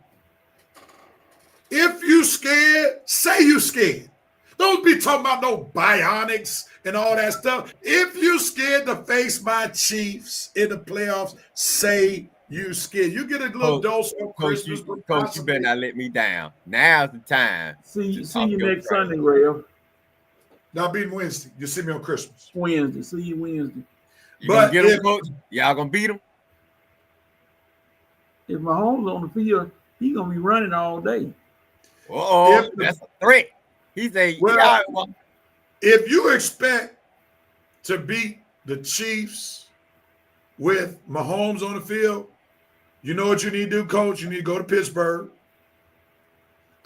If you scared, say you scared. Don't be talking about no bionics and all that stuff. If you scared to face my Chiefs in the playoffs, say you scared. You get a little dose of Christmas. Coach, you better not let me down. Now's the time. See you next Sunday, Rev. Now beat Wednesday. You see me on Christmas. Wednesday. See you Wednesday. You gonna get him, Coach? Y'all gonna beat him? If Mahomes on the field, he gonna be running all day. That's a threat. He say, if you expect to beat the Chiefs with Mahomes on the field, you know what you need to do, Coach? You need to go to Pittsburgh.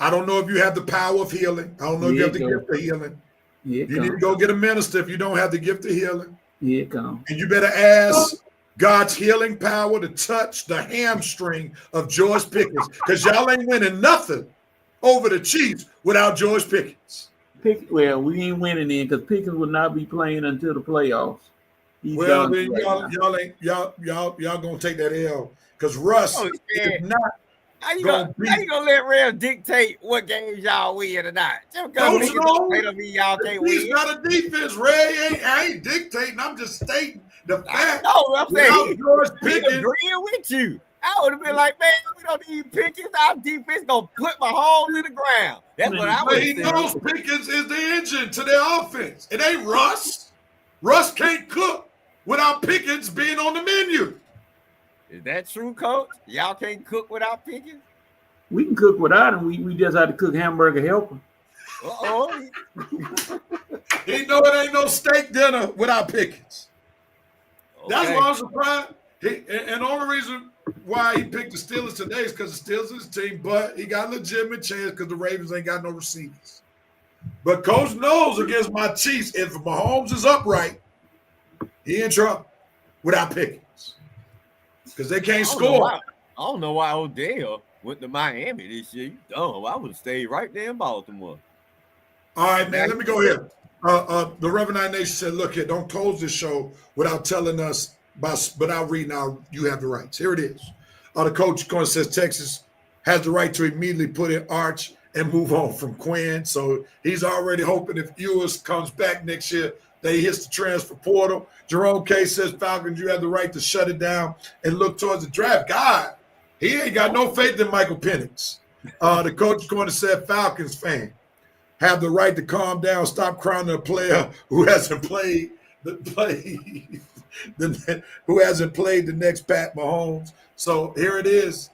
I don't know if you have the power of healing. I don't know if you have the gift of healing. You need to go get a minister if you don't have the gift of healing. Here it comes. And you better ask God's healing power to touch the hamstring of George Pickens, because y'all ain't winning nothing over the Chiefs without George Pickens. Well, we ain't winning then because Pickens will not be playing until the playoffs. Well, then y'all gonna take that L because Russ is not. How you gonna let Rev dictate what games y'all win or not? Coach, y'all can't win. He's not a defense, Ray. I ain't dictating. I'm just stating the fact. No, I'm saying George Pickens agreeing with you. I would have been like, man, we don't need Pickens. Our defense gonna put Mahomes in the ground. That's what I would say. He knows Pickens is the engine to their offense. It ain't Russ. Russ can't cook without Pickens being on the menu. Is that true, Coach? Y'all can't cook without Pickens? We can cook without him. We just had to cook hamburger helper. He know it ain't no steak dinner without Pickens. Okay. That's why I'm surprised. And the only reason why he picked the Steelers today is because the Steelers is his team, but he got a legitimate chance because the Ravens ain't got no receivers. But Coach knows against my Chiefs, if Mahomes is upright, he in trouble without Pickens. Because they can't score. I don't know why Odell went to Miami this year. You dumb. I would have stayed right there in Baltimore. All right, man. Let me go here. The Reverend Nation said, look here, don't close this show without telling us, without reading out, you have the rights. Here it is. The coach says Texas has the right to immediately put in Arch and move on from Quinn. So he's already hoping if Ewers comes back next year, that he hits the transfer portal. Jerome K says, Falcons, you have the right to shut it down and look towards the draft. God, he ain't got no faith in Michael Penix. The coach said, Falcons fan have the right to calm down, stop crying at a player who hasn't played the next Pat Mahomes. So here it is.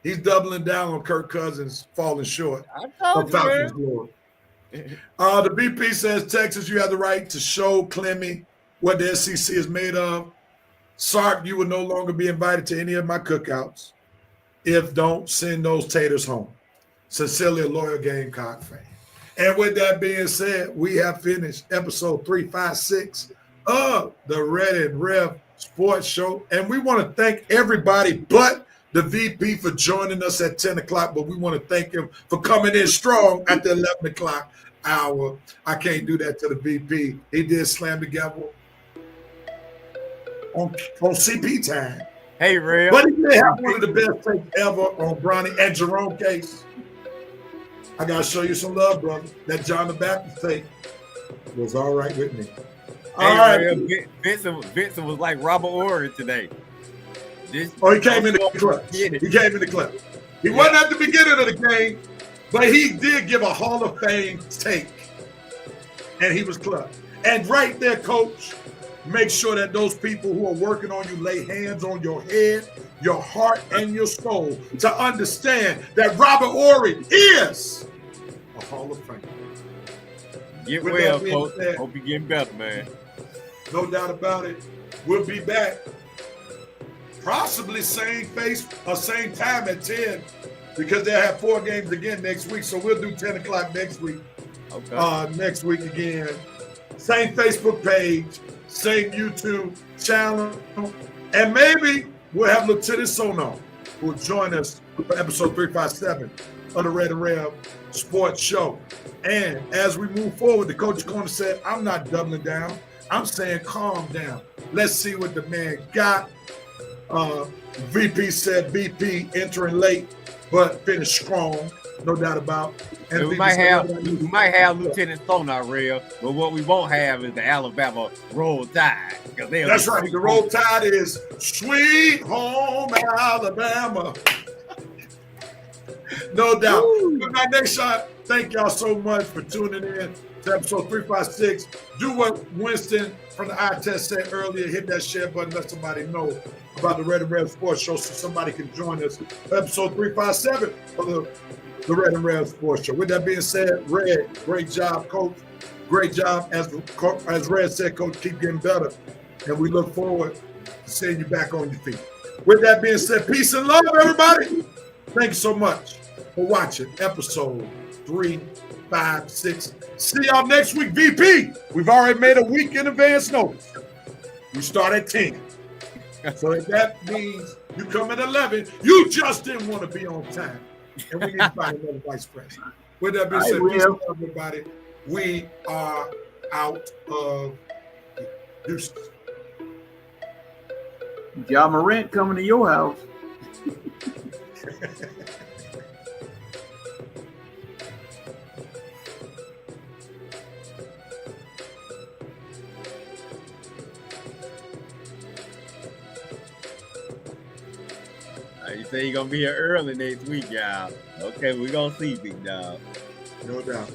He's doubling down on Kirk Cousins falling short of Falcons' glory. The BP says, Texas, you have the right to show Clemmy what the SEC is made of. Sark, you will no longer be invited to any of my cookouts. If don't, send those taters home. Sincerely, a loyal Gamecock fan. And with that being said, we have finished episode 356 of the Red and Rev Sports Show. And we want to thank everybody but the VP for joining us at 10 o'clock, but we want to thank him for coming in strong at the 11 o'clock hour. I can't do that to the VP. He did slam together on CP time. Hey, Rev. But he did have one of the best takes ever on Bronny and Jerome Case. I got to show you some love, brother. That John the Baptist take was all right with me. All right. Rev, Vincent was like Robert Ory today. He came in the clutch. He wasn't at the beginning of the game, but he did give a Hall of Fame take, and he was clutch. And right there, Coach, make sure that those people who are working on you lay hands on your head, your heart, and your soul to understand that Robert Ory is a Hall of Fame. Get well, Coach. Hope you're getting better, man. No doubt about it. We'll be back. Possibly same time at 10 because they'll have 4 games again next week. So we'll do 10 o'clock next week. Okay. Next week again. Same Facebook page, same YouTube channel. And maybe we'll have Lieutenant Sono who will join us for episode 357 of the Red and Rev Sports Show. And as we move forward, the Coach Corner said, I'm not doubling down. I'm saying calm down. Let's see what the man got. VP said VP entering late, but finished strong, no doubt about. And we might have Lieutenant Sonar real, but what we won't have is the Alabama Roll Tide. That's right. The Roll Tide is Sweet Home Alabama. No doubt. Good night, next shot. Thank y'all so much for tuning in to episode 356. Do what Winston from the eye test said earlier. Hit that share button. Let somebody know about the Red and Rev Sports Show so somebody can join us. Episode 357 of the Red and Rev Sports Show. With that being said, Red, great job, Coach. Great job. As Red said, Coach, keep getting better. And we look forward to seeing you back on your feet. With that being said, peace and love, everybody. Thank you so much for watching episode 356. See y'all next week, VP. We've already made a week in advance notice. We start at 10. So if that means you come at 11, you just didn't want to be on time. And we need to find another vice president. With that being said, peace and love, everybody. We are out of deuces. Ja Morant coming to your house. You say you're gonna be here early next week, y'all. Okay, we're gonna see, big dog. No doubt.